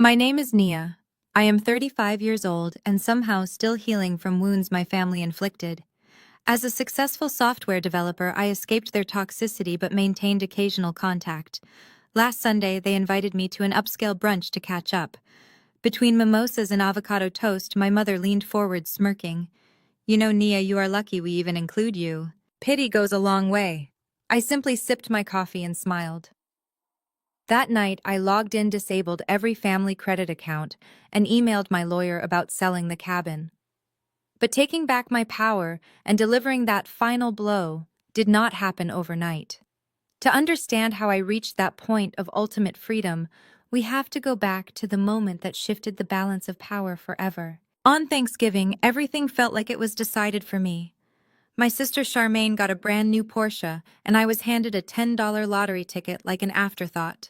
My name is Nia. I am 35 years old and somehow still healing from wounds my family inflicted. As a successful software developer, I escaped their toxicity but maintained occasional contact. Last Sunday, they invited me to an upscale brunch to catch up. Between mimosas and avocado toast, my mother leaned forward, smirking. You know, Nia, you are lucky we even include you. Pity goes a long way. I simply sipped my coffee and smiled. That night, I logged in, disabled every family credit account, and emailed my lawyer about selling the cabin. But taking back my power and delivering that final blow did not happen overnight. To understand how I reached that point of ultimate freedom, we have to go back to the moment that shifted the balance of power forever. On Thanksgiving, everything felt like it was decided for me. My sister Charmaine got a brand new Porsche, and I was handed a $10 lottery ticket like an afterthought.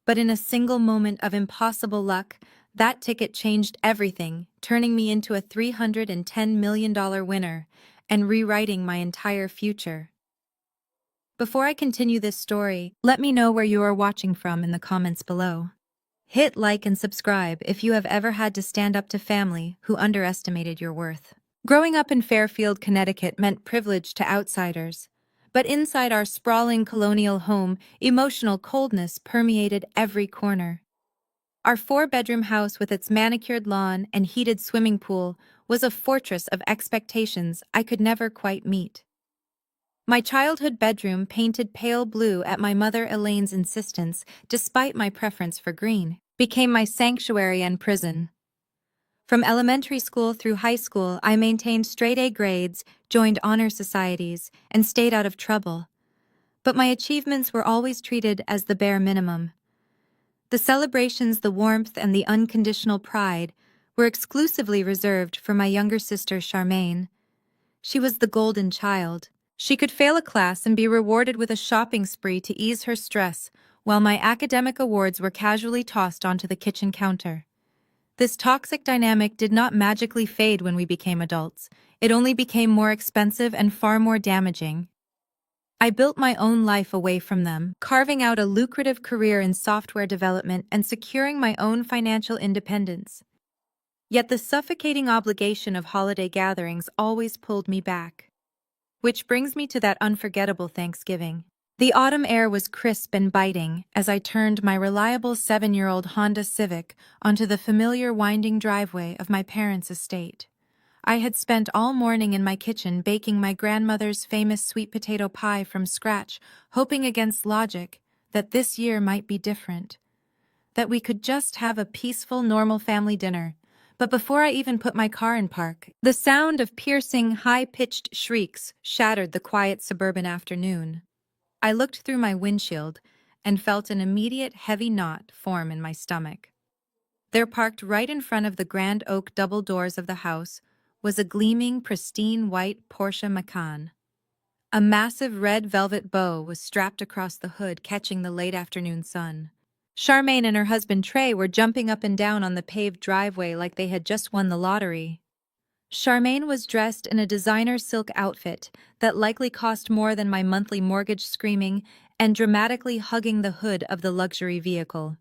But in a single moment of impossible luck, that ticket changed everything, turning me into a $310 million winner and rewriting my entire future. Before I continue this story, let me know where you are watching from in the comments below. Hit like and subscribe if you have ever had to stand up to family who underestimated your worth. Growing up in Fairfield, Connecticut meant privilege to outsiders. But inside our sprawling colonial home, emotional coldness permeated every corner. Our four-bedroom house with its manicured lawn and heated swimming pool was a fortress of expectations I could never quite meet. My childhood bedroom, painted pale blue at my mother Elaine's insistence, despite my preference for green, became my sanctuary and prison. From elementary school through high school, I maintained straight-A grades, joined honor societies, and stayed out of trouble. But my achievements were always treated as the bare minimum. The celebrations, the warmth, and the unconditional pride were exclusively reserved for my younger sister Charmaine. She was the golden child. She could fail a class and be rewarded with a shopping spree to ease her stress, while my academic awards were casually tossed onto the kitchen counter. This toxic dynamic did not magically fade when we became adults. It only became more expensive and far more damaging. I built my own life away from them, carving out a lucrative career in software development and securing my own financial independence. Yet the suffocating obligation of holiday gatherings always pulled me back. Which brings me to that unforgettable Thanksgiving. The autumn air was crisp and biting as I turned my reliable 7-year-old Honda Civic onto the familiar winding driveway of my parents' estate. I had spent all morning in my kitchen baking my grandmother's famous sweet potato pie from scratch, hoping against logic that this year might be different. That we could just have a peaceful, normal family dinner. But before I even put my car in park, the sound of piercing, high-pitched shrieks shattered the quiet suburban afternoon. I looked through my windshield and felt an immediate heavy knot form in my stomach. There, parked right in front of the grand oak double doors of the house, was a gleaming, pristine white Porsche Macan. A massive red velvet bow was strapped across the hood, catching the late afternoon sun. Charmaine and her husband Trey were jumping up and down on the paved driveway like they had just won the lottery. Charmaine was dressed in a designer silk outfit that likely cost more than my monthly mortgage, screaming and dramatically hugging the hood of the luxury vehicle.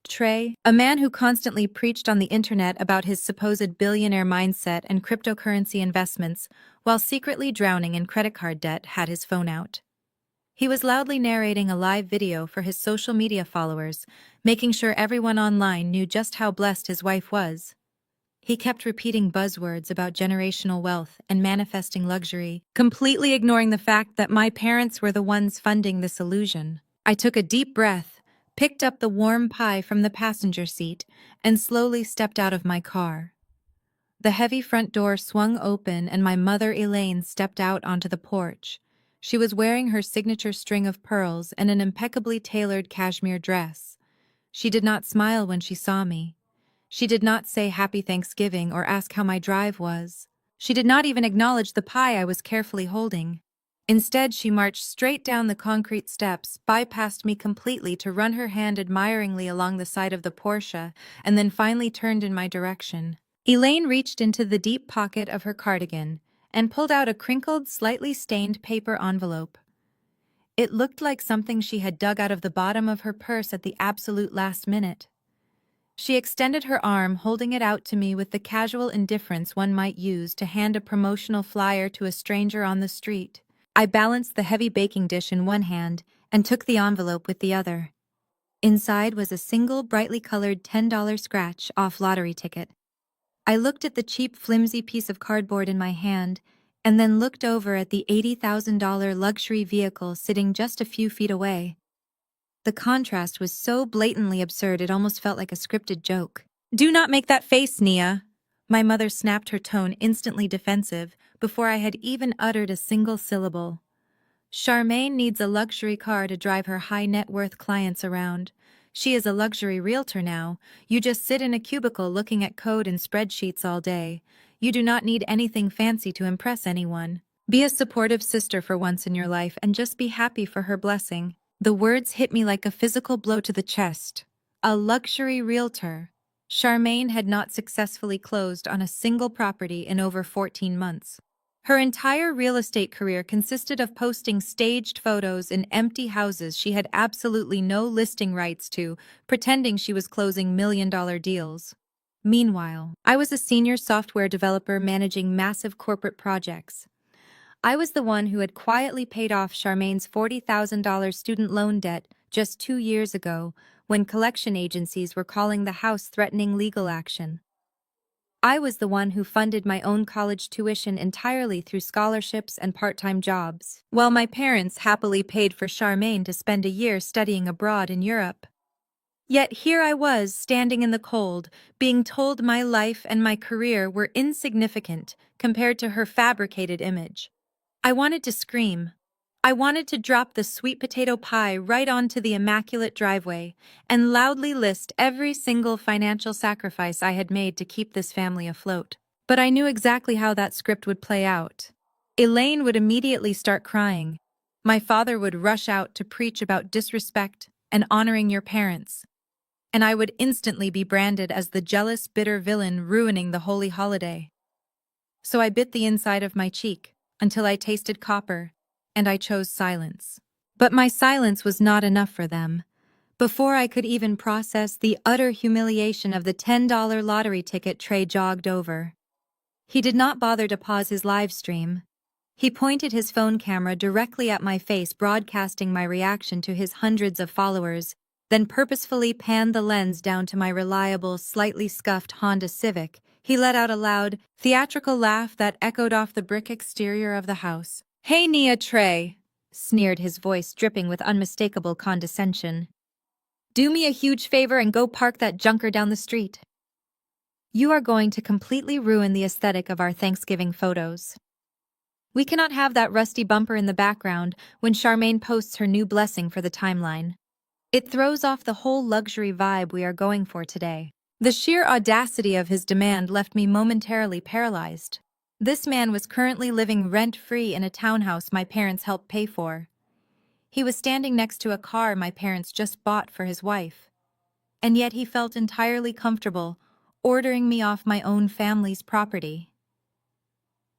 Trey, a man who constantly preached on the internet about his supposed billionaire mindset and cryptocurrency investments while secretly drowning in credit card debt, had his phone out. He was loudly narrating a live video for his social media followers, making sure everyone online knew just how blessed his wife was. He kept repeating buzzwords about generational wealth and manifesting luxury, completely ignoring the fact that my parents were the ones funding this illusion. I took a deep breath, picked up the warm pie from the passenger seat, and slowly stepped out of my car. The heavy front door swung open and my mother Elaine stepped out onto the porch. She was wearing her signature string of pearls and an impeccably tailored cashmere dress. She did not smile when she saw me. She did not say Happy Thanksgiving or ask how my drive was. She did not even acknowledge the pie I was carefully holding. Instead, she marched straight down the concrete steps, bypassed me completely to run her hand admiringly along the side of the Porsche, and then finally turned in my direction. Elaine reached into the deep pocket of her cardigan and pulled out a crinkled, slightly stained paper envelope. It looked like something she had dug out of the bottom of her purse at the absolute last minute. She extended her arm, holding it out to me with the casual indifference one might use to hand a promotional flyer to a stranger on the street. I balanced the heavy baking dish in one hand and took the envelope with the other. Inside was a single brightly colored $10 scratch-off lottery ticket. I looked at the cheap, flimsy piece of cardboard in my hand and then looked over at the $80,000 luxury vehicle sitting just a few feet away. The contrast was so blatantly absurd it almost felt like a scripted joke. "Do not make that face, Nia!" My mother snapped, her tone instantly defensive before I had even uttered a single syllable. "Charmaine needs a luxury car to drive her high-net-worth clients around. She is a luxury realtor now. You just sit in a cubicle looking at code and spreadsheets all day. You do not need anything fancy to impress anyone. Be a supportive sister for once in your life and just be happy for her blessing." The words hit me like a physical blow to the chest. A luxury realtor. Charmaine had not successfully closed on a single property in over 14 months. Her entire real estate career consisted of posting staged photos in empty houses she had absolutely no listing rights to, pretending she was closing million-dollar deals. Meanwhile, I was a senior software developer managing massive corporate projects. I was the one who had quietly paid off Charmaine's $40,000 student loan debt just 2 years ago, when collection agencies were calling the house threatening legal action. I was the one who funded my own college tuition entirely through scholarships and part-time jobs, while my parents happily paid for Charmaine to spend a year studying abroad in Europe. Yet here I was, standing in the cold, being told my life and my career were insignificant compared to her fabricated image. I wanted to scream. I wanted to drop the sweet potato pie right onto the immaculate driveway and loudly list every single financial sacrifice I had made to keep this family afloat. But I knew exactly how that script would play out. Elaine would immediately start crying. My father would rush out to preach about disrespect and honoring your parents. And I would instantly be branded as the jealous, bitter villain ruining the holy holiday. So I bit the inside of my cheek until I tasted copper, and I chose silence. But my silence was not enough for them. Before I could even process the utter humiliation of the $10 lottery ticket, Trey jogged over. He did not bother to pause his live stream. He pointed his phone camera directly at my face, broadcasting my reaction to his hundreds of followers, then purposefully panned the lens down to my reliable, slightly scuffed Honda Civic. He let out a loud, theatrical laugh that echoed off the brick exterior of the house. "Hey, Nia Trey," sneered, his voice dripping with unmistakable condescension. "Do me a huge favor and go park that junker down the street. You are going to completely ruin the aesthetic of our Thanksgiving photos. We cannot have that rusty bumper in the background when Charmaine posts her new blessing for the timeline. It throws off the whole luxury vibe we are going for today." The sheer audacity of his demand left me momentarily paralyzed. This man was currently living rent-free in a townhouse my parents helped pay for. He was standing next to a car my parents just bought for his wife. And yet he felt entirely comfortable ordering me off my own family's property.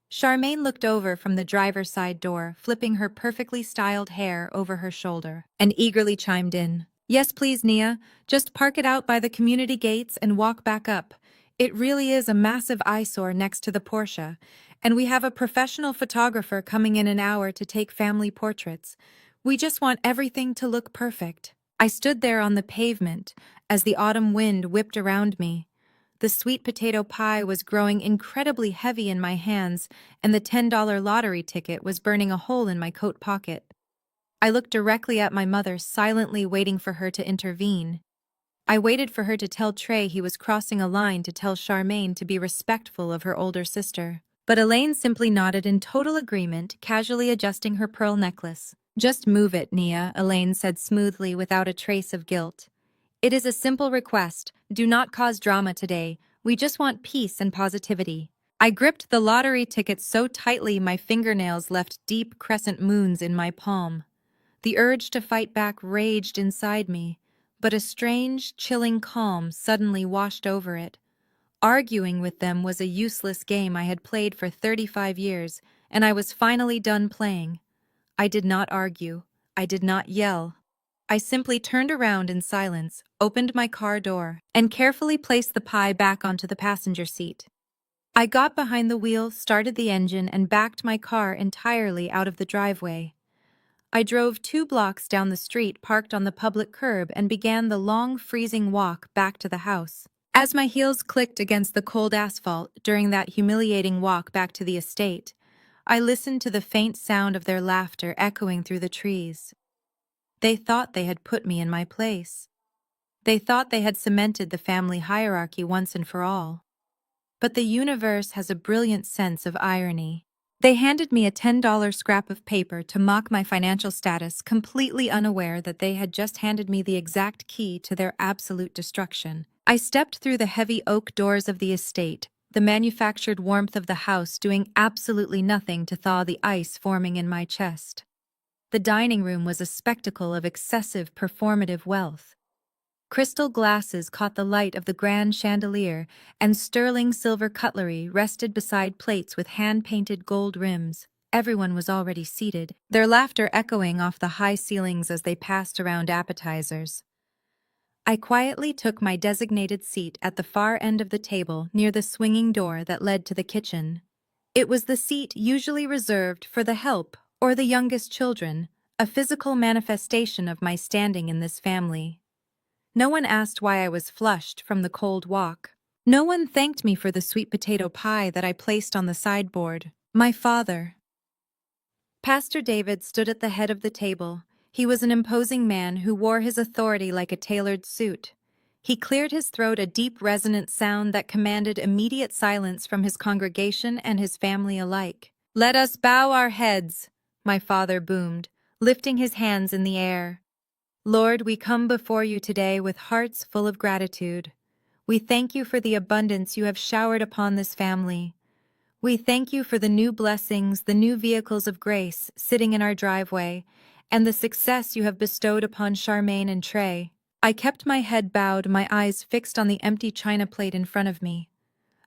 Charmaine looked over from the driver's side door, flipping her perfectly styled hair over her shoulder, and eagerly chimed in. "Yes, please, Nia. Just park it out by the community gates and walk back up. It really is a massive eyesore next to the Porsche, and we have a professional photographer coming in an hour to take family portraits. We just want everything to look perfect." I stood there on the pavement as the autumn wind whipped around me. The sweet potato pie was growing incredibly heavy in my hands, and the $10 lottery ticket was burning a hole in my coat pocket. I looked directly at my mother, silently waiting for her to intervene. I waited for her to tell Trey he was crossing a line, to tell Charmaine to be respectful of her older sister. But Elaine simply nodded in total agreement, casually adjusting her pearl necklace. "Just move it, Nia," Elaine said smoothly, without a trace of guilt. "It is a simple request. Do not cause drama today. We just want peace and positivity." I gripped the lottery ticket so tightly my fingernails left deep crescent moons in my palm. The urge to fight back raged inside me, but a strange, chilling calm suddenly washed over it. Arguing with them was a useless game I had played for 35 years, and I was finally done playing. I did not argue. I did not yell. I simply turned around in silence, opened my car door, and carefully placed the pie back onto the passenger seat. I got behind the wheel, started the engine, and backed my car entirely out of the driveway. I drove 2 blocks down the street, parked on the public curb, and began the long, freezing walk back to the house. As my heels clicked against the cold asphalt during that humiliating walk back to the estate, I listened to the faint sound of their laughter echoing through the trees. They thought they had put me in my place. They thought they had cemented the family hierarchy once and for all. But the universe has a brilliant sense of irony. They handed me a $10 scrap of paper to mock my financial status, completely unaware that they had just handed me the exact key to their absolute destruction. I stepped through the heavy oak doors of the estate, the manufactured warmth of the house doing absolutely nothing to thaw the ice forming in my chest. The dining room was a spectacle of excessive performative wealth. Crystal glasses caught the light of the grand chandelier, and sterling silver cutlery rested beside plates with hand-painted gold rims. Everyone was already seated, their laughter echoing off the high ceilings as they passed around appetizers. I quietly took my designated seat at the far end of the table near the swinging door that led to the kitchen. It was the seat usually reserved for the help or the youngest children, a physical manifestation of my standing in this family. No one asked why I was flushed from the cold walk. No one thanked me for the sweet potato pie that I placed on the sideboard. My father. Pastor David stood at the head of the table. He was an imposing man who wore his authority like a tailored suit. He cleared his throat, a deep, resonant sound that commanded immediate silence from his congregation and his family alike. "Let us bow our heads," my father boomed, lifting his hands in the air. "Lord, we come before you today with hearts full of gratitude. We thank you for the abundance you have showered upon this family. We thank you for the new blessings, the new vehicles of grace sitting in our driveway, and the success you have bestowed upon Charmaine and Trey." I kept my head bowed, my eyes fixed on the empty china plate in front of me.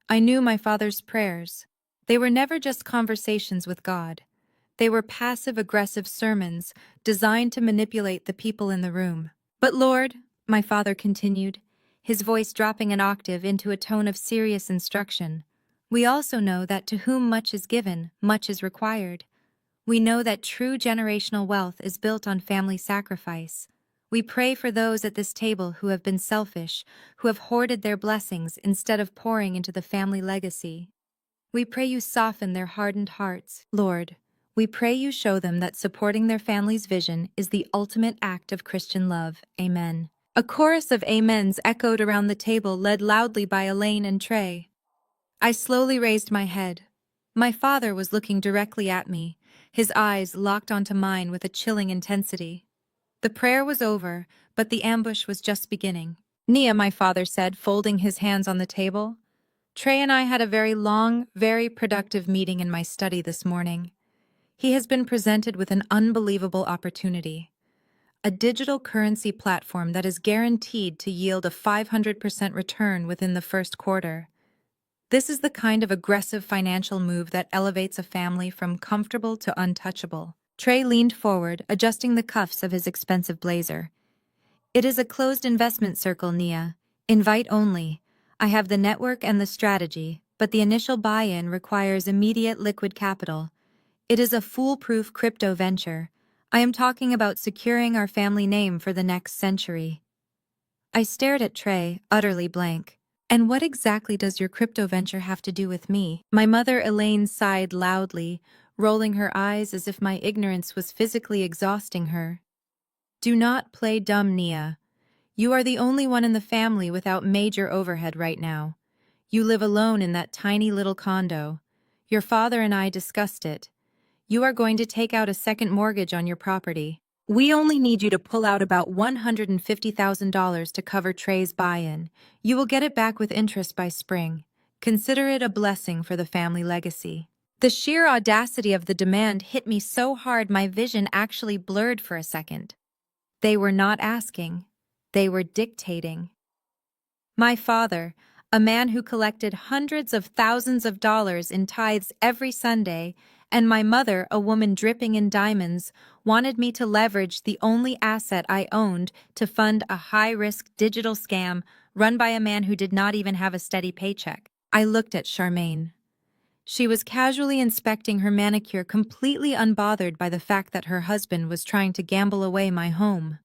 I knew my father's prayers. They were never just conversations with God. They were passive-aggressive sermons designed to manipulate the people in the room. "But Lord," my father continued, his voice dropping an octave into a tone of serious instruction, "we also know that to whom much is given, much is required. We know that true generational wealth is built on family sacrifice. We pray for those at this table who have been selfish, who have hoarded their blessings instead of pouring into the family legacy. We pray you soften their hardened hearts, Lord. We pray you show them that supporting their family's vision is the ultimate act of Christian love. Amen." A chorus of amens echoed around the table, led loudly by Elaine and Trey. I slowly raised my head. My father was looking directly at me, his eyes locked onto mine with a chilling intensity. The prayer was over, but the ambush was just beginning. "Nia," my father said, folding his hands on the table, "Trey and I had a very long, very productive meeting in my study this morning. He has been presented with an unbelievable opportunity. A digital currency platform that is guaranteed to yield a 500% return within the first quarter. This is the kind of aggressive financial move that elevates a family from comfortable to untouchable." Trey leaned forward, adjusting the cuffs of his expensive blazer. "It is a closed investment circle, Nia. Invite only. I have the network and the strategy, but the initial buy-in requires immediate liquid capital. It is a foolproof crypto venture. I am talking about securing our family name for the next century." I stared at Trey, utterly blank. "And what exactly does your crypto venture have to do with me?" My mother Elaine sighed loudly, rolling her eyes as if my ignorance was physically exhausting her. "Do not play dumb, Nia. You are the only one in the family without major overhead right now. You live alone in that tiny little condo. Your father and I discussed it. You are going to take out a second mortgage on your property. We only need you to pull out about $150,000 to cover Trey's buy-in. You will get it back with interest by spring. Consider it a blessing for the family legacy." The sheer audacity of the demand hit me so hard my vision actually blurred for a second. They were not asking. They were dictating. My father, a man who collected hundreds of thousands of dollars in tithes every Sunday, And my mother, a woman dripping in diamonds, wanted me to leverage the only asset I owned to fund a high-risk digital scam run by a man who did not even have a steady paycheck. I looked at Charmaine. She was casually inspecting her manicure, completely unbothered by the fact that her husband was trying to gamble away my home.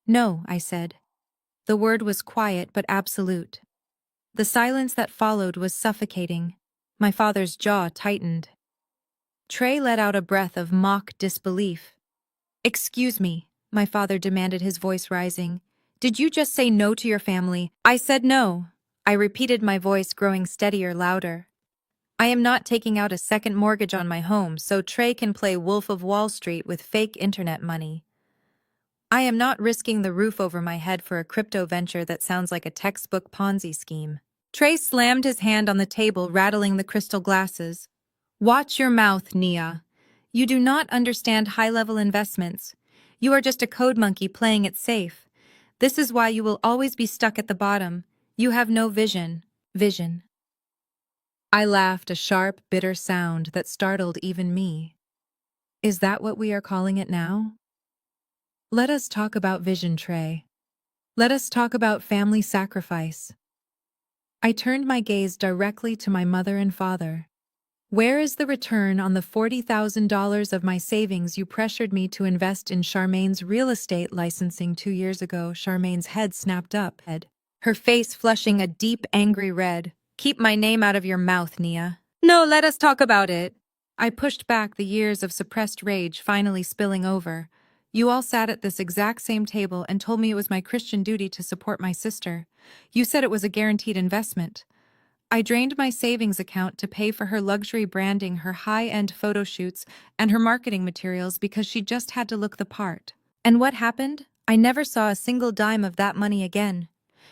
"No," I said. The word was quiet but absolute. The silence that followed was suffocating. My father's jaw tightened. Trey let out a breath of mock disbelief. "Excuse me," my father demanded, his voice rising. "Did you just say no to your family?" I said no. I repeated, my voice growing steadier, louder. "I am not taking out a second mortgage on my home so Trey can play Wolf of Wall Street with fake internet money. I am not risking the roof over my head for a crypto venture that sounds like a textbook Ponzi scheme." Trey slammed his hand on the table, rattling the crystal glasses. "Watch your mouth, Nia. You do not understand high-level investments. You are just a code monkey playing it safe. This is why you will always be stuck at the bottom. You have no vision." Vision. I laughed, a sharp, bitter sound that startled even me. "Is that what we are calling it now? Let us talk about vision, Trey. Let us talk about family sacrifice." I turned my gaze directly to my mother and father. "Where is the return on the $40,000 of my savings you pressured me to invest in Charmaine's real estate licensing 2 years ago?" Charmaine's head snapped up, her face flushing a deep, angry red. "Keep my name out of your mouth, Nia." "No, let us talk about it." I pushed back, the years of suppressed rage finally spilling over. "You all sat at this exact same table and told me it was my Christian duty to support my sister. You said it was a guaranteed investment. I drained my savings account to pay for her luxury branding, her high-end photo shoots, and her marketing materials because she just had to look the part. And what happened? I never saw a single dime of that money again.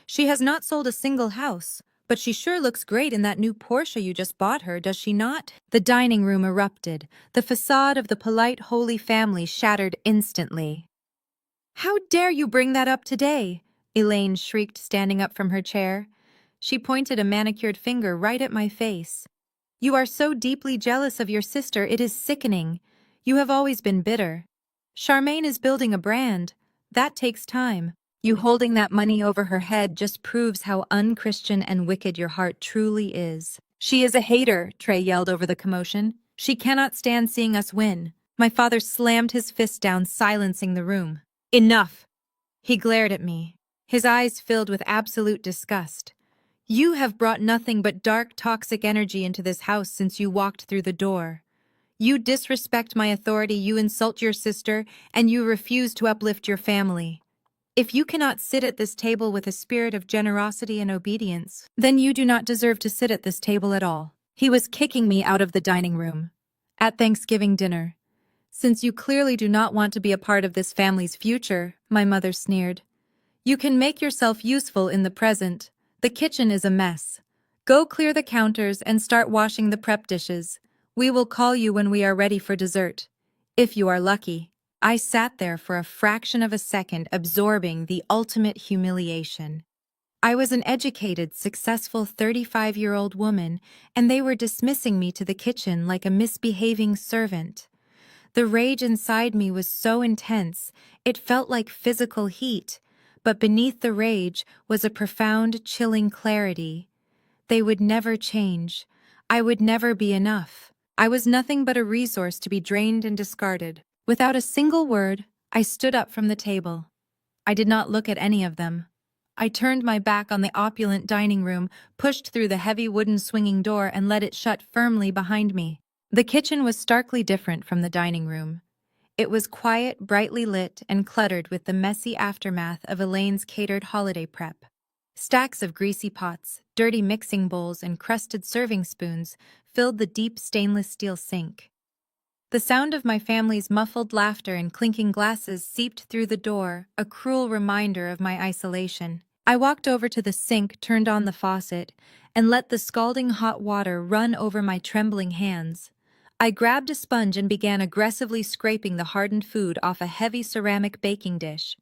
She has not sold a single house, but she sure looks great in that new Porsche you just bought her, does she not?" The dining room erupted. The facade of the polite Holy Family shattered instantly. "How dare you bring that up today?" Elaine shrieked, standing up from her chair. She pointed a manicured finger right at my face. "You are so deeply jealous of your sister, it is sickening. You have always been bitter. Charmaine is building a brand. That takes time. You holding that money over her head just proves how unchristian and wicked your heart truly is." "She is a hater," Trey yelled over the commotion. "She cannot stand seeing us win." My father slammed his fist down, silencing the room. "Enough!" He glared at me, his eyes filled with absolute disgust. "You have brought nothing but dark, toxic energy into this house since you walked through the door. You disrespect my authority, you insult your sister, and you refuse to uplift your family. If you cannot sit at this table with a spirit of generosity and obedience, then you do not deserve to sit at this table at all." He was kicking me out of the dining room. "At Thanksgiving dinner. Since you clearly do not want to be a part of this family's future," my mother sneered, "you can make yourself useful in the present. The kitchen is a mess. Go clear the counters and start washing the prep dishes. We will call you when we are ready for dessert. If you are lucky." I sat there for a fraction of a second, absorbing the ultimate humiliation. I was an educated, successful 35-year-old woman, and they were dismissing me to the kitchen like a misbehaving servant. The rage inside me was so intense, it felt like physical heat, but beneath the rage was a profound, chilling clarity. They would never change. I would never be enough. I was nothing but a resource to be drained and discarded. Without a single word, I stood up from the table. I did not look at any of them. I turned my back on the opulent dining room, pushed through the heavy wooden swinging door, and let it shut firmly behind me. The kitchen was starkly different from the dining room. It was quiet, brightly lit, and cluttered with the messy aftermath of Elaine's catered holiday prep. Stacks of greasy pots, dirty mixing bowls, and crusted serving spoons filled the deep stainless steel sink. The sound of my family's muffled laughter and clinking glasses seeped through the door, a cruel reminder of my isolation. I walked over to the sink, turned on the faucet, and let the scalding hot water run over my trembling hands. I grabbed a sponge and began aggressively scraping the hardened food off a heavy ceramic baking dish.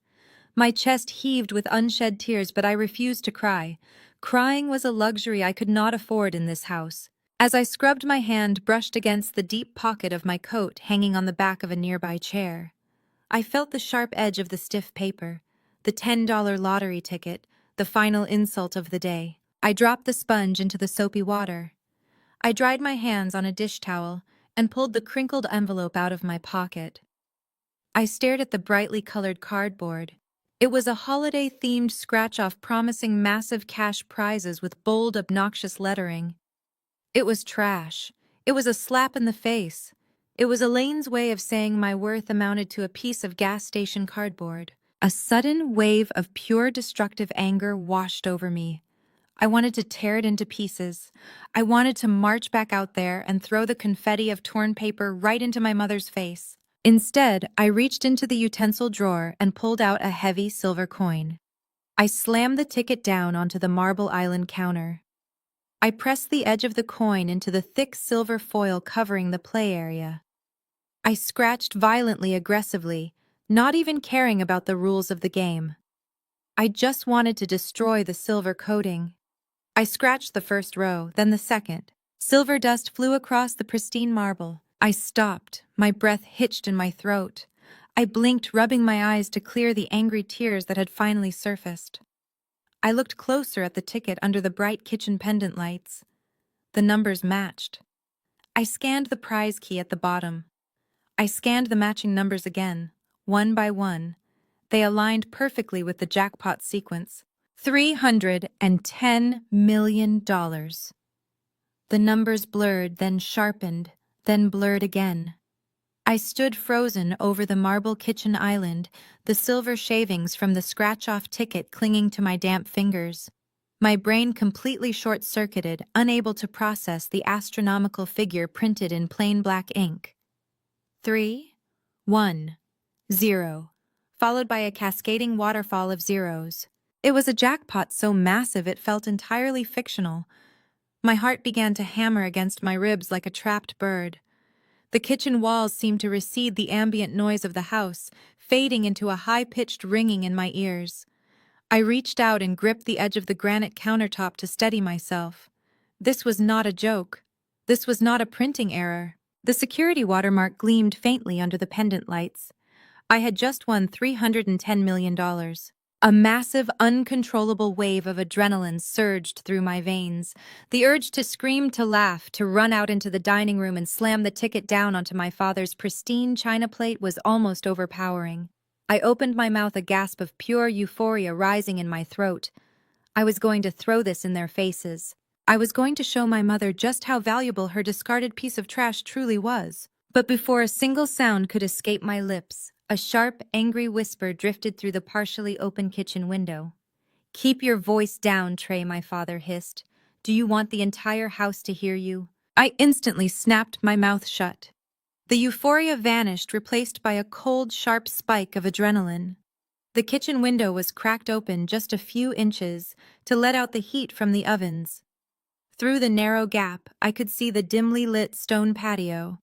My chest heaved with unshed tears, but I refused to cry. Crying was a luxury I could not afford in this house. As I scrubbed, my hand brushed against the deep pocket of my coat hanging on the back of a nearby chair. I felt the sharp edge of the stiff paper, the $10 lottery ticket, the final insult of the day. I dropped the sponge into the soapy water. I dried my hands on a dish towel and pulled the crinkled envelope out of my pocket. I stared at the brightly colored cardboard. It was a holiday-themed scratch-off promising massive cash prizes with bold, obnoxious lettering. It was trash. It was a slap in the face. It was Elaine's way of saying my worth amounted to a piece of gas station cardboard. A sudden wave of pure destructive anger washed over me. I wanted to tear it into pieces. I wanted to march back out there and throw the confetti of torn paper right into my mother's face. Instead, I reached into the utensil drawer and pulled out a heavy silver coin. I slammed the ticket down onto the Marble Island counter. I pressed the edge of the coin into the thick silver foil covering the play area. I scratched violently, aggressively, not even caring about the rules of the game. I just wanted to destroy the silver coating. I scratched the first row, then the second. Silver dust flew across the pristine marble. I stopped, my breath hitched in my throat. I blinked, rubbing my eyes to clear the angry tears that had finally surfaced. I looked closer at the ticket under the bright kitchen pendant lights. The numbers matched. I scanned the prize key at the bottom. I scanned the matching numbers again, one by one. They aligned perfectly with the jackpot sequence. $310 million. The numbers blurred, then sharpened, then blurred again. I stood frozen over the marble kitchen island, the silver shavings from the scratch-off ticket clinging to my damp fingers. My brain completely short-circuited, unable to process the astronomical figure printed in plain black ink. 3, 1, 0, followed by a cascading waterfall of zeros. It was a jackpot so massive it felt entirely fictional. My heart began to hammer against my ribs like a trapped bird. The kitchen walls seemed to recede the ambient noise of the house, fading into a high-pitched ringing in my ears. I reached out and gripped the edge of the granite countertop to steady myself. This was not a joke. This was not a printing error. The security watermark gleamed faintly under the pendant lights. I had just won $310 million. A massive, uncontrollable wave of adrenaline surged through my veins. The urge to scream, to laugh, to run out into the dining room and slam the ticket down onto my father's pristine china plate was almost overpowering. I opened my mouth, a gasp of pure euphoria rising in my throat. I was going to throw this in their faces. I was going to show my mother just how valuable her discarded piece of trash truly was. But before a single sound could escape my lips, a sharp, angry whisper drifted through the partially open kitchen window. "Keep your voice down, Trey," my father hissed. "Do you want the entire house to hear you?" I instantly snapped my mouth shut. The euphoria vanished, replaced by a cold, sharp spike of adrenaline. The kitchen window was cracked open just a few inches to let out the heat from the ovens. Through the narrow gap, I could see the dimly lit stone patio.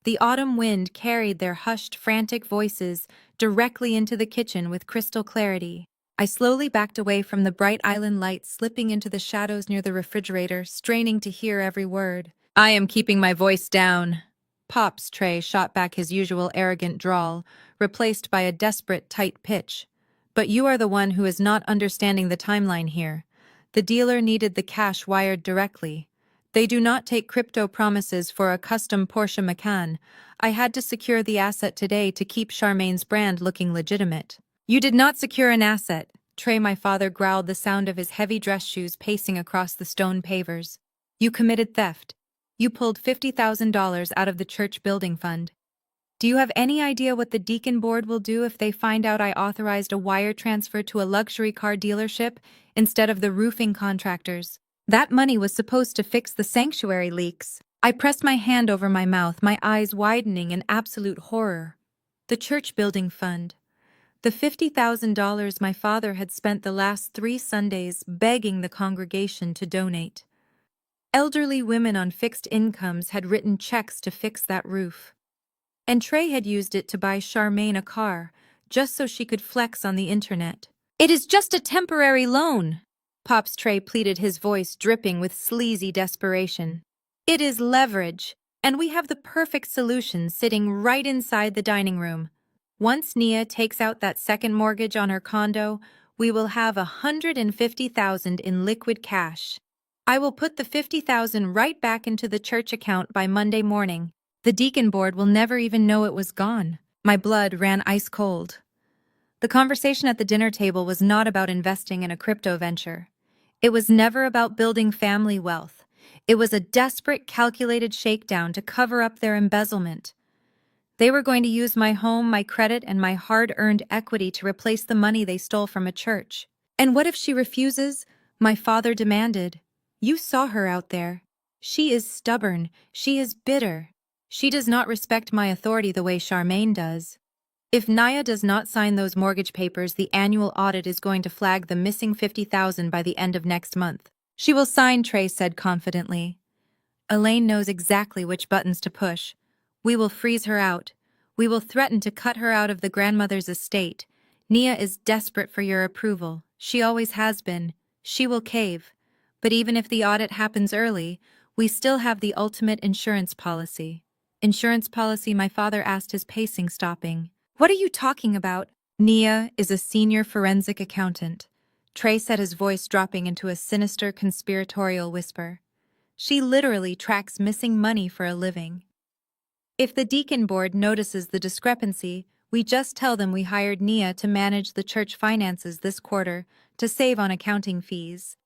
The autumn wind carried their hushed, frantic voices directly into the kitchen with crystal clarity. I slowly backed away from the bright island light, slipping into the shadows near the refrigerator, straining to hear every word. "I am keeping my voice down." Pop's Trey shot back his usual arrogant drawl, replaced by a desperate, tight pitch. "But you are the one who is not understanding the timeline here. The dealer needed the cash wired directly. They do not take crypto promises for a custom Porsche Macan. I had to secure the asset today to keep Charmaine's brand looking legitimate." "You did not secure an asset," Trey, my father, growled, the sound of his heavy dress shoes pacing across the stone pavers. "You committed theft. You pulled $50,000 out of the church building fund. Do you have any idea what the deacon board will do if they find out I authorized a wire transfer to a luxury car dealership instead of the roofing contractors? That money was supposed to fix the sanctuary leaks." I pressed my hand over my mouth, my eyes widening in absolute horror. The church building fund. The $50,000 my father had spent the last 3 Sundays begging the congregation to donate. Elderly women on fixed incomes had written checks to fix that roof. And Trey had used it to buy Charmaine a car, just so she could flex on the internet. "It is just a temporary loan," Pop's Trey pleaded, his voice dripping with sleazy desperation. It is leverage, and we have the perfect solution sitting right inside the dining room. Once Nia takes out that second mortgage on her condo, we will have 150,000 in liquid cash. I will put the 50,000 right back into the church account by Monday morning. The deacon board will never even know it was gone. My blood ran ice cold. The conversation at the dinner table was not about investing in a crypto venture. It was never about building family wealth. It was a desperate, calculated shakedown to cover up their embezzlement. They were going to use my home, my credit, and my hard-earned equity to replace the money they stole from a church. And what if she refuses? My father demanded. You saw her out there. She is stubborn. She is bitter. She does not respect my authority the way Charmaine does. If Naya does not sign those mortgage papers, the annual audit is going to flag the missing 50,000 by the end of next month. She will sign, Trey said confidently. Elaine knows exactly which buttons to push. We will freeze her out. We will threaten to cut her out of the grandmother's estate. Nia is desperate for your approval. She always has been. She will cave. But even if the audit happens early, we still have the ultimate insurance policy. Insurance policy, my father asked, his pacing stopping. What are you talking about? Nia is a senior forensic accountant. Trey said, his voice dropping into a sinister conspiratorial whisper. She literally tracks missing money for a living. If the deacon board notices the discrepancy, we just tell them we hired Nia to manage the church finances this quarter to save on accounting fees.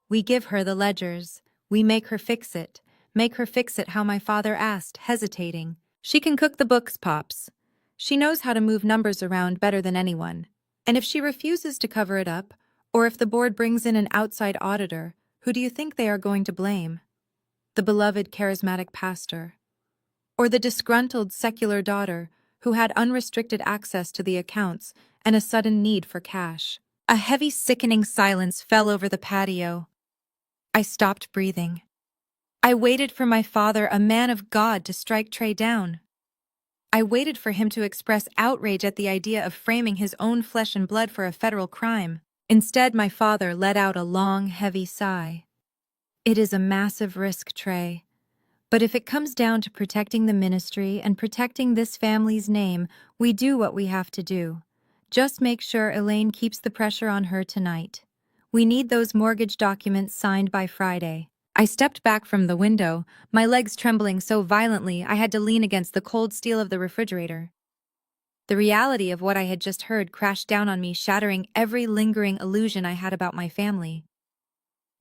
We give her the ledgers. We make her fix it. Make her fix it how my father asked, hesitating. She can cook the books, Pops. She knows how to move numbers around better than anyone. And if she refuses to cover it up, or if the board brings in an outside auditor, who do you think they are going to blame? The beloved charismatic pastor? Or the disgruntled secular daughter who had unrestricted access to the accounts and a sudden need for cash? A heavy, sickening silence fell over the patio. I stopped breathing. I waited for my father, a man of God, to strike Trey down. I waited for him to express outrage at the idea of framing his own flesh and blood for a federal crime. Instead, my father let out a long, heavy sigh. It is a massive risk, Trey. But if it comes down to protecting the ministry and protecting this family's name, we do what we have to do. Just make sure Elaine keeps the pressure on her tonight. We need those mortgage documents signed by Friday. I stepped back from the window, my legs trembling so violently I had to lean against the cold steel of the refrigerator. The reality of what I had just heard crashed down on me, shattering every lingering illusion I had about my family.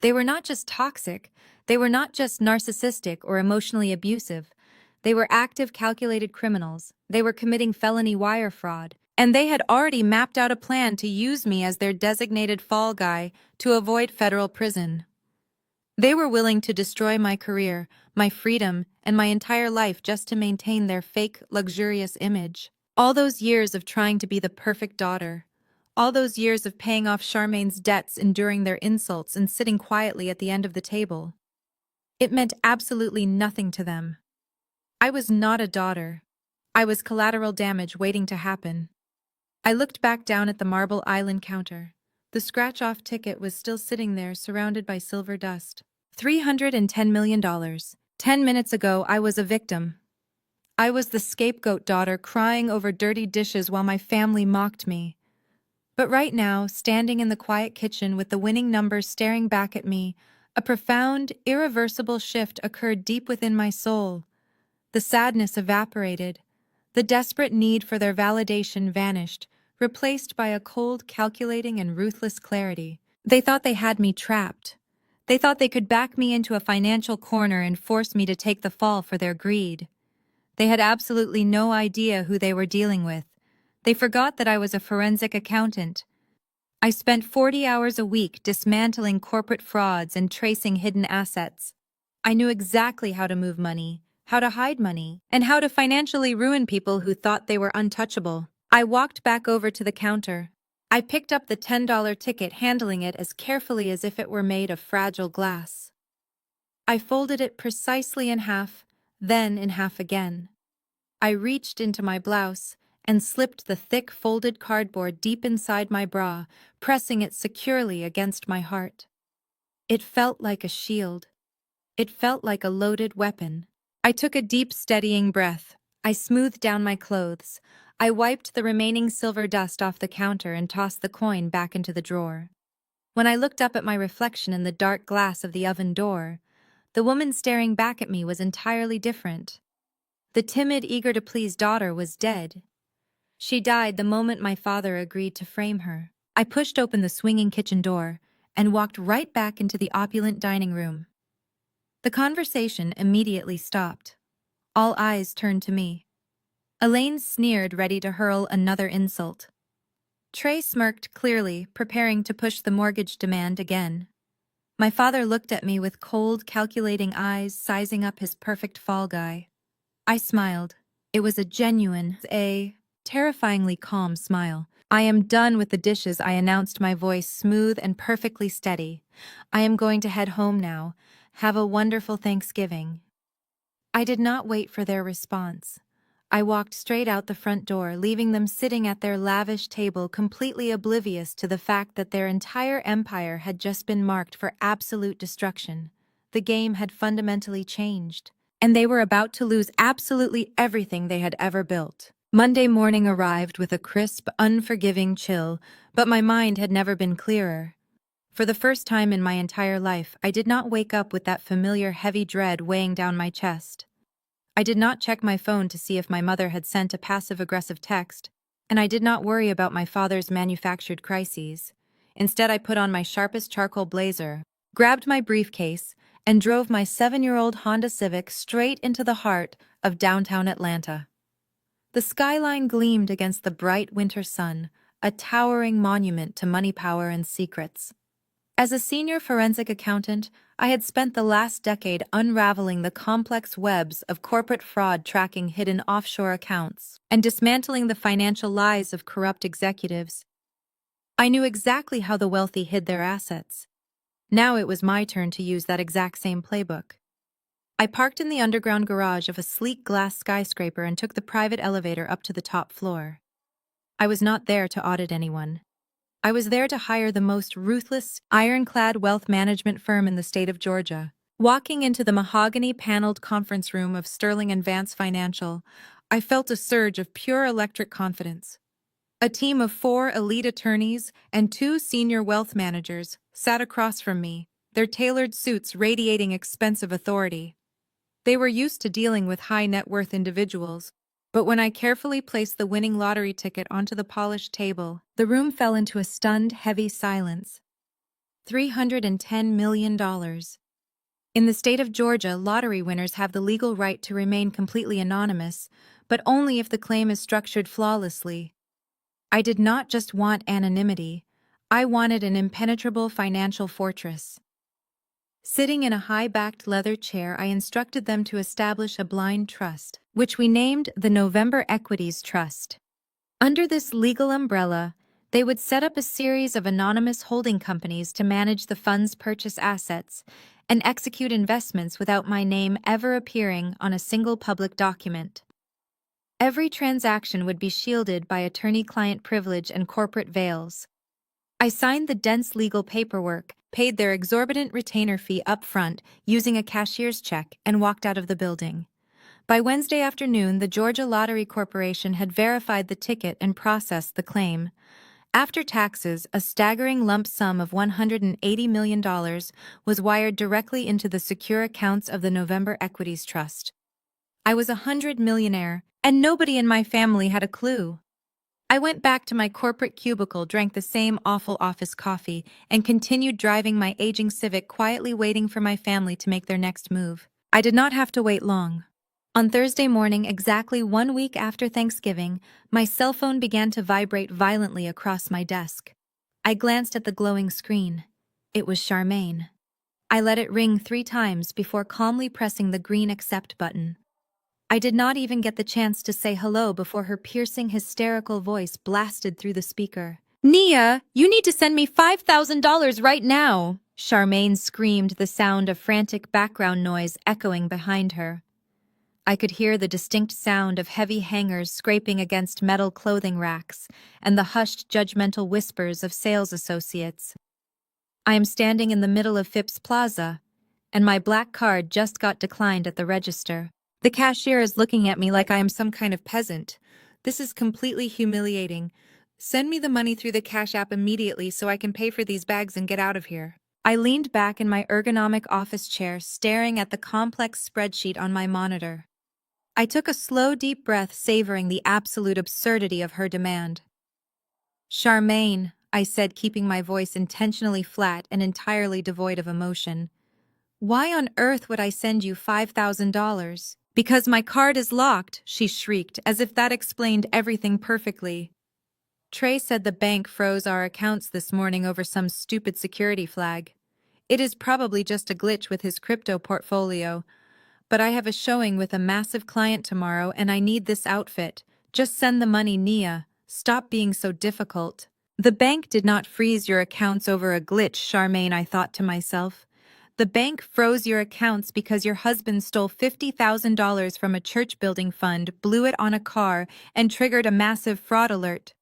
They were not just toxic, they were not just narcissistic or emotionally abusive. They were active, calculated criminals. They were committing felony wire fraud. And they had already mapped out a plan to use me as their designated fall guy to avoid federal prison. They were willing to destroy my career, my freedom, and my entire life just to maintain their fake, luxurious image. All those years of trying to be the perfect daughter. All those years of paying off Charmaine's debts, enduring their insults, and sitting quietly at the end of the table. It meant absolutely nothing to them. I was not a daughter. I was collateral damage waiting to happen. I looked back down at the Marble Island counter. The scratch-off ticket was still sitting there, surrounded by silver dust. $310 million. 10 minutes ago, I was a victim. I was the scapegoat daughter crying over dirty dishes while my family mocked me. But right now, standing in the quiet kitchen with the winning numbers staring back at me, a profound, irreversible shift occurred deep within my soul. The sadness evaporated. The desperate need for their validation vanished, replaced by a cold, calculating, and ruthless clarity. They thought they had me trapped. They thought they could back me into a financial corner and force me to take the fall for their greed. They had absolutely no idea who they were dealing with. They forgot that I was a forensic accountant. I spent 40 hours a week dismantling corporate frauds and tracing hidden assets. I knew exactly how to move money, how to hide money, and how to financially ruin people who thought they were untouchable. I walked back over to the counter. I picked up the $10 ticket, handling it as carefully as if it were made of fragile glass. I folded it precisely in half, then in half again. I reached into my blouse and slipped the thick folded cardboard deep inside my bra, pressing it securely against my heart. It felt like a shield. It felt like a loaded weapon. I took a deep, steadying breath. I smoothed down my clothes. I wiped the remaining silver dust off the counter and tossed the coin back into the drawer. When I looked up at my reflection in the dark glass of the oven door, the woman staring back at me was entirely different. The timid, eager-to-please daughter was dead. She died the moment my father agreed to frame her. I pushed open the swinging kitchen door and walked right back into the opulent dining room. The conversation immediately stopped. All eyes turned to me. Elaine sneered, ready to hurl another insult. Trey smirked clearly, preparing to push the mortgage demand again. My father looked at me with cold, calculating eyes, sizing up his perfect fall guy. I smiled. It was a genuine, terrifyingly calm smile. "I am done with the dishes," I announced, my voice smooth and perfectly steady. "I am going to head home now. Have a wonderful Thanksgiving." I did not wait for their response. I walked straight out the front door, leaving them sitting at their lavish table, completely oblivious to the fact that their entire empire had just been marked for absolute destruction. The game had fundamentally changed, and they were about to lose absolutely everything they had ever built. Monday morning arrived with a crisp, unforgiving chill, but my mind had never been clearer. For the first time in my entire life, I did not wake up with that familiar heavy dread weighing down my chest. I did not check my phone to see if my mother had sent a passive-aggressive text, and I did not worry about my father's manufactured crises. Instead, I put on my sharpest charcoal blazer, grabbed my briefcase, and drove my 7-year-old Honda Civic straight into the heart of downtown Atlanta. The skyline gleamed against the bright winter sun, a towering monument to money, power, and secrets. As a senior forensic accountant, I had spent the last decade unraveling the complex webs of corporate fraud, tracking hidden offshore accounts, and dismantling the financial lies of corrupt executives. I knew exactly how the wealthy hid their assets. Now it was my turn to use that exact same playbook. I parked in the underground garage of a sleek glass skyscraper and took the private elevator up to the top floor. I was not there to audit anyone. I was there to hire the most ruthless, ironclad wealth management firm in the state of Georgia. Walking into the mahogany-paneled conference room of Sterling and Vance Financial, I felt a surge of pure electric confidence. A team of 4 elite attorneys and 2 senior wealth managers sat across from me, their tailored suits radiating expensive authority. They were used to dealing with high-net-worth individuals, but when I carefully placed the winning lottery ticket onto the polished table, the room fell into a stunned, heavy silence. $310 million. In the state of Georgia, lottery winners have the legal right to remain completely anonymous, but only if the claim is structured flawlessly. I did not just want anonymity, I wanted an impenetrable financial fortress. Sitting in a high-backed leather chair, I instructed them to establish a blind trust, which we named the November Equities Trust. Under this legal umbrella, they would set up a series of anonymous holding companies to manage the fund's purchase assets and execute investments without my name ever appearing on a single public document. Every transaction would be shielded by attorney-client privilege and corporate veils. I signed the dense legal paperwork, paid their exorbitant retainer fee up front using a cashier's check, and walked out of the building. By Wednesday afternoon, the Georgia Lottery Corporation had verified the ticket and processed the claim. After taxes, a staggering lump sum of $180 million was wired directly into the secure accounts of the November Equities Trust. I was a $100 millionaire, and nobody in my family had a clue. I went back to my corporate cubicle, drank the same awful office coffee, and continued driving my aging Civic, quietly waiting for my family to make their next move. I did not have to wait long. On Thursday morning, exactly 1 week after Thanksgiving, my cell phone began to vibrate violently across my desk. I glanced at the glowing screen. It was Charmaine. I let it ring 3 times before calmly pressing the green accept button. I did not even get the chance to say hello before her piercing, hysterical voice blasted through the speaker. "Nia, you need to send me $5,000 right now!" Charmaine screamed, the sound of frantic background noise echoing behind her. I could hear the distinct sound of heavy hangers scraping against metal clothing racks and the hushed, judgmental whispers of sales associates. I am standing in the middle of Phipps Plaza. and my black card just got declined at the register. The cashier is looking at me like I am some kind of peasant. This is completely humiliating. Send me the money through the Cash App immediately so I can pay for these bags and get out of here. I leaned back in my ergonomic office chair, staring at the complex spreadsheet on my monitor. I took a slow, deep breath, savoring the absolute absurdity of her demand. Charmaine, I said, keeping my voice intentionally flat and entirely devoid of emotion. Why on earth would I send you $5,000? Because my card is locked, she shrieked, as if that explained everything perfectly. Trey said the bank froze our accounts this morning over some stupid security flag. It is probably just a glitch with his crypto portfolio, but I have a showing with a massive client tomorrow and I need this outfit. Just send the money, Nia. Stop being so difficult. The bank did not freeze your accounts over a glitch, Charmaine, I thought to myself. The bank froze your accounts because your husband stole $50,000 from a church building fund, blew it on a car, and triggered a massive fraud alert.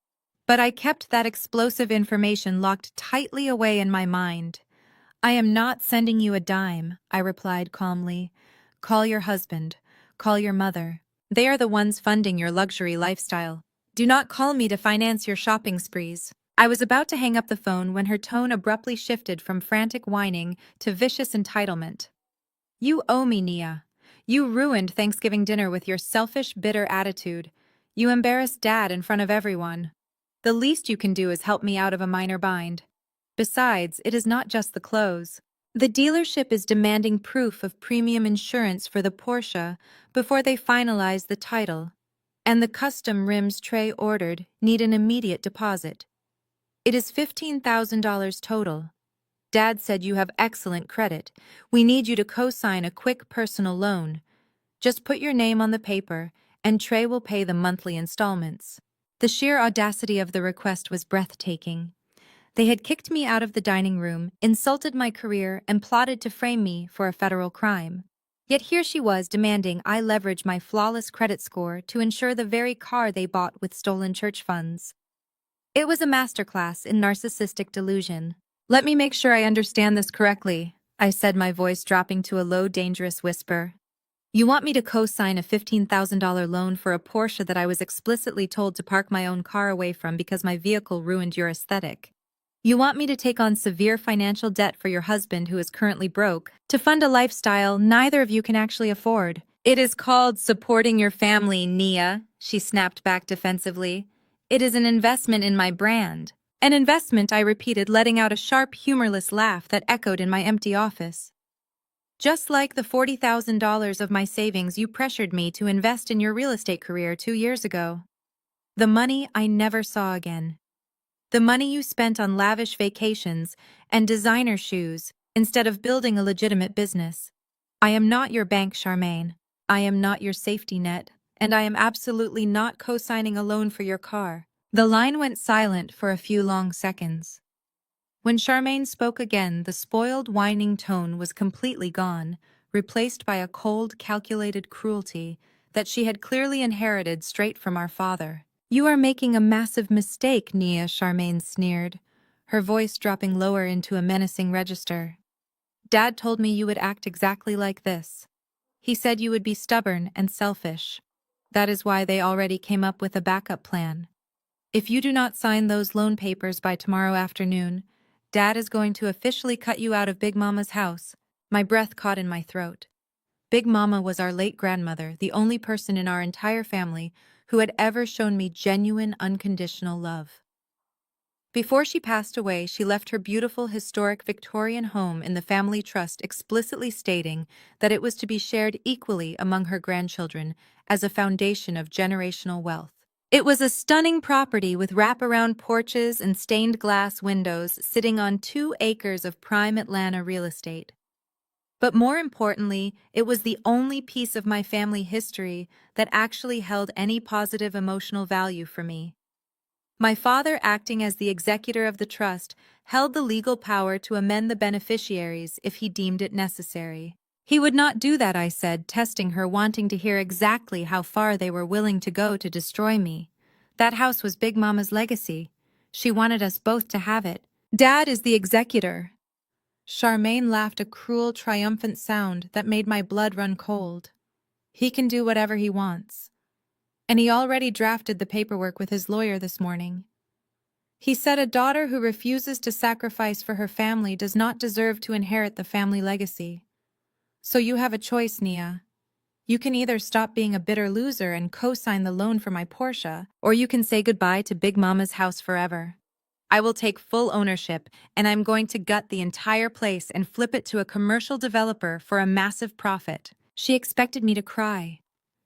But I kept that explosive information locked tightly away in my mind. I am not sending you a dime, I replied calmly. Call your husband. Call your mother. They are the ones funding your luxury lifestyle. Do not call me to finance your shopping sprees. I was about to hang up the phone when her tone abruptly shifted from frantic whining to vicious entitlement. You owe me, Nia. You ruined Thanksgiving dinner with your selfish, bitter attitude. You embarrassed Dad in front of everyone. The least you can do is help me out of a minor bind. Besides, it is not just the clothes. The dealership is demanding proof of premium insurance for the Porsche before they finalize the title, and the custom rims Trey ordered need an immediate deposit. It is $15,000 total. Dad said you have excellent credit. We need you to co-sign a quick personal loan. Just put your name on the paper, and Trey will pay the monthly installments. The sheer audacity of the request was breathtaking. They had kicked me out of the dining room, insulted my career, and plotted to frame me for a federal crime. Yet here she was demanding I leverage my flawless credit score to insure the very car they bought with stolen church funds. It was a masterclass in narcissistic delusion. Let me make sure I understand this correctly, I said, my voice dropping to a low, dangerous whisper. You want me to co-sign a $15,000 loan for a Porsche that I was explicitly told to park my own car away from because my vehicle ruined your aesthetic? You want me to take on severe financial debt for your husband who is currently broke, to fund a lifestyle neither of you can actually afford? It is called supporting your family, Nia, she snapped back defensively. It is an investment in my brand. An investment, I repeated, letting out a sharp, humorless laugh that echoed in my empty office. Just like the $40,000 of my savings you pressured me to invest in your real estate career 2 years ago. The money I never saw again. The money you spent on lavish vacations and designer shoes instead of building a legitimate business. I am not your bank, Charmaine. I am not your safety net, and I am absolutely not co-signing a loan for your car. The line went silent for a few long seconds. When Charmaine spoke again, the spoiled, whining tone was completely gone, replaced by a cold, calculated cruelty that she had clearly inherited straight from our father. You are making a massive mistake, Nia, Charmaine sneered, her voice dropping lower into a menacing register. Dad told me you would act exactly like this. He said you would be stubborn and selfish. That is why they already came up with a backup plan. If you do not sign those loan papers by tomorrow afternoon, Dad is going to officially cut you out of Big Mama's house. My breath caught in my throat. Big Mama was our late grandmother, the only person in our entire family who had ever shown me genuine, unconditional love. Before she passed away, she left her beautiful, historic Victorian home in the family trust, explicitly stating that it was to be shared equally among her grandchildren as a foundation of generational wealth. It was a stunning property with wraparound porches and stained glass windows sitting on 2 acres of prime Atlanta real estate. But more importantly, it was the only piece of my family history that actually held any positive emotional value for me. My father, acting as the executor of the trust, held the legal power to amend the beneficiaries if he deemed it necessary. He would not do that, I said, testing her, wanting to hear exactly how far they were willing to go to destroy me. That house was Big Mama's legacy. She wanted us both to have it. Dad is the executor. Charmaine laughed a cruel, triumphant sound that made my blood run cold. He can do whatever he wants. And he already drafted the paperwork with his lawyer this morning. He said a daughter who refuses to sacrifice for her family does not deserve to inherit the family legacy. So you have a choice, Nia. You can either stop being a bitter loser and co-sign the loan for my Porsche, or you can say goodbye to Big Mama's house forever. I will take full ownership, and I'm going to gut the entire place and flip it to a commercial developer for a massive profit. She expected me to cry.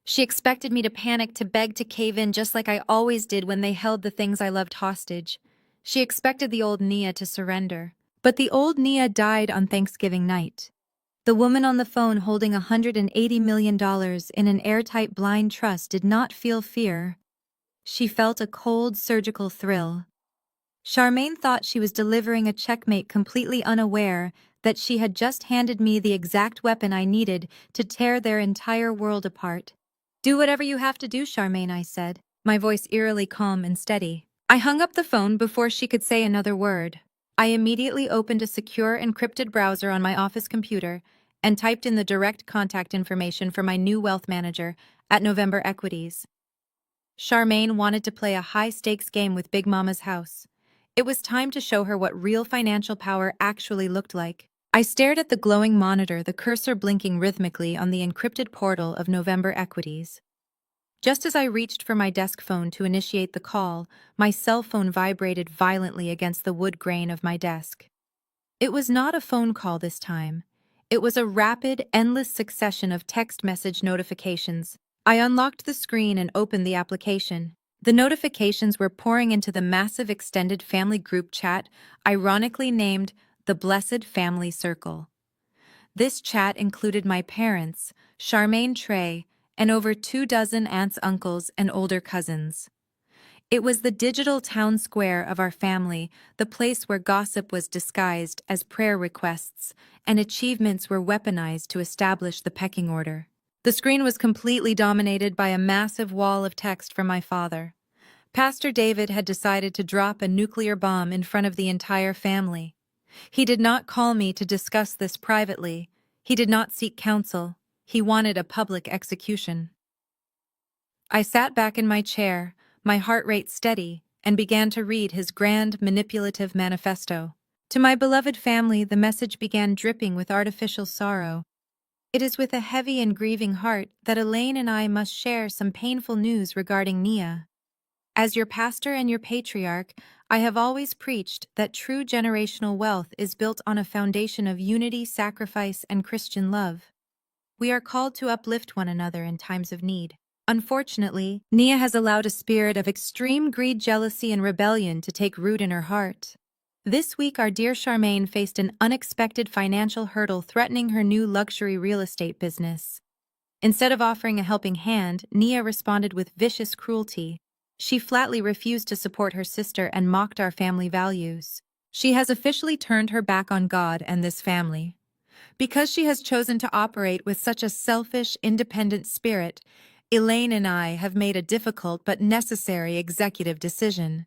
She expected me to panic, to beg to cave in just like I always did when they held the things I loved hostage. She expected the old Nia to surrender. But the old Nia died on Thanksgiving night. The woman on the phone holding $180 million in an airtight blind trust did not feel fear. She felt a cold, surgical thrill. Charmaine thought she was delivering a checkmate, completely unaware that she had just handed me the exact weapon I needed to tear their entire world apart. "Do whatever you have to do, Charmaine," I said, my voice eerily calm and steady. I hung up the phone before she could say another word. I immediately opened a secure encrypted browser on my office computer and typed in the direct contact information for my new wealth manager at November Equities. Charmaine wanted to play a high-stakes game with Big Mama's house. It was time to show her what real financial power actually looked like. I stared at the glowing monitor, the cursor blinking rhythmically on the encrypted portal of November Equities. Just as I reached for my desk phone to initiate the call, my cell phone vibrated violently against the wood grain of my desk. It was not a phone call this time. It was a rapid, endless succession of text message notifications. I unlocked the screen and opened the application. The notifications were pouring into the massive extended family group chat, ironically named the Blessed Family Circle. This chat included my parents, Charmaine Trey, and over 24 aunts, uncles, and older cousins. It was the digital town square of our family, the place where gossip was disguised as prayer requests and achievements were weaponized to establish the pecking order. The screen was completely dominated by a massive wall of text from my father. Pastor David had decided to drop a nuclear bomb in front of the entire family. He did not call me to discuss this privately. He did not seek counsel. He wanted a public execution. I sat back in my chair, my heart rate steady, and began to read his grand, manipulative manifesto. To my beloved family, the message began dripping with artificial sorrow. It is with a heavy and grieving heart that Elaine and I must share some painful news regarding Nia. As your pastor and your patriarch, I have always preached that true generational wealth is built on a foundation of unity, sacrifice, and Christian love. We are called to uplift one another in times of need. Unfortunately, Nia has allowed a spirit of extreme greed, jealousy, and rebellion to take root in her heart. This week, our dear Charmaine faced an unexpected financial hurdle threatening her new luxury real estate business. Instead of offering a helping hand, Nia responded with vicious cruelty. She flatly refused to support her sister and mocked our family values. She has officially turned her back on God and this family. Because she has chosen to operate with such a selfish, independent spirit, Elaine and I have made a difficult but necessary executive decision.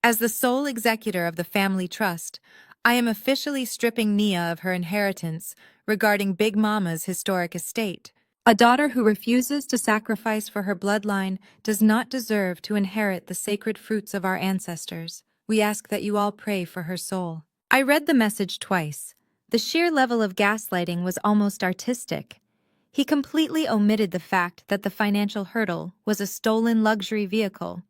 As the sole executor of the family trust, I am officially stripping Nia of her inheritance regarding Big Mama's historic estate. A daughter who refuses to sacrifice for her bloodline does not deserve to inherit the sacred fruits of our ancestors. We ask that you all pray for her soul. I read the message twice. The sheer level of gaslighting was almost artistic. He completely omitted the fact that the financial hurdle was a stolen luxury vehicle.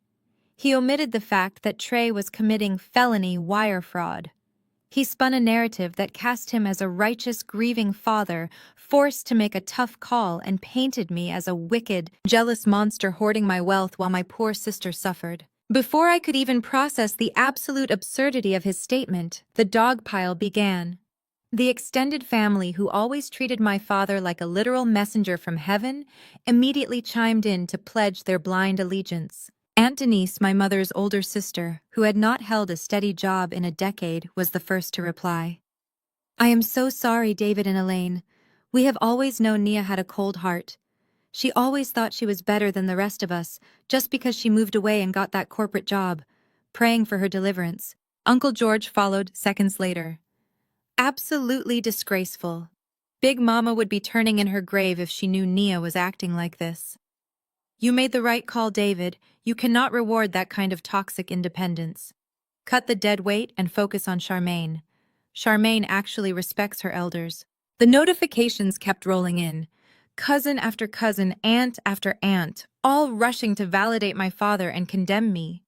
He omitted the fact that Trey was committing felony wire fraud. He spun a narrative that cast him as a righteous, grieving father, forced to make a tough call, and painted me as a wicked, jealous monster hoarding my wealth while my poor sister suffered. Before I could even process the absolute absurdity of his statement, the dog pile began. The extended family, who always treated my father like a literal messenger from heaven, immediately chimed in to pledge their blind allegiance. Aunt Denise, my mother's older sister, who had not held a steady job in a decade, was the first to reply. "I am so sorry, David and Elaine. We have always known Nia had a cold heart. She always thought she was better than the rest of us, just because she moved away and got that corporate job. Praying for her deliverance." Uncle George followed seconds later. Absolutely disgraceful. Big Mama would be turning in her grave if she knew Nia was acting like this. You made the right call, David. You cannot reward that kind of toxic independence. Cut the dead weight and focus on Charmaine. Charmaine actually respects her elders. The notifications kept rolling in. Cousin after cousin, aunt after aunt, all rushing to validate my father and condemn me.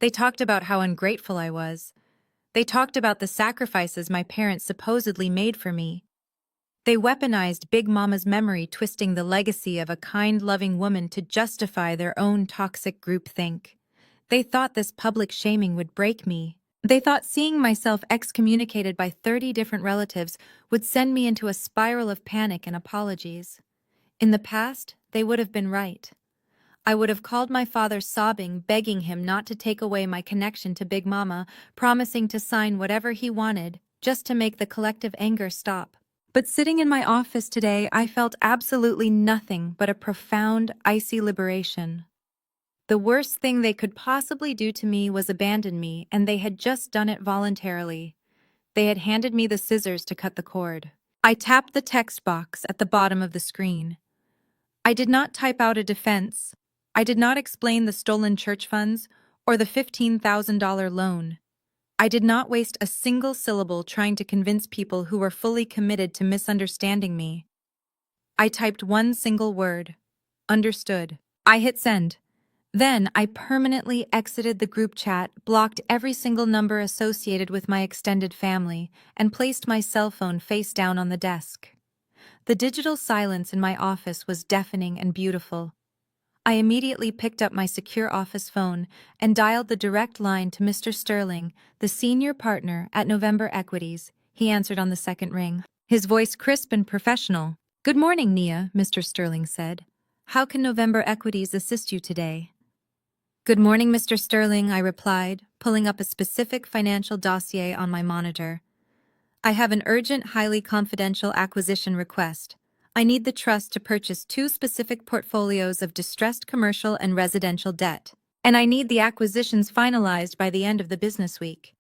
They talked about how ungrateful I was. They talked about the sacrifices my parents supposedly made for me. They weaponized Big Mama's memory, twisting the legacy of a kind, loving woman to justify their own toxic groupthink. They thought this public shaming would break me. They thought seeing myself excommunicated by 30 different relatives would send me into a spiral of panic and apologies. In the past, they would have been right. I would have called my father sobbing, begging him not to take away my connection to Big Mama, promising to sign whatever he wanted, just to make the collective anger stop. But sitting in my office today, I felt absolutely nothing but a profound, icy liberation. The worst thing they could possibly do to me was abandon me, and they had just done it voluntarily. They had handed me the scissors to cut the cord. I tapped the text box at the bottom of the screen. I did not type out a defense. I did not explain the stolen church funds or the $15,000 loan. I did not waste a single syllable trying to convince people who were fully committed to misunderstanding me. I typed one single word. Understood. I hit send. Then I permanently exited the group chat, blocked every single number associated with my extended family, and placed my cell phone face down on the desk. The digital silence in my office was deafening and beautiful. I immediately picked up my secure office phone and dialed the direct line to Mr. Sterling, the senior partner at November Equities. He answered on the second ring, his voice crisp and professional. "Good morning, Nia," Mr. Sterling said. "How can November Equities assist you today?" "Good morning, Mr. Sterling," I replied, pulling up a specific financial dossier on my monitor. "I have an urgent, highly confidential acquisition request. I need the trust to purchase 2 specific portfolios of distressed commercial and residential debt, and I need the acquisitions finalized by the end of the business week."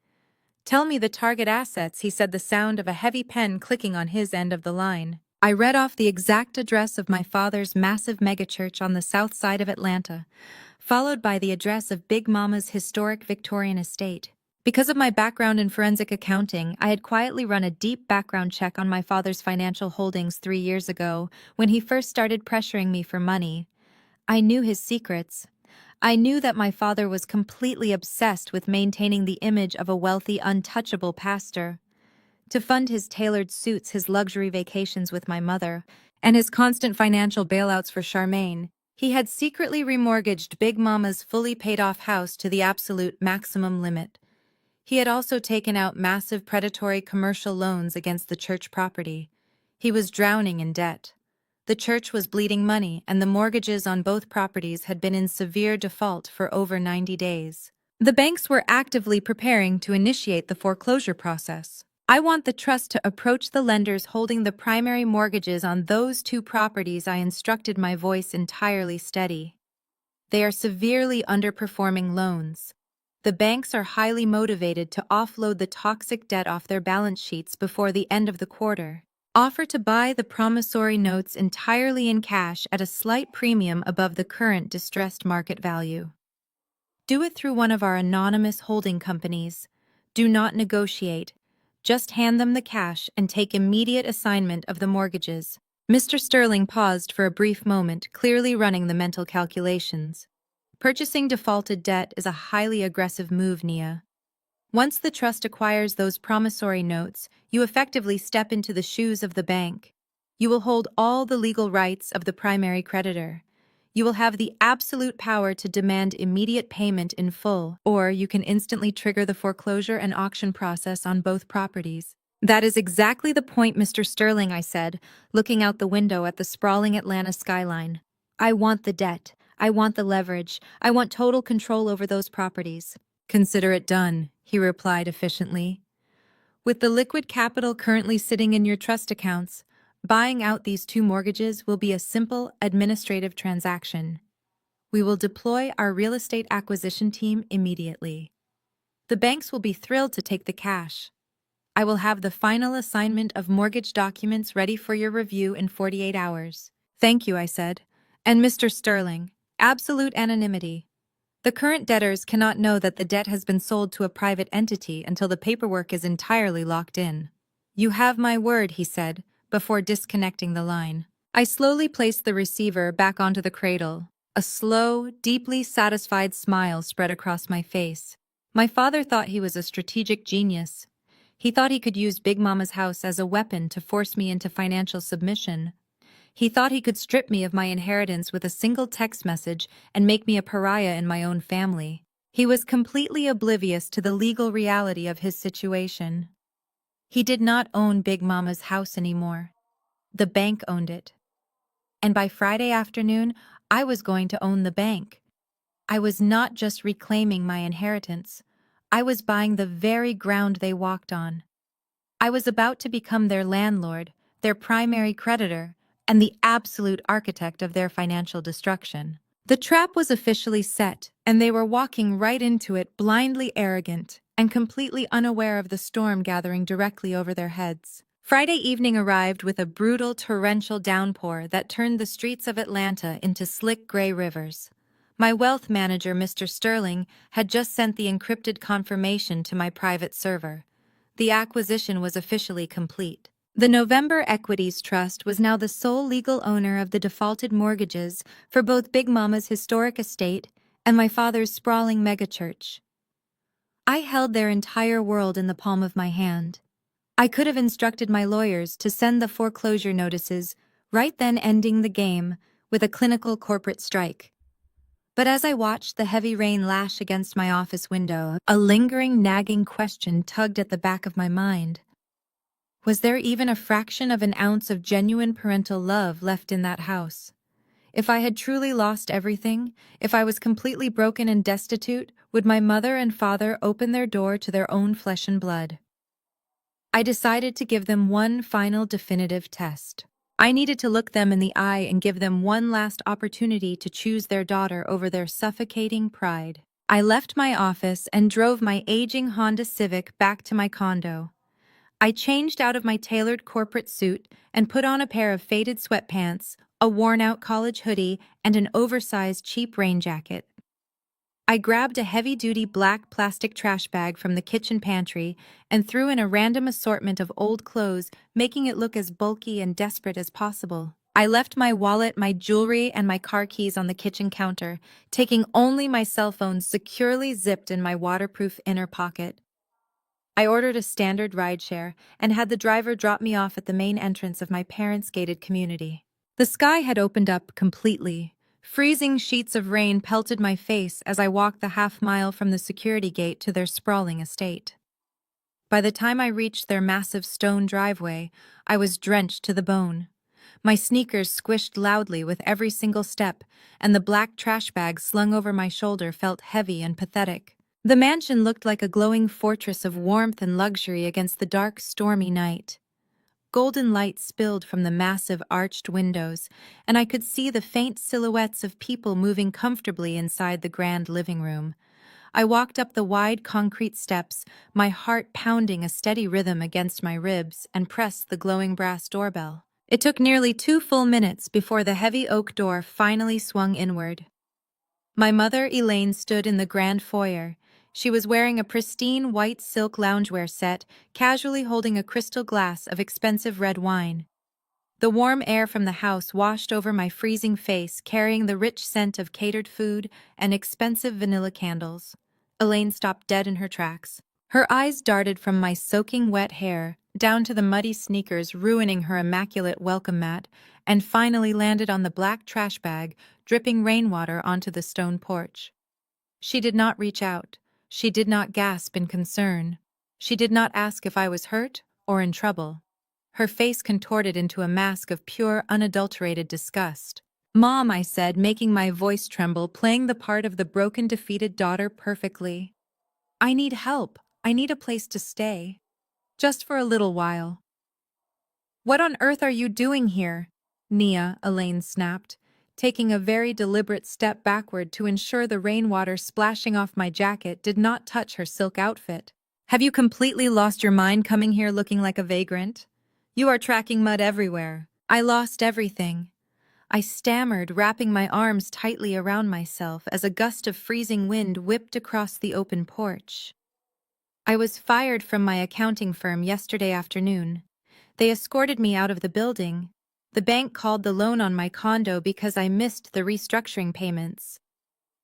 "Tell me the target assets," he said, the sound of a heavy pen clicking on his end of the line. I read off the exact address of my father's massive megachurch on the south side of Atlanta, followed by the address of Big Mama's historic Victorian estate. Because of my background in forensic accounting, I had quietly run a deep background check on my father's financial holdings 3 years ago when he first started pressuring me for money. I knew his secrets. I knew that my father was completely obsessed with maintaining the image of a wealthy, untouchable pastor. To fund his tailored suits, his luxury vacations with my mother, and his constant financial bailouts for Charmaine, he had secretly remortgaged Big Mama's fully paid-off house to the absolute maximum limit. He had also taken out massive predatory commercial loans against the church property. He was drowning in debt. The church was bleeding money, and the mortgages on both properties had been in severe default for over 90 days. The banks were actively preparing to initiate the foreclosure process. I want the trust to approach the lenders holding the primary mortgages on those 2 properties. I instructed, my voice entirely steady. They are severely underperforming loans. The banks are highly motivated to offload the toxic debt off their balance sheets before the end of the quarter. Offer to buy the promissory notes entirely in cash at a slight premium above the current distressed market value. Do it through one of our anonymous holding companies. Do not negotiate. Just hand them the cash and take immediate assignment of the mortgages. Mr. Sterling paused for a brief moment, clearly running the mental calculations. Purchasing defaulted debt is a highly aggressive move, Nia. Once the trust acquires those promissory notes, you effectively step into the shoes of the bank. You will hold all the legal rights of the primary creditor. You will have the absolute power to demand immediate payment in full, or you can instantly trigger the foreclosure and auction process on both properties. "That is exactly the point, Mr. Sterling," I said, looking out the window at the sprawling Atlanta skyline. "I want the debt. I want the leverage. I want total control over those properties." "Consider it done," he replied efficiently. "With the liquid capital currently sitting in your trust accounts, buying out these 2 mortgages will be a simple administrative transaction. We will deploy our real estate acquisition team immediately. The banks will be thrilled to take the cash. I will have the final assignment of mortgage documents ready for your review in 48 hours. Thank you, I said. And Mr. Sterling, absolute anonymity. The current debtors cannot know that the debt has been sold to a private entity until the paperwork is entirely locked in. You have my word, he said, before disconnecting the line. I slowly placed the receiver back onto the cradle. A slow, deeply satisfied smile spread across my face. My father thought he was a strategic genius. He thought he could use Big Mama's house as a weapon to force me into financial submission. He thought he could strip me of my inheritance with a single text message and make me a pariah in my own family. He was completely oblivious to the legal reality of his situation. He did not own Big Mama's house anymore. The bank owned it. And by Friday afternoon, I was going to own the bank. I was not just reclaiming my inheritance. I was buying the very ground they walked on. I was about to become their landlord, their primary creditor, and the absolute architect of their financial destruction. The trap was officially set, and they were walking right into it, blindly arrogant and completely unaware of the storm gathering directly over their heads. Friday evening arrived with a brutal torrential downpour that turned the streets of Atlanta into slick gray rivers. My wealth manager, Mr. Sterling, had just sent the encrypted confirmation to my private server. The acquisition was officially complete. The November Equities Trust was now the sole legal owner of the defaulted mortgages for both Big Mama's historic estate and my father's sprawling megachurch. I held their entire world in the palm of my hand. I could have instructed my lawyers to send the foreclosure notices, right then ending the game with a clinical corporate strike. But as I watched the heavy rain lash against my office window, a lingering, nagging question tugged at the back of my mind. Was there even a fraction of an ounce of genuine parental love left in that house? If I had truly lost everything, if I was completely broken and destitute, would my mother and father open their door to their own flesh and blood? I decided to give them one final definitive test. I needed to look them in the eye and give them one last opportunity to choose their daughter over their suffocating pride. I left my office and drove my aging Honda Civic back to my condo. I changed out of my tailored corporate suit and put on a pair of faded sweatpants, a worn-out college hoodie, and an oversized cheap rain jacket. I grabbed a heavy-duty black plastic trash bag from the kitchen pantry and threw in a random assortment of old clothes, making it look as bulky and desperate as possible. I left my wallet, my jewelry, and my car keys on the kitchen counter, taking only my cell phone securely zipped in my waterproof inner pocket. I ordered a standard rideshare and had the driver drop me off at the main entrance of my parents' gated community. The sky had opened up completely. Freezing sheets of rain pelted my face as I walked the half-mile from the security gate to their sprawling estate. By the time I reached their massive stone driveway, I was drenched to the bone. My sneakers squished loudly with every single step, and the black trash bag slung over my shoulder felt heavy and pathetic. The mansion looked like a glowing fortress of warmth and luxury against the dark, stormy night. Golden light spilled from the massive arched windows, and I could see the faint silhouettes of people moving comfortably inside the grand living room. I walked up the wide concrete steps, my heart pounding a steady rhythm against my ribs, and pressed the glowing brass doorbell. It took nearly 2 full minutes before the heavy oak door finally swung inward. My mother, Elaine, stood in the grand foyer. She was wearing a pristine white silk loungewear set, casually holding a crystal glass of expensive red wine. The warm air from the house washed over my freezing face, carrying the rich scent of catered food and expensive vanilla candles. Elaine stopped dead in her tracks. Her eyes darted from my soaking wet hair down to the muddy sneakers ruining her immaculate welcome mat, and finally landed on the black trash bag, dripping rainwater onto the stone porch. She did not reach out. She did not gasp in concern. She did not ask if I was hurt or in trouble. Her face contorted into a mask of pure, unadulterated disgust. "Mom," I said, making my voice tremble, playing the part of the broken, defeated daughter perfectly. "I need help. I need a place to stay. Just for a little while." "What on earth are you doing here?" Nia, Elaine snapped, taking a very deliberate step backward to ensure the rainwater splashing off my jacket did not touch her silk outfit. Have you completely lost your mind coming here looking like a vagrant? You are tracking mud everywhere. I lost everything. I stammered, wrapping my arms tightly around myself as a gust of freezing wind whipped across the open porch. I was fired from my accounting firm yesterday afternoon. They escorted me out of the building. The bank called the loan on my condo because I missed the restructuring payments.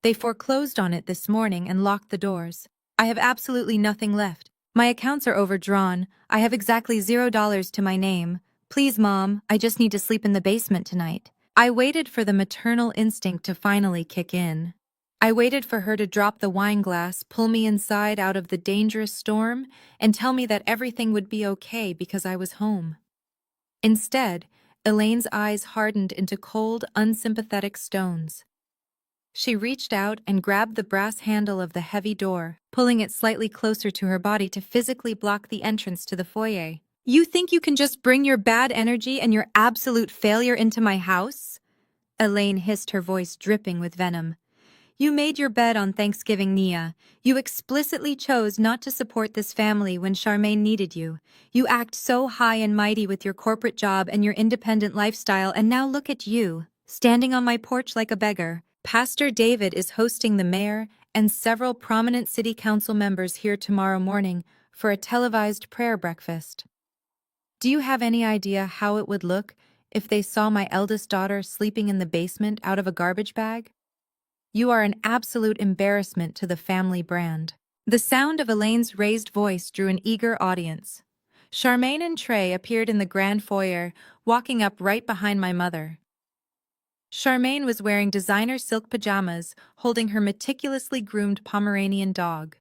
They foreclosed on it this morning and locked the doors. I have absolutely nothing left. My accounts are overdrawn. I have exactly $0 to my name. Please, Mom, I just need to sleep in the basement tonight. I waited for the maternal instinct to finally kick in. I waited for her to drop the wine glass, pull me inside out of the dangerous storm, and tell me that everything would be okay because I was home. Instead, Elaine's eyes hardened into cold, unsympathetic stones. She reached out and grabbed the brass handle of the heavy door, pulling it slightly closer to her body to physically block the entrance to the foyer. You think you can just bring your bad energy and your absolute failure into my house? Elaine hissed, her voice dripping with venom. You made your bed on Thanksgiving, Nia. You explicitly chose not to support this family when Charmaine needed you. You act so high and mighty with your corporate job and your independent lifestyle, and now look at you, standing on my porch like a beggar. Pastor David is hosting the mayor and several prominent city council members here tomorrow morning for a televised prayer breakfast. Do you have any idea how it would look if they saw my eldest daughter sleeping in the basement out of a garbage bag? You are an absolute embarrassment to the family brand. The sound of Elaine's raised voice drew an eager audience. Charmaine and Trey appeared in the grand foyer, walking up right behind my mother. Charmaine was wearing designer silk pajamas, holding her meticulously groomed Pomeranian dog.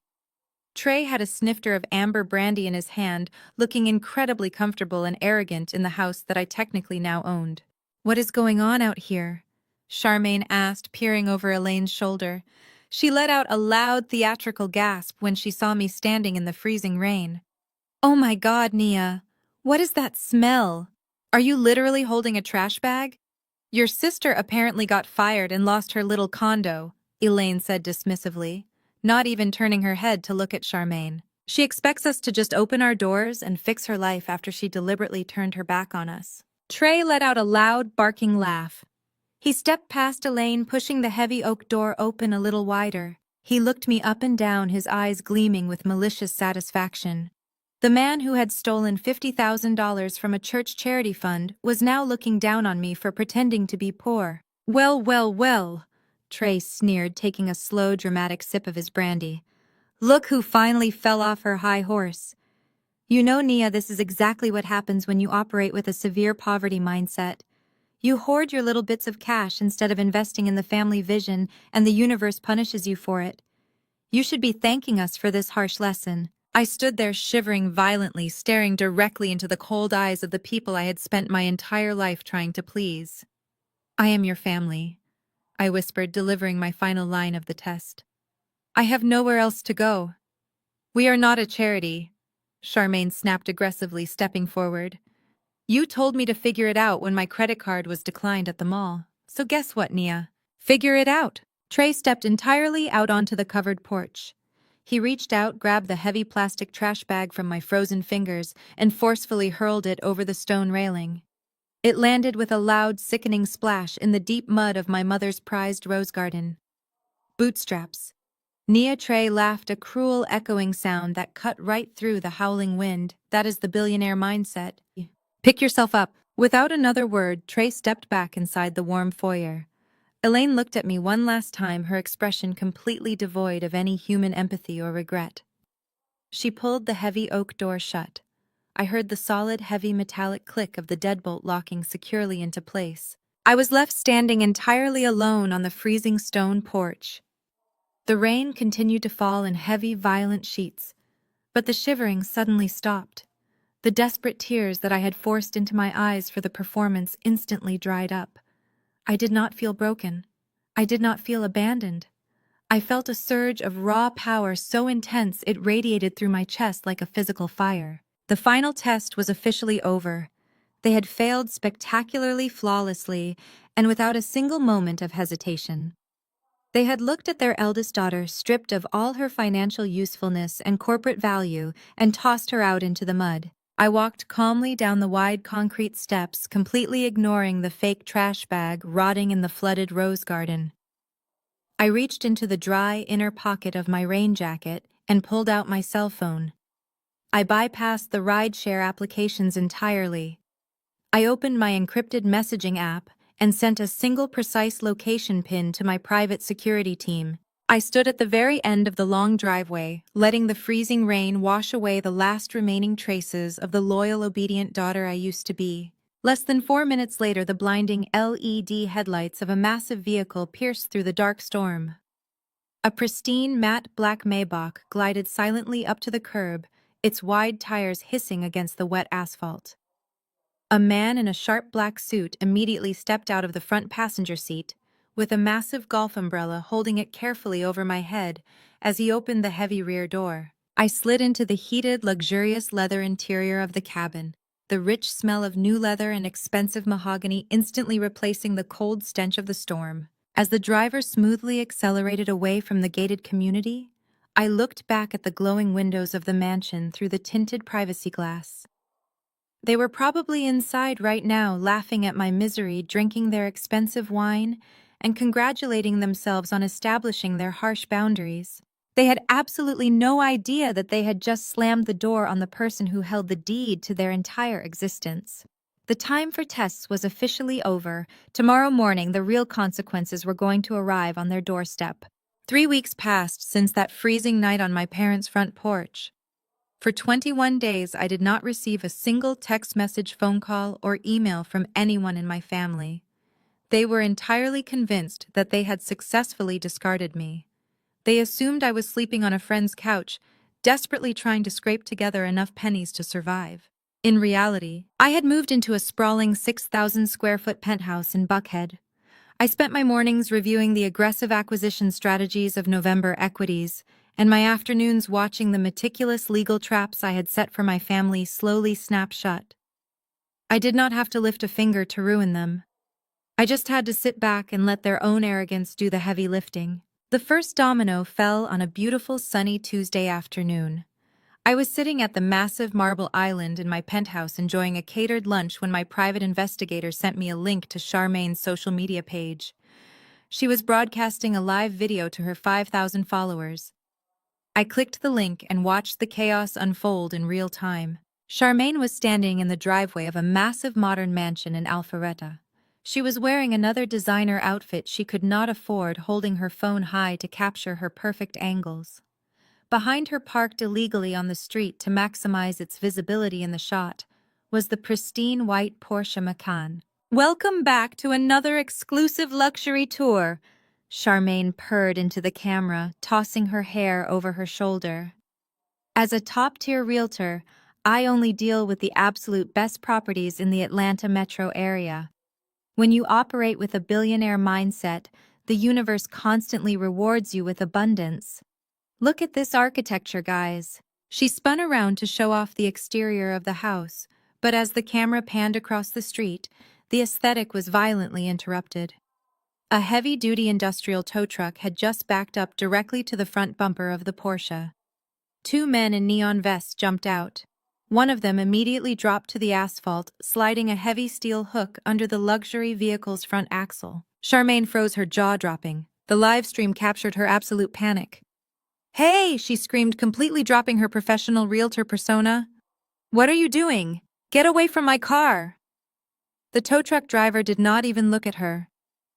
Trey had a snifter of amber brandy in his hand, looking incredibly comfortable and arrogant in the house that I technically now owned. What is going on out here? Charmaine asked, peering over Elaine's shoulder. She let out a loud theatrical gasp when she saw me standing in the freezing rain. Oh my God, Nia. What is that smell? Are you literally holding a trash bag? Your sister apparently got fired and lost her little condo, Elaine said dismissively, not even turning her head to look at Charmaine. She expects us to just open our doors and fix her life after she deliberately turned her back on us. Trey let out a loud, barking laugh. He stepped past Elaine, pushing the heavy oak door open a little wider. He looked me up and down, his eyes gleaming with malicious satisfaction. The man who had stolen $50,000 from a church charity fund was now looking down on me for pretending to be poor. Well, well, well, Trey sneered, taking a slow, dramatic sip of his brandy. Look who finally fell off her high horse. You know, Nia, this is exactly what happens when you operate with a severe poverty mindset. You hoard your little bits of cash instead of investing in the family vision, and the universe punishes you for it. You should be thanking us for this harsh lesson. I stood there shivering violently, staring directly into the cold eyes of the people I had spent my entire life trying to please. I am your family, I whispered, delivering my final line of the test. I have nowhere else to go. We are not a charity, Charmaine snapped aggressively, stepping forward. You told me to figure it out when my credit card was declined at the mall. So guess what, Nia? Figure it out. Trey stepped entirely out onto the covered porch. He reached out, grabbed the heavy plastic trash bag from my frozen fingers, and forcefully hurled it over the stone railing. It landed with a loud, sickening splash in the deep mud of my mother's prized rose garden. Bootstraps. Nia. Trey laughed, a cruel, echoing sound that cut right through the howling wind. That is the billionaire mindset. Pick yourself up. Without another word, Trey stepped back inside the warm foyer. Elaine looked at me one last time, her expression completely devoid of any human empathy or regret. She pulled the heavy oak door shut. I heard the solid, heavy metallic click of the deadbolt locking securely into place. I was left standing entirely alone on the freezing stone porch. The rain continued to fall in heavy, violent sheets, but the shivering suddenly stopped. The desperate tears that I had forced into my eyes for the performance instantly dried up. I did not feel broken. I did not feel abandoned. I felt a surge of raw power so intense it radiated through my chest like a physical fire. The final test was officially over. They had failed spectacularly, flawlessly, and without a single moment of hesitation. They had looked at their eldest daughter stripped of all her financial usefulness and corporate value and tossed her out into the mud. I walked calmly down the wide concrete steps, completely ignoring the fake trash bag rotting in the flooded rose garden. I reached into the dry inner pocket of my rain jacket and pulled out my cell phone. I bypassed the rideshare applications entirely. I opened my encrypted messaging app and sent a single precise location pin to my private security team. I stood at the very end of the long driveway, letting the freezing rain wash away the last remaining traces of the loyal, obedient daughter I used to be. Less than 4 minutes later, the blinding LED headlights of a massive vehicle pierced through the dark storm. A pristine, matte black Maybach glided silently up to the curb, its wide tires hissing against the wet asphalt. A man in a sharp black suit immediately stepped out of the front passenger seat, with a massive golf umbrella holding it carefully over my head as he opened the heavy rear door. I slid into the heated, luxurious leather interior of the cabin, the rich smell of new leather and expensive mahogany instantly replacing the cold stench of the storm. As the driver smoothly accelerated away from the gated community, I looked back at the glowing windows of the mansion through the tinted privacy glass. They were probably inside right now, laughing at my misery, drinking their expensive wine, and congratulating themselves on establishing their harsh boundaries. They had absolutely no idea that they had just slammed the door on the person who held the deed to their entire existence. The time for tests was officially over. Tomorrow morning, the real consequences were going to arrive on their doorstep. 3 weeks passed since that freezing night on my parents' front porch. For 21 days, I did not receive a single text message, phone call, or email from anyone in my family. They were entirely convinced that they had successfully discarded me. They assumed I was sleeping on a friend's couch, desperately trying to scrape together enough pennies to survive. In reality, I had moved into a sprawling 6,000-square-foot penthouse in Buckhead. I spent my mornings reviewing the aggressive acquisition strategies of November equities, and my afternoons watching the meticulous legal traps I had set for my family slowly snap shut. I did not have to lift a finger to ruin them. I just had to sit back and let their own arrogance do the heavy lifting. The first domino fell on a beautiful sunny Tuesday afternoon. I was sitting at the massive marble island in my penthouse enjoying a catered lunch when my private investigator sent me a link to Charmaine's social media page. She was broadcasting a live video to her 5,000 followers. I clicked the link and watched the chaos unfold in real time. Charmaine was standing in the driveway of a massive modern mansion in Alpharetta. She was wearing another designer outfit she could not afford, holding her phone high to capture her perfect angles. Behind her, parked illegally on the street to maximize its visibility in the shot, was the pristine white Porsche Macan. "Welcome back to another exclusive luxury tour," Charmaine purred into the camera, tossing her hair over her shoulder. As a top-tier realtor, I only deal with the absolute best properties in the Atlanta metro area. When you operate with a billionaire mindset, the universe constantly rewards you with abundance. "Look at this architecture, guys." She spun around to show off the exterior of the house, but as the camera panned across the street, the aesthetic was violently interrupted. A heavy-duty industrial tow truck had just backed up directly to the front bumper of the Porsche. 2 men in neon vests jumped out. One of them immediately dropped to the asphalt, sliding a heavy steel hook under the luxury vehicle's front axle. Charmaine froze, her jaw dropping. The live stream captured her absolute panic. "Hey!" she screamed, completely dropping her professional realtor persona. "What are you doing? Get away from my car!" The tow truck driver did not even look at her.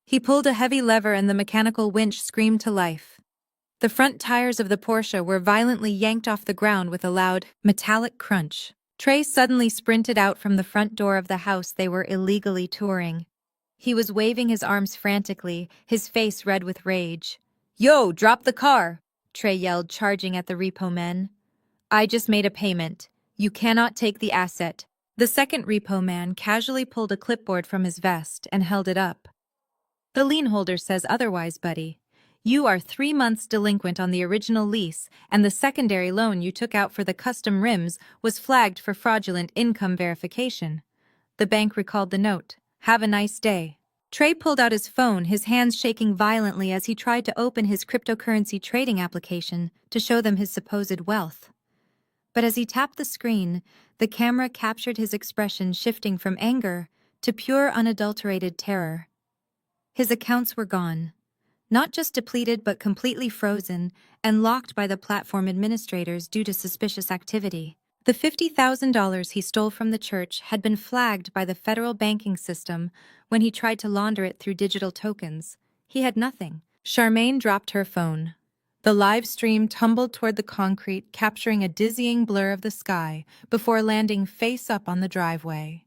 He pulled a heavy lever and the mechanical winch screamed to life. The front tires of the Porsche were violently yanked off the ground with a loud, metallic crunch. Trey suddenly sprinted out from the front door of the house they were illegally touring. He was waving his arms frantically, his face red with rage. "Yo, drop the car!" Trey yelled, charging at the repo men. "I just made a payment. You cannot take the asset." The second repo man casually pulled a clipboard from his vest and held it up. "The lien holder says otherwise, buddy. You are 3 months delinquent on the original lease, and the secondary loan you took out for the custom rims was flagged for fraudulent income verification." The bank recalled the note. "Have a nice day." Trey pulled out his phone, his hands shaking violently as he tried to open his cryptocurrency trading application to show them his supposed wealth. But as he tapped the screen, the camera captured his expression shifting from anger to pure unadulterated terror. His accounts were gone. Not just depleted but completely frozen and locked by the platform administrators due to suspicious activity. The $50,000 he stole from the church had been flagged by the federal banking system when he tried to launder it through digital tokens. He had nothing. Charmaine dropped her phone. The live stream tumbled toward the concrete, capturing a dizzying blur of the sky before landing face up on the driveway.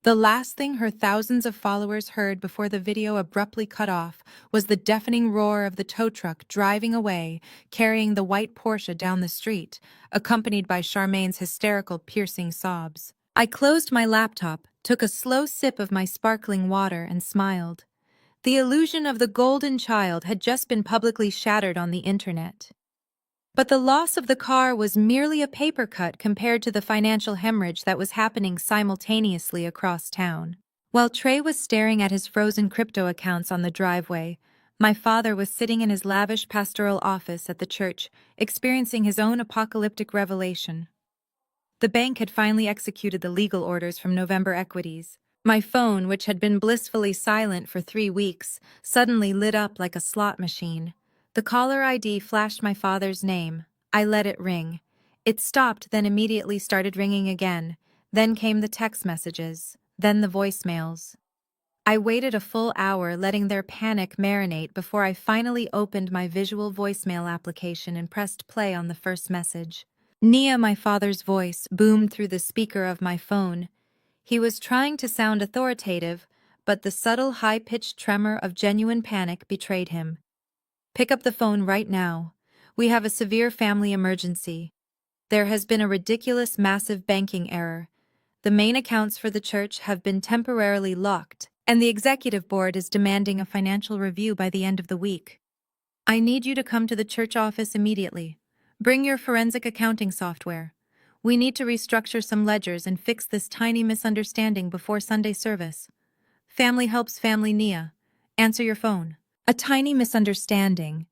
The last thing her thousands of followers heard before the video abruptly cut off was the deafening roar of the tow truck driving away, carrying the white Porsche down the street, accompanied by Charmaine's hysterical, piercing sobs. I closed my laptop, took a slow sip of my sparkling water, and smiled. The illusion of the golden child had just been publicly shattered on the internet. But the loss of the car was merely a paper cut compared to the financial hemorrhage that was happening simultaneously across town. While Trey was staring at his frozen crypto accounts on the driveway, my father was sitting in his lavish pastoral office at the church, experiencing his own apocalyptic revelation. The bank had finally executed the legal orders from November equities. My phone, which had been blissfully silent for 3 weeks, suddenly lit up like a slot machine. The caller ID flashed my father's name. I let it ring. It stopped, then immediately started ringing again. Then came the text messages, then the voicemails. I waited a full hour, letting their panic marinate before I finally opened my visual voicemail application and pressed play on the first message. Nia, my father's voice, boomed through the speaker of my phone. He was trying to sound authoritative, but the subtle, high-pitched tremor of genuine panic betrayed him. Pick up the phone right now. We have a severe family emergency. There has been a ridiculous, massive banking error. The main accounts for the church have been temporarily locked, and the executive board is demanding a financial review by the end of the week. I need you to come to the church office immediately. Bring your forensic accounting software. We need to restructure some ledgers and fix this tiny misunderstanding before Sunday service. Family helps family, Nia. Answer your phone. A tiny misunderstanding.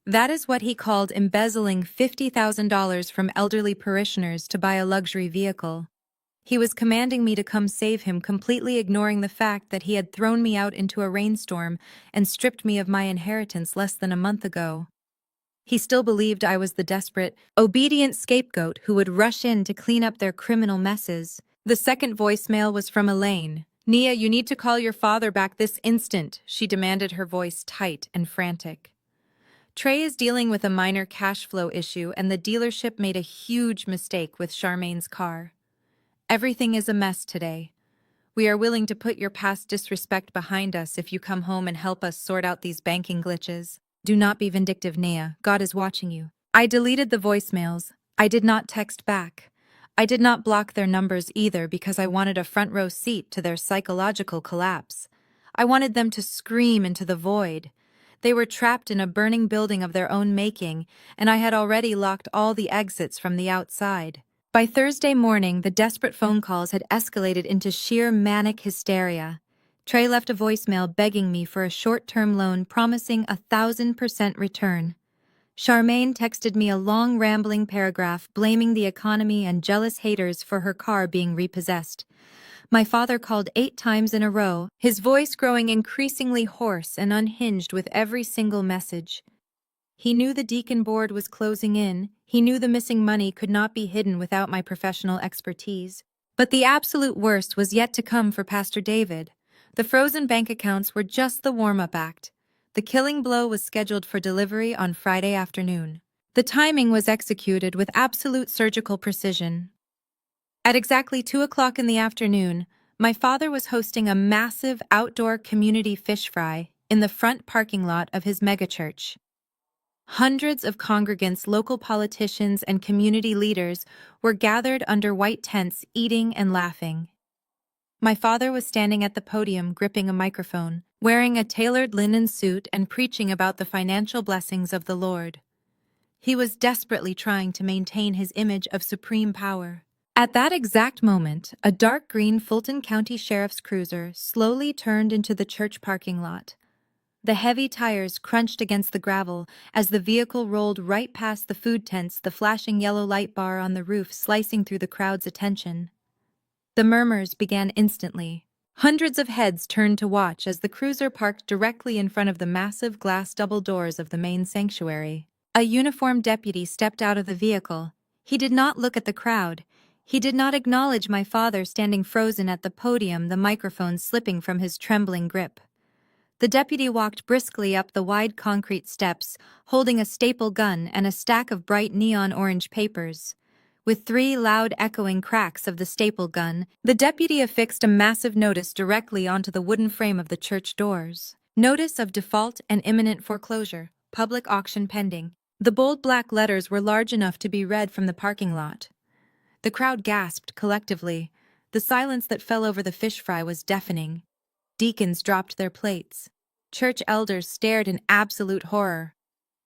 That is what he called embezzling $50,000 from elderly parishioners to buy a luxury vehicle. He was commanding me to come save him, completely ignoring the fact that he had thrown me out into a rainstorm and stripped me of my inheritance less than a month ago. He still believed I was the desperate, obedient scapegoat who would rush in to clean up their criminal messes. The second voicemail was from Elaine. Nia, you need to call your father back this instant, she demanded, her voice tight and frantic. Trey is dealing with a minor cash flow issue, and the dealership made a huge mistake with Charmaine's car. Everything is a mess today. We are willing to put your past disrespect behind us if you come home and help us sort out these banking glitches. Do not be vindictive, Nia. God is watching you. I deleted the voicemails. I did not text back. I did not block their numbers either because I wanted a front row seat to their psychological collapse. I wanted them to scream into the void. They were trapped in a burning building of their own making, and I had already locked all the exits from the outside. By Thursday morning, the desperate phone calls had escalated into sheer manic hysteria. Trey left a voicemail begging me for a short-term loan, promising 1,000% return. Charmaine texted me a long, rambling paragraph blaming the economy and jealous haters for her car being repossessed. My father called 8 times in a row, his voice growing increasingly hoarse and unhinged with every single message. He knew the deacon board was closing in. He knew the missing money could not be hidden without my professional expertise. But the absolute worst was yet to come for Pastor David. The frozen bank accounts were just the warm-up act. The killing blow was scheduled for delivery on Friday afternoon. The timing was executed with absolute surgical precision. At exactly 2 o'clock in the afternoon, my father was hosting a massive outdoor community fish fry in the front parking lot of his megachurch. Hundreds of congregants, local politicians, and community leaders were gathered under white tents, eating and laughing. My father was standing at the podium, gripping a microphone, wearing a tailored linen suit and preaching about the financial blessings of the Lord. He was desperately trying to maintain his image of supreme power. At that exact moment, a dark green Fulton County Sheriff's cruiser slowly turned into the church parking lot. The heavy tires crunched against the gravel as the vehicle rolled right past the food tents, the flashing yellow light bar on the roof slicing through the crowd's attention. The murmurs began instantly. Hundreds of heads turned to watch as the cruiser parked directly in front of the massive glass double doors of the main sanctuary. A uniformed deputy stepped out of the vehicle. He did not look at the crowd. He did not acknowledge my father standing frozen at the podium, the microphone slipping from his trembling grip. The deputy walked briskly up the wide concrete steps, holding a staple gun and a stack of bright neon orange papers. With 3 loud echoing cracks of the staple gun, the deputy affixed a massive notice directly onto the wooden frame of the church doors. Notice of default and imminent foreclosure. Public auction pending. The bold black letters were large enough to be read from the parking lot. The crowd gasped collectively. The silence that fell over the fish fry was deafening. Deacons dropped their plates. Church elders stared in absolute horror.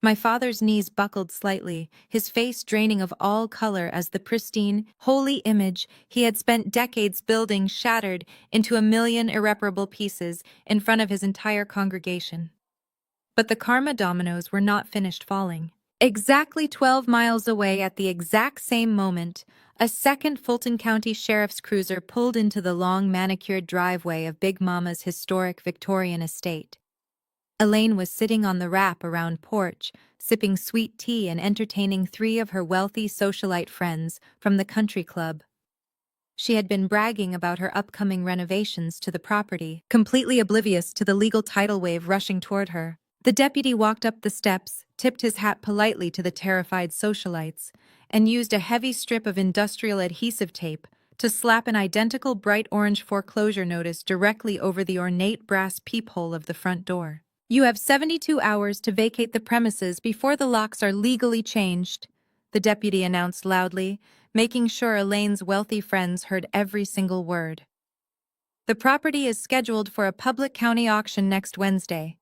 My father's knees buckled slightly, his face draining of all color as the pristine, holy image he had spent decades building shattered into a million irreparable pieces in front of his entire congregation. But the karma dominoes were not finished falling. Exactly 12 miles away at the exact same moment, a second Fulton County Sheriff's cruiser pulled into the long manicured driveway of Big Mama's historic Victorian estate. Elaine was sitting on the wrap-around porch, sipping sweet tea and entertaining 3 of her wealthy socialite friends from the country club. She had been bragging about her upcoming renovations to the property, completely oblivious to the legal tidal wave rushing toward her. The deputy walked up the steps, tipped his hat politely to the terrified socialites, and used a heavy strip of industrial adhesive tape to slap an identical bright orange foreclosure notice directly over the ornate brass peephole of the front door. You have 72 hours to vacate the premises before the locks are legally changed, the deputy announced loudly, making sure Elaine's wealthy friends heard every single word. The property is scheduled for a public county auction next Wednesday.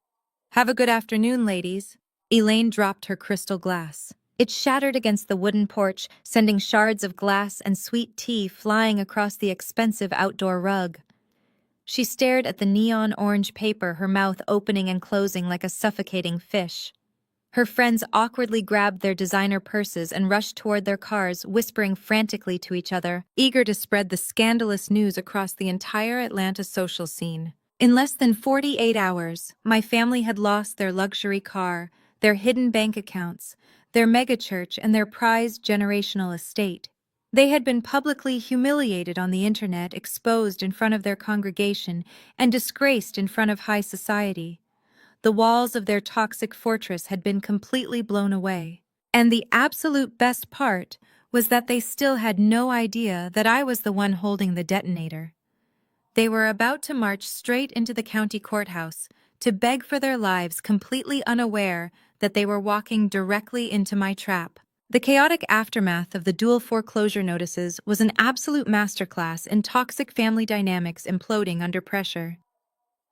Have a good afternoon, ladies. Elaine dropped her crystal glass. It shattered against the wooden porch, sending shards of glass and sweet tea flying across the expensive outdoor rug. She stared at the neon orange paper, her mouth opening and closing like a suffocating fish. Her friends awkwardly grabbed their designer purses and rushed toward their cars, whispering frantically to each other, eager to spread the scandalous news across the entire Atlanta social scene. In less than 48 hours, my family had lost their luxury car, their hidden bank accounts, their megachurch, and their prized generational estate. They had been publicly humiliated on the internet, exposed in front of their congregation, and disgraced in front of high society. The walls of their toxic fortress had been completely blown away. And the absolute best part was that they still had no idea that I was the one holding the detonator. They were about to march straight into the county courthouse to beg for their lives, completely unaware that they were walking directly into my trap. The chaotic aftermath of the dual foreclosure notices was an absolute masterclass in toxic family dynamics imploding under pressure.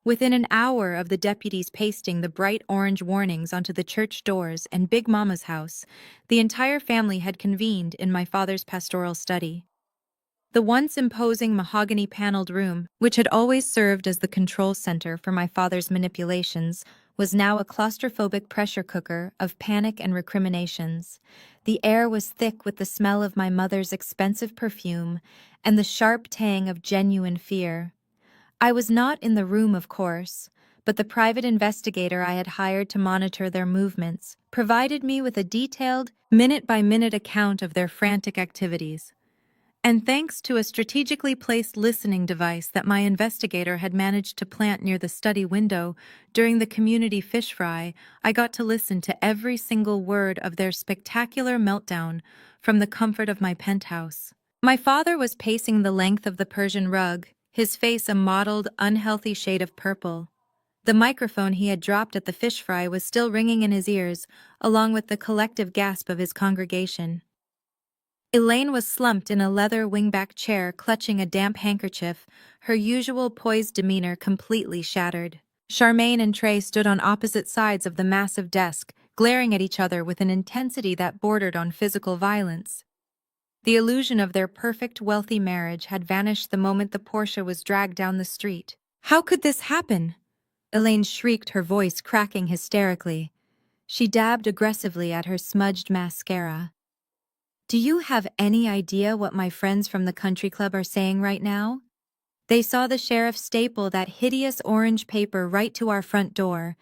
Within an hour of the deputies pasting the bright orange warnings onto the church doors and Big Mama's house, the entire family had convened in my father's pastoral study. The once imposing mahogany-paneled room, which had always served as the control center for my father's manipulations, was now a claustrophobic pressure cooker of panic and recriminations. The air was thick with the smell of my mother's expensive perfume and the sharp tang of genuine fear. I was not in the room, of course, but the private investigator I had hired to monitor their movements provided me with a detailed, minute-by-minute account of their frantic activities. And thanks to a strategically placed listening device that my investigator had managed to plant near the study window during the community fish fry, I got to listen to every single word of their spectacular meltdown from the comfort of my penthouse. My father was pacing the length of the Persian rug, his face a mottled, unhealthy shade of purple. The microphone he had dropped at the fish fry was still ringing in his ears, along with the collective gasp of his congregation. Elaine was slumped in a leather wingback chair, clutching a damp handkerchief, her usual poised demeanor completely shattered. Charmaine and Trey stood on opposite sides of the massive desk, glaring at each other with an intensity that bordered on physical violence. The illusion of their perfect, wealthy marriage had vanished the moment the Porsche was dragged down the street. How could this happen? Elaine shrieked, her voice cracking hysterically. She dabbed aggressively at her smudged mascara. Do you have any idea what my friends from the country club are saying right now? They saw the sheriff staple that hideous orange paper right to our front door.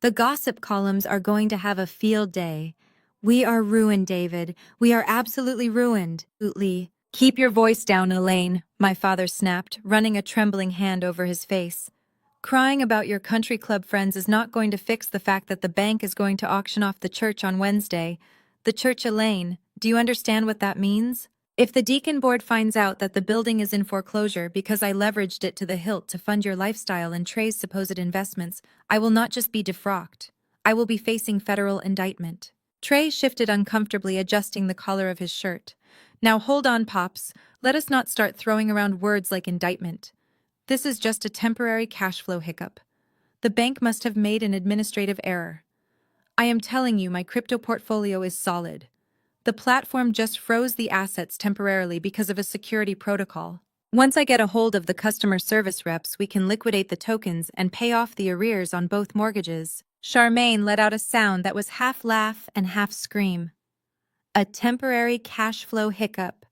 The gossip columns are going to have a field day. We are ruined, David. We are absolutely ruined. Keep your voice down, Elaine, my father snapped, running a trembling hand over his face. Crying about your country club friends is not going to fix the fact that the bank is going to auction off the church on Wednesday. The church, Elaine. Do you understand what that means? If the deacon board finds out that the building is in foreclosure because I leveraged it to the hilt to fund your lifestyle and Trey's supposed investments, I will not just be defrocked. I will be facing federal indictment. Trey shifted uncomfortably, adjusting the collar of his shirt. Now hold on, Pops. Let us not start throwing around words like indictment. This is just a temporary cash flow hiccup. The bank must have made an administrative error. I am telling you, my crypto portfolio is solid. The platform just froze the assets temporarily because of a security protocol. Once I get a hold of the customer service reps, we can liquidate the tokens and pay off the arrears on both mortgages. Charmaine let out a sound that was half laugh and half scream. A temporary cash flow hiccup.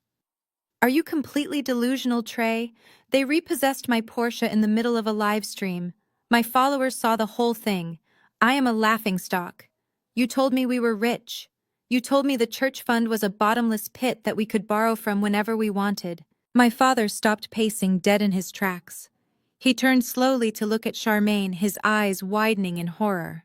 Are you completely delusional, Trey? They repossessed my Porsche in the middle of a live stream. My followers saw the whole thing. I am a laughingstock. You told me we were rich. You told me the church fund was a bottomless pit that we could borrow from whenever we wanted. My father stopped pacing, dead in his tracks. He turned slowly to look at Charmaine, his eyes widening in horror.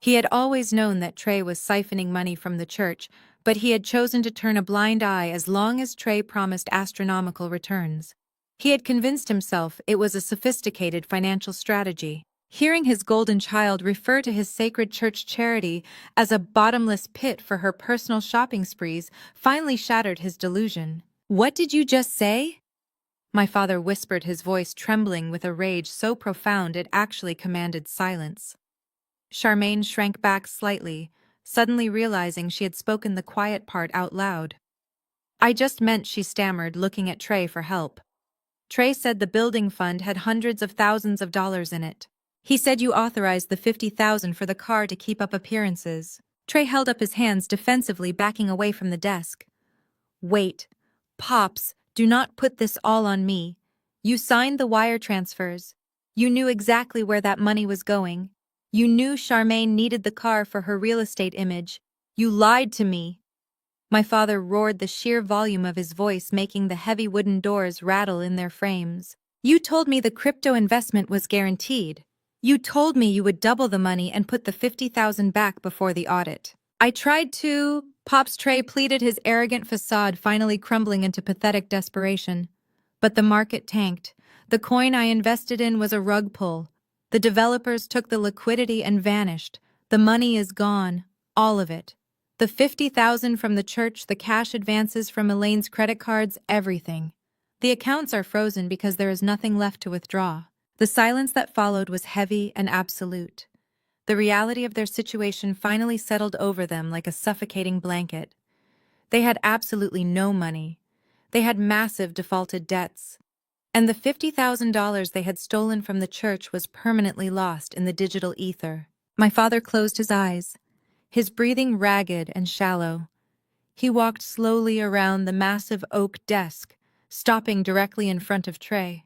He had always known that Trey was siphoning money from the church, but he had chosen to turn a blind eye as long as Trey promised astronomical returns. He had convinced himself it was a sophisticated financial strategy. Hearing his golden child refer to his sacred church charity as a bottomless pit for her personal shopping sprees finally shattered his delusion. What did you just say? My father whispered, his voice trembling with a rage so profound it actually commanded silence. Charmaine shrank back slightly, suddenly realizing she had spoken the quiet part out loud. I just meant, she stammered, looking at Trey for help. Trey said the building fund had hundreds of thousands of dollars in it. He said you authorized the $50,000 for the car to keep up appearances. Trey held up his hands defensively, backing away from the desk. Wait. Pops, do not put this all on me. You signed the wire transfers. You knew exactly where that money was going. You knew Charmaine needed the car for her real estate image. You lied to me. My father roared, the sheer volume of his voice making the heavy wooden doors rattle in their frames. You told me the crypto investment was guaranteed. You told me you would double the money and put the $50,000 back before the audit. I tried to, Pops Trey pleaded, his arrogant facade finally crumbling into pathetic desperation. But the market tanked. The coin I invested in was a rug pull. The developers took the liquidity and vanished. The money is gone. All of it. The $50,000 from the church, the cash advances from Elaine's credit cards, everything. The accounts are frozen because there is nothing left to withdraw. The silence that followed was heavy and absolute. The reality of their situation finally settled over them like a suffocating blanket. They had absolutely no money. They had massive defaulted debts. And the $50,000 they had stolen from the church was permanently lost in the digital ether. My father closed his eyes, his breathing ragged and shallow. He walked slowly around the massive oak desk, stopping directly in front of Trey.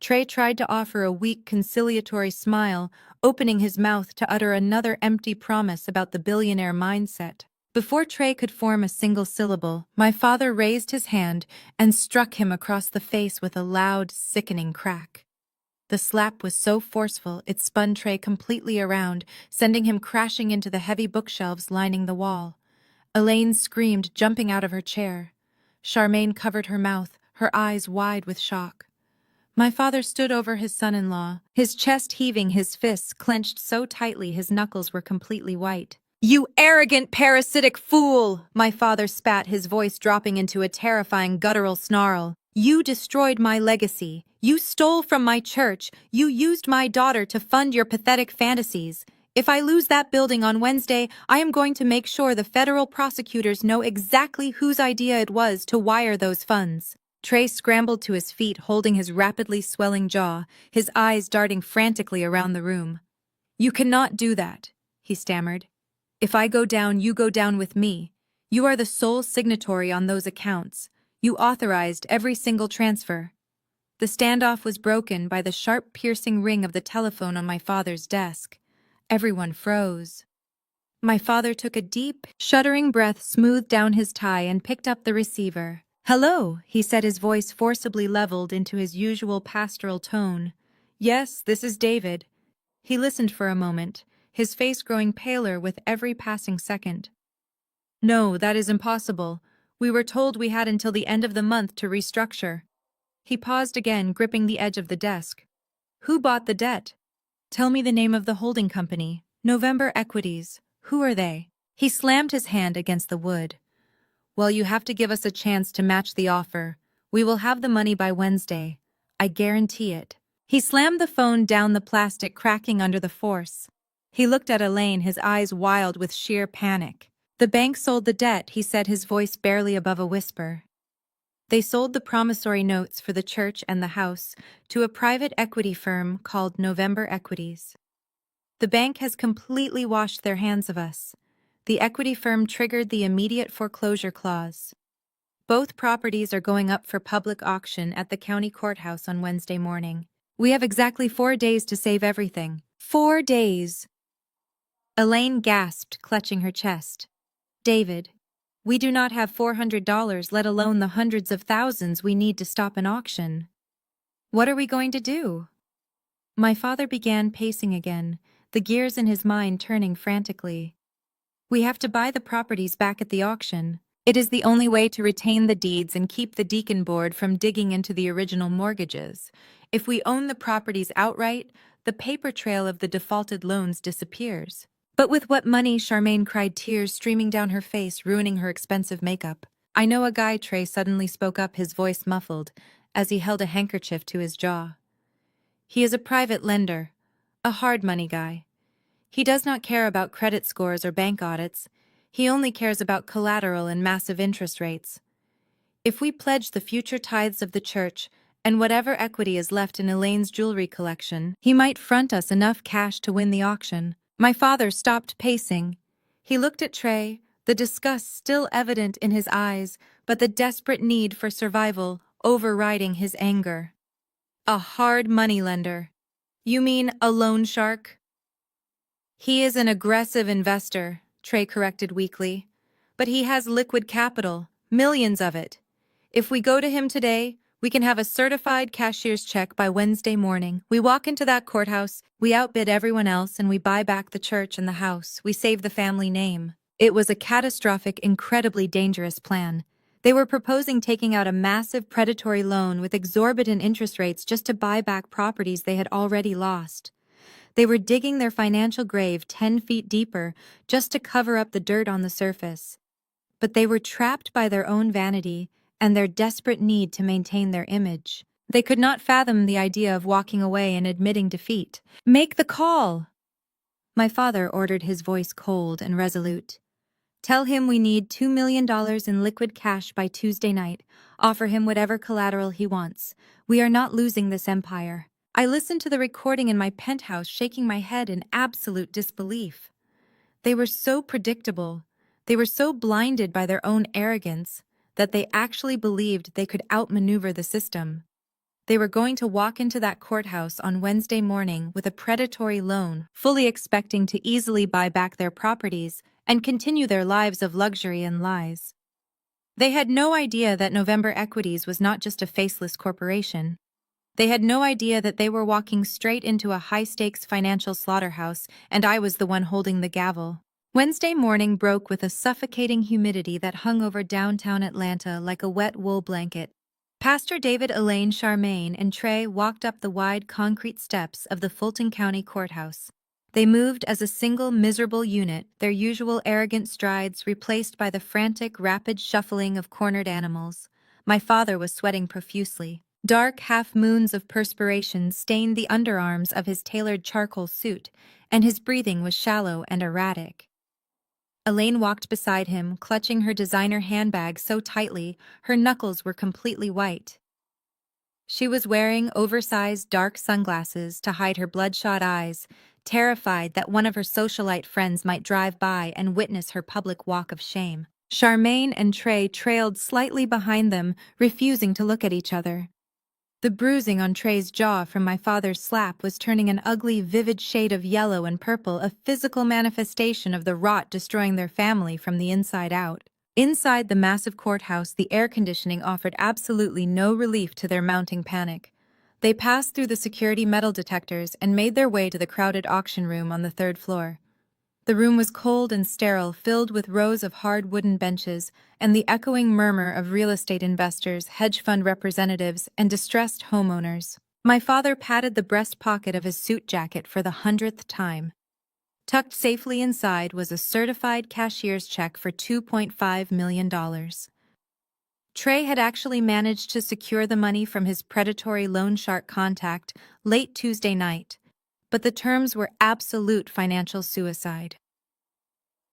Trey tried to offer a weak, conciliatory smile, opening his mouth to utter another empty promise about the billionaire mindset. Before Trey could form a single syllable, my father raised his hand and struck him across the face with a loud, sickening crack. The slap was so forceful it spun Trey completely around, sending him crashing into the heavy bookshelves lining the wall. Elaine screamed, jumping out of her chair. Charmaine covered her mouth, her eyes wide with shock. My father stood over his son-in-law, his chest heaving, his fists clenched so tightly his knuckles were completely white. You arrogant, parasitic fool! My father spat, his voice dropping into a terrifying guttural snarl. You destroyed my legacy. You stole from my church. You used my daughter to fund your pathetic fantasies. If I lose that building on Wednesday, I am going to make sure the federal prosecutors know exactly whose idea it was to wire those funds. Trey scrambled to his feet, holding his rapidly swelling jaw, his eyes darting frantically around the room. "You cannot do that," he stammered. "If I go down, you go down with me. You are the sole signatory on those accounts. You authorized every single transfer." The standoff was broken by the sharp, piercing ring of the telephone on my father's desk. Everyone froze. My father took a deep, shuddering breath, smoothed down his tie, and picked up the receiver. "Hello," he said, his voice forcibly leveled into his usual pastoral tone. "Yes, this is David." He listened for a moment, his face growing paler with every passing second. "No, that is impossible. We were told we had until the end of the month to restructure." He paused again, gripping the edge of the desk. "Who bought the debt? Tell me the name of the holding company. November Equities. Who are they?" He slammed his hand against the wood. "Well, you have to give us a chance to match the offer. We will have the money by Wednesday. I guarantee it." He slammed the phone down, the plastic cracking under the force. He looked at Elaine, his eyes wild with sheer panic. "The bank sold the debt," he said, his voice barely above a whisper. "They sold the promissory notes for the church and the house to a private equity firm called November Equities. The bank has completely washed their hands of us. The equity firm triggered the immediate foreclosure clause. Both properties are going up for public auction at the county courthouse on Wednesday morning. We have exactly 4 days to save everything." 4 days! Elaine gasped, clutching her chest. "David, we do not have $400, let alone the hundreds of thousands we need to stop an auction. What are we going to do?" My father began pacing again, the gears in his mind turning frantically. "We have to buy the properties back at the auction. It is the only way to retain the deeds and keep the deacon board from digging into the original mortgages. If we own the properties outright, the paper trail of the defaulted loans disappears." "But with what money?" Charmaine cried, tears streaming down her face, ruining her expensive makeup. "I know a guy," Trey suddenly spoke up, his voice muffled, as he held a handkerchief to his jaw. "He is a private lender, a hard money guy. He does not care about credit scores or bank audits. He only cares about collateral and massive interest rates. If we pledge the future tithes of the church and whatever equity is left in Elaine's jewelry collection, he might front us enough cash to win the auction." My father stopped pacing. He looked at Trey, the disgust still evident in his eyes, but the desperate need for survival overriding his anger. "A hard money lender? You mean a loan shark?" "He is an aggressive investor," Trey corrected weakly. "But he has liquid capital, millions of it. If we go to him today, we can have a certified cashier's check by Wednesday morning. We walk into that courthouse, we outbid everyone else, and we buy back the church and the house. We save the family name." It was a catastrophic, incredibly dangerous plan. They were proposing taking out a massive predatory loan with exorbitant interest rates just to buy back properties they had already lost. They were digging their financial grave 10 feet deeper just to cover up the dirt on the surface. But they were trapped by their own vanity and their desperate need to maintain their image. They could not fathom the idea of walking away and admitting defeat. "Make the call!" My father ordered, his voice cold and resolute. "Tell him we need $2 million in liquid cash by Tuesday night. Offer him whatever collateral he wants. We are not losing this empire." I listened to the recording in my penthouse, shaking my head in absolute disbelief. They were so predictable. They were so blinded by their own arrogance that they actually believed they could outmaneuver the system. They were going to walk into that courthouse on Wednesday morning with a predatory loan, fully expecting to easily buy back their properties and continue their lives of luxury and lies. They had no idea that November Equities was not just a faceless corporation. They had no idea that they were walking straight into a high-stakes financial slaughterhouse, and I was the one holding the gavel. Wednesday morning broke with a suffocating humidity that hung over downtown Atlanta like a wet wool blanket. Pastor David, Elaine, Charmaine, and Trey walked up the wide concrete steps of the Fulton County Courthouse. They moved as a single miserable unit, their usual arrogant strides replaced by the frantic, rapid shuffling of cornered animals. My father was sweating profusely. Dark half-moons of perspiration stained the underarms of his tailored charcoal suit, and his breathing was shallow and erratic. Elaine walked beside him, clutching her designer handbag so tightly her knuckles were completely white. She was wearing oversized dark sunglasses to hide her bloodshot eyes, terrified that one of her socialite friends might drive by and witness her public walk of shame. Charmaine and Trey trailed slightly behind them, refusing to look at each other. The bruising on Trey's jaw from my father's slap was turning an ugly, vivid shade of yellow and purple, a physical manifestation of the rot destroying their family from the inside out. Inside the massive courthouse, the air conditioning offered absolutely no relief to their mounting panic. They passed through the security metal detectors and made their way to the crowded auction room on the third floor. The room was cold and sterile, filled with rows of hard wooden benches and the echoing murmur of real estate investors, hedge fund representatives, and distressed homeowners. My father patted the breast pocket of his suit jacket for the 100th time. Tucked safely inside was a certified cashier's check for $2.5 million. Trey had actually managed to secure the money from his predatory loan shark contact late Tuesday night, but the terms were absolute financial suicide.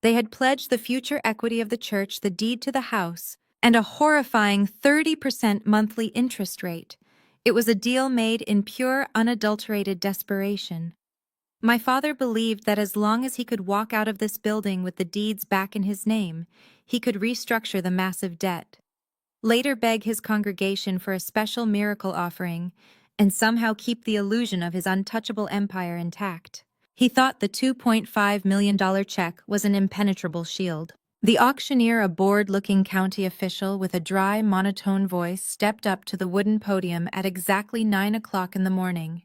They had pledged the future equity of the church, the deed to the house, and a horrifying 30% monthly interest rate. It was a deal made in pure, unadulterated desperation. My father believed that as long as he could walk out of this building with the deeds back in his name, he could restructure the massive debt, later beg his congregation for a special miracle offering, and somehow keep the illusion of his untouchable empire intact. He thought the $2.5 million check was an impenetrable shield. The auctioneer, a bored-looking county official with a dry, monotone voice, stepped up to the wooden podium at exactly 9 o'clock in the morning.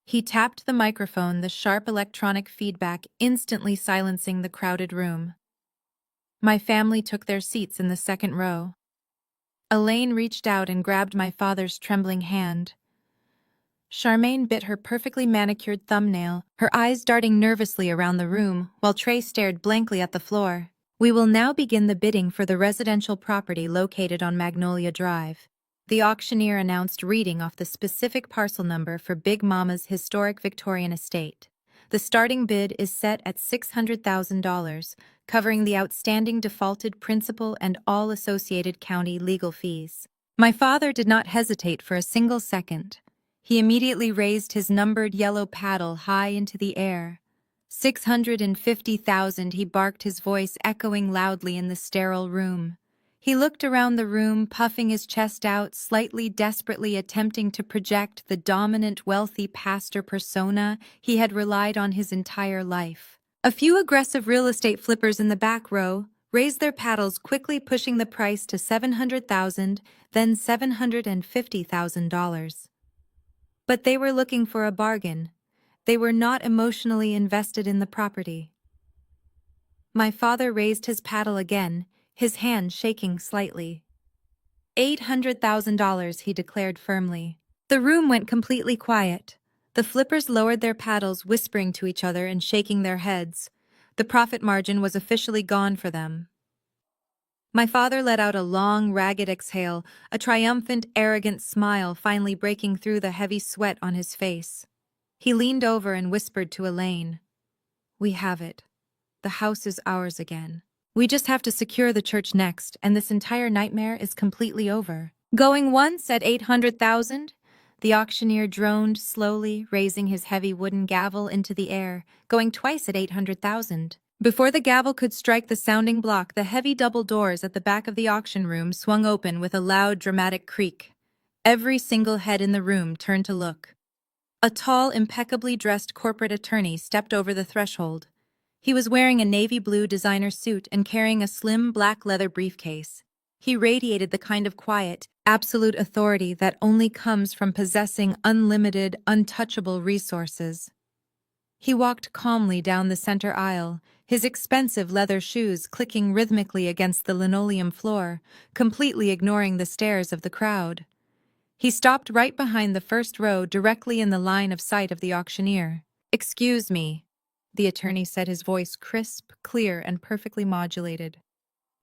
He tapped the microphone, the sharp electronic feedback instantly silencing the crowded room. My family took their seats in the second row. Elaine reached out and grabbed my father's trembling hand. Charmaine bit her perfectly manicured thumbnail, her eyes darting nervously around the room, while Trey stared blankly at the floor. We will now begin the bidding for the residential property located on Magnolia Drive. The auctioneer announced, reading off the specific parcel number for Big Mama's historic Victorian estate. The starting bid is set at $600,000, covering the outstanding defaulted principal and all associated county legal fees. My father did not hesitate for a single second. He immediately raised his numbered yellow paddle high into the air. 650,000, he barked, his voice echoing loudly in the sterile room. He looked around the room, puffing his chest out, slightly desperately attempting to project the dominant, wealthy pastor persona he had relied on his entire life. A few aggressive real estate flippers in the back row raised their paddles, quickly pushing the price to $700,000, then $750,000. But they were looking for a bargain. They were not emotionally invested in the property. My father raised his paddle again, his hand shaking slightly. $800,000, he declared firmly. The room went completely quiet. The flippers lowered their paddles, whispering to each other and shaking their heads. The profit margin was officially gone for them. My father let out a long, ragged exhale, a triumphant, arrogant smile finally breaking through the heavy sweat on his face. He leaned over and whispered to Elaine, "We have it. The house is ours again. We just have to secure the church next, and this entire nightmare is completely over." Going once at 800,000? The auctioneer droned slowly, raising his heavy wooden gavel into the air. Going twice at 800,000. Before the gavel could strike the sounding block, the heavy double doors at the back of the auction room swung open with a loud, dramatic creak. Every single head in the room turned to look. A tall, impeccably dressed corporate attorney stepped over the threshold. He was wearing a navy blue designer suit and carrying a slim black leather briefcase. He radiated the kind of quiet, absolute authority that only comes from possessing unlimited, untouchable resources. He walked calmly down the center aisle, his expensive leather shoes clicking rhythmically against the linoleum floor, completely ignoring the stares of the crowd. He stopped right behind the first row, directly in the line of sight of the auctioneer. "Excuse me," the attorney said, his voice crisp, clear, and perfectly modulated.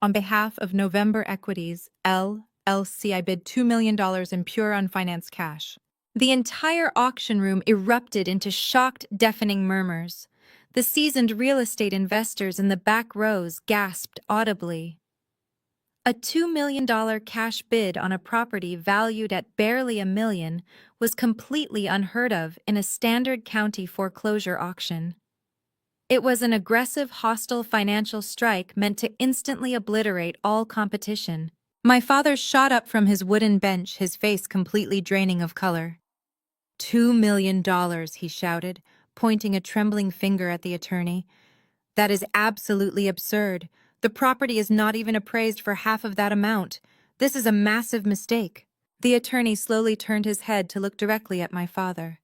"On behalf of November Equities, L. LLC. I bid $2 million in pure unfinanced cash. The entire auction room erupted into shocked, deafening murmurs. The seasoned real estate investors in the back rows gasped audibly. A $2 million cash bid on a property valued at barely $1 million was completely unheard of in a standard county foreclosure auction. It was an aggressive, hostile financial strike meant to instantly obliterate all competition. My father shot up from his wooden bench, his face completely draining of color. $2 million, he shouted, pointing a trembling finger at the attorney. That is absolutely absurd. The property is not even appraised for half of that amount. This is a massive mistake. The attorney slowly turned his head to look directly at my father.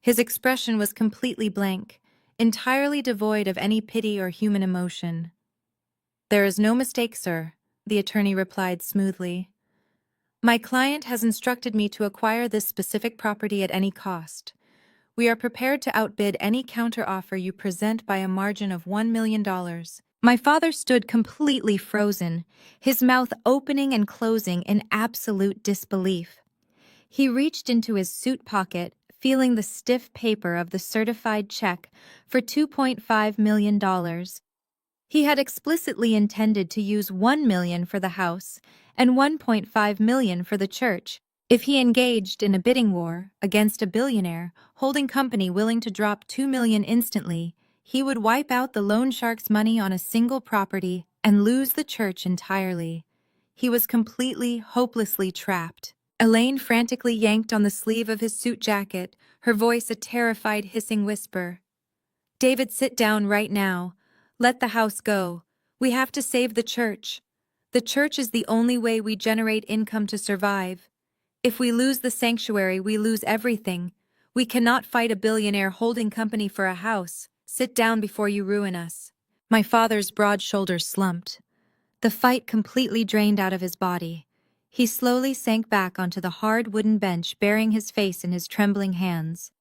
His expression was completely blank, entirely devoid of any pity or human emotion. There is no mistake, sir, the attorney replied smoothly. My client has instructed me to acquire this specific property at any cost. We are prepared to outbid any counteroffer you present by a margin of $1 million. My father stood completely frozen, his mouth opening and closing in absolute disbelief. He reached into his suit pocket, feeling the stiff paper of the certified check for $2.5 million. He had explicitly intended to use $1 million for the house and $1.5 million for the church. If he engaged in a bidding war against a billionaire holding company willing to drop $2 million instantly, he would wipe out the loan shark's money on a single property and lose the church entirely. He was completely, hopelessly trapped. Elaine frantically yanked on the sleeve of his suit jacket, her voice a terrified hissing whisper. David, sit down right now. Let the house go. We have to save the church. The church is the only way we generate income to survive. If we lose the sanctuary, we lose everything. We cannot fight a billionaire holding company for a house. Sit down before you ruin us. My father's broad shoulders slumped. The fight completely drained out of his body. He slowly sank back onto the hard wooden bench, burying his face in his trembling hands.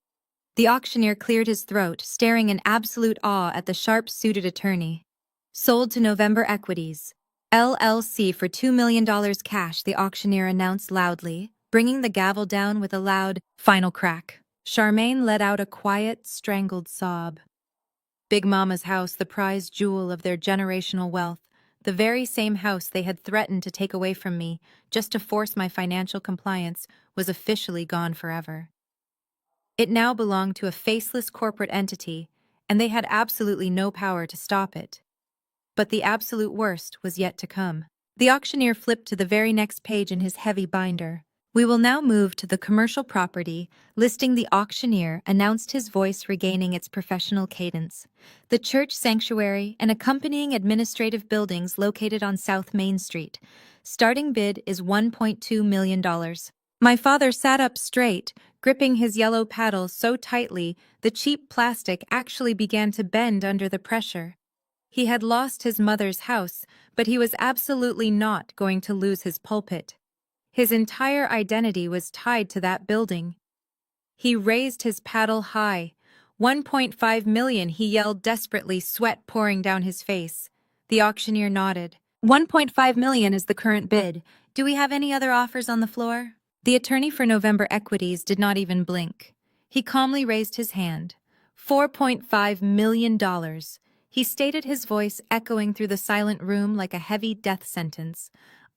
The auctioneer cleared his throat, staring in absolute awe at the sharp-suited attorney. Sold to November Equities, LLC for $2 million cash, the auctioneer announced loudly, bringing the gavel down with a loud, final crack. Charmaine let out a quiet, strangled sob. Big Mama's house, the prized jewel of their generational wealth, the very same house they had threatened to take away from me just to force my financial compliance, was officially gone forever. It now belonged to a faceless corporate entity, and they had absolutely no power to stop it. But the absolute worst was yet to come. The auctioneer flipped to the very next page in his heavy binder. We will now move to the commercial property, listing the auctioneer announced, his voice regaining its professional cadence. The church sanctuary and accompanying administrative buildings located on South Main Street. Starting bid is $1.2 million. My father sat up straight, gripping his yellow paddle so tightly the cheap plastic actually began to bend under the pressure. He had lost his mother's house, but he was absolutely not going to lose his pulpit. His entire identity was tied to that building. He raised his paddle high. $1.5 million, he yelled desperately, sweat pouring down his face. The auctioneer nodded. $1.5 million is the current bid. Do we have any other offers on the floor? The attorney for November Equities did not even blink. He calmly raised his hand. $4.5 million. He stated, his voice echoing through the silent room like a heavy death sentence.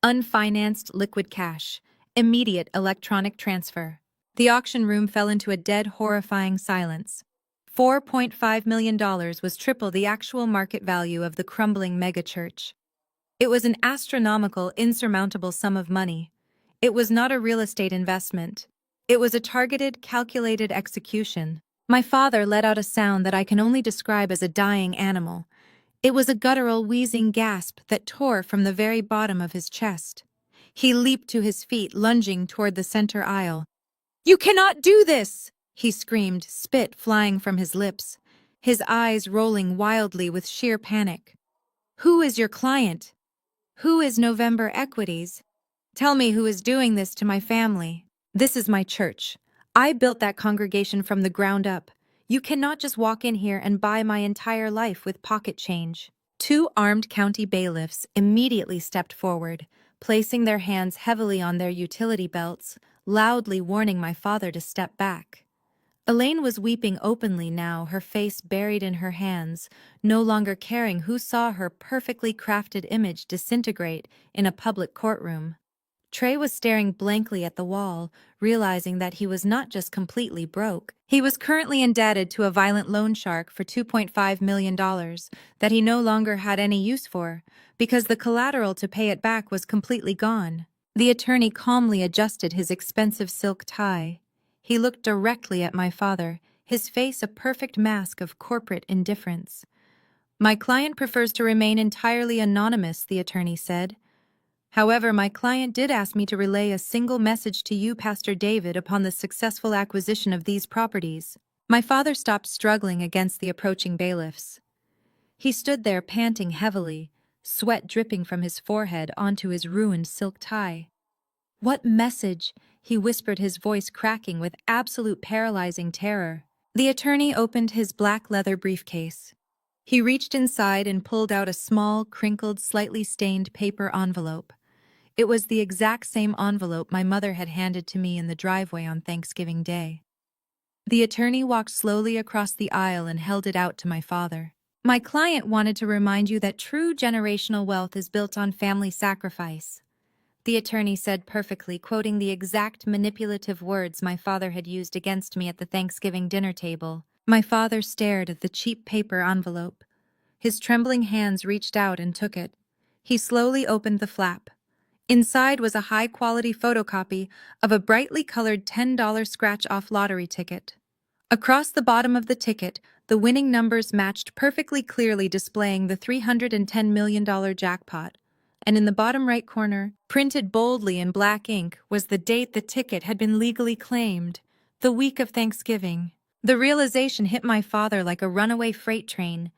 Unfinanced liquid cash. Immediate electronic transfer. The auction room fell into a dead, horrifying silence. $4.5 million was triple the actual market value of the crumbling megachurch. It was an astronomical, insurmountable sum of money. It was not a real estate investment. It was a targeted, calculated execution. My father let out a sound that I can only describe as a dying animal. It was a guttural, wheezing gasp that tore from the very bottom of his chest. He leaped to his feet, lunging toward the center aisle. "You cannot do this!" he screamed, spit flying from his lips, his eyes rolling wildly with sheer panic. "Who is your client? Who is November Equities? Tell me who is doing this to my family. This is my church. I built that congregation from the ground up. You cannot just walk in here and buy my entire life with pocket change." Two armed county bailiffs immediately stepped forward, placing their hands heavily on their utility belts, loudly warning my father to step back. Elaine was weeping openly now, her face buried in her hands, no longer caring who saw her perfectly crafted image disintegrate in a public courtroom. Trey was staring blankly at the wall, realizing that he was not just completely broke. He was currently indebted to a violent loan shark for $2.5 million that he no longer had any use for, because the collateral to pay it back was completely gone. The attorney calmly adjusted his expensive silk tie. He looked directly at my father, his face a perfect mask of corporate indifference. "My client prefers to remain entirely anonymous," the attorney said. "However, my client did ask me to relay a single message to you, Pastor David, upon the successful acquisition of these properties." My father stopped struggling against the approaching bailiffs. He stood there panting heavily, sweat dripping from his forehead onto his ruined silk tie. "What message?" he whispered, his voice cracking with absolute paralyzing terror. The attorney opened his black leather briefcase. He reached inside and pulled out a small, crinkled, slightly stained paper envelope. It was the exact same envelope my mother had handed to me in the driveway on Thanksgiving Day. The attorney walked slowly across the aisle and held it out to my father. "My client wanted to remind you that true generational wealth is built on family sacrifice," the attorney said, perfectly quoting the exact manipulative words my father had used against me at the Thanksgiving dinner table. My father stared at the cheap paper envelope. His trembling hands reached out and took it. He slowly opened the flap. Inside was a high-quality photocopy of a brightly colored $10 scratch-off lottery ticket. Across the bottom of the ticket, the winning numbers matched perfectly, clearly displaying the $310 million jackpot. And in the bottom right corner, printed boldly in black ink, was the date the ticket had been legally claimed, the week of Thanksgiving. The realization hit my father like a runaway freight train.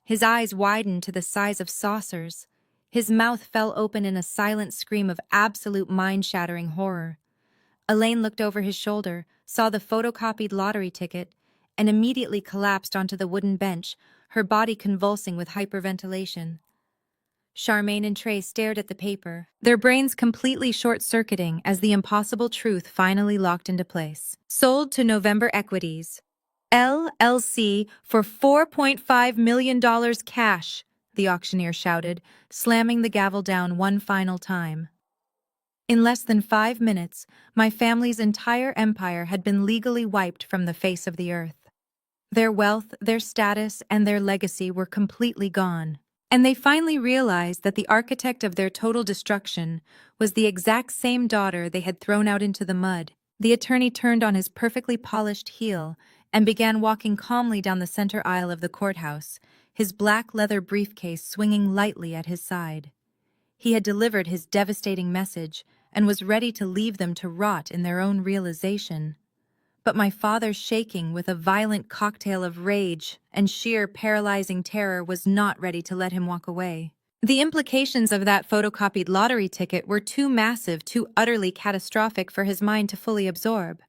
His eyes widened to the size of saucers. His mouth fell open in a silent scream of absolute mind-shattering horror. Elaine looked over his shoulder, saw the photocopied lottery ticket, and immediately collapsed onto the wooden bench, her body convulsing with hyperventilation. Charmaine and Trey stared at the paper, their brains completely short-circuiting as the impossible truth finally locked into place. "Sold to November Equities, LLC, for $4.5 million cash," the auctioneer shouted, slamming the gavel down one final time. In less than 5 minutes, my family's entire empire had been legally wiped from the face of the earth. Their wealth, their status, and their legacy were completely gone. And they finally realized that the architect of their total destruction was the exact same daughter they had thrown out into the mud. The attorney turned on his perfectly polished heel and began walking calmly down the center aisle of the courthouse, his black leather briefcase swinging lightly at his side. He had delivered his devastating message and was ready to leave them to rot in their own realization. But my father, shaking with a violent cocktail of rage and sheer paralyzing terror, was not ready to let him walk away. The implications of that photocopied lottery ticket were too massive, too utterly catastrophic for his mind to fully absorb.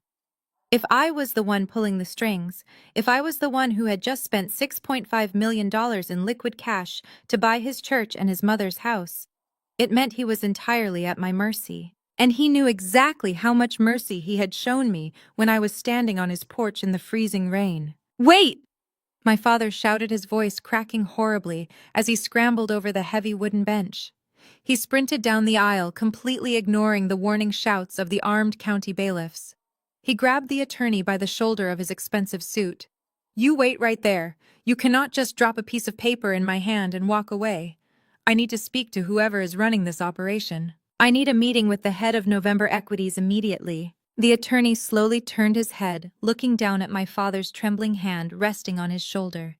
If I was the one pulling the strings, if I was the one who had just spent $6.5 million in liquid cash to buy his church and his mother's house, it meant he was entirely at my mercy. And he knew exactly how much mercy he had shown me when I was standing on his porch in the freezing rain. "Wait!" my father shouted, his voice cracking horribly as he scrambled over the heavy wooden bench. He sprinted down the aisle, completely ignoring the warning shouts of the armed county bailiffs. He grabbed the attorney by the shoulder of his expensive suit. "You wait right there. You cannot just drop a piece of paper in my hand and walk away. I need to speak to whoever is running this operation. I need a meeting with the head of November Equities immediately." The attorney slowly turned his head, looking down at my father's trembling hand resting on his shoulder.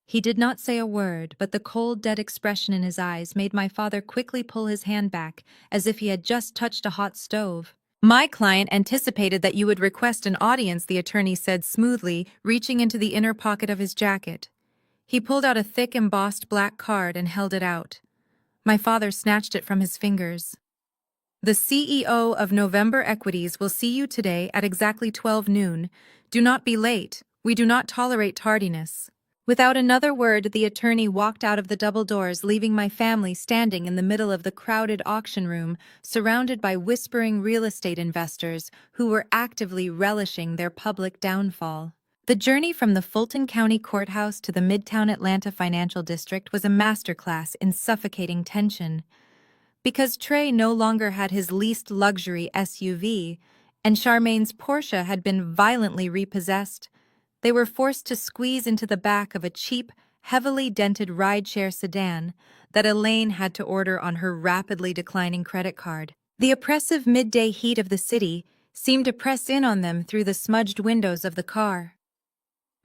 He did not say a word, but the cold, dead expression in his eyes made my father quickly pull his hand back, as if he had just touched a hot stove. "My client anticipated that you would request an audience," the attorney said smoothly, reaching into the inner pocket of his jacket. He pulled out a thick, embossed black card and held it out. My father snatched it from his fingers. "The CEO of November Equities will see you today at exactly 12 noon. Do not be late. We do not tolerate tardiness." Without another word, the attorney walked out of the double doors, leaving my family standing in the middle of the crowded auction room, surrounded by whispering real estate investors who were actively relishing their public downfall. The journey from the Fulton County Courthouse to the Midtown Atlanta Financial District was a masterclass in suffocating tension. Because Trey no longer had his leased luxury SUV, and Charmaine's Porsche had been violently repossessed, they were forced to squeeze into the back of a cheap, heavily dented rideshare sedan that Elaine had to order on her rapidly declining credit card. The oppressive midday heat of the city seemed to press in on them through the smudged windows of the car.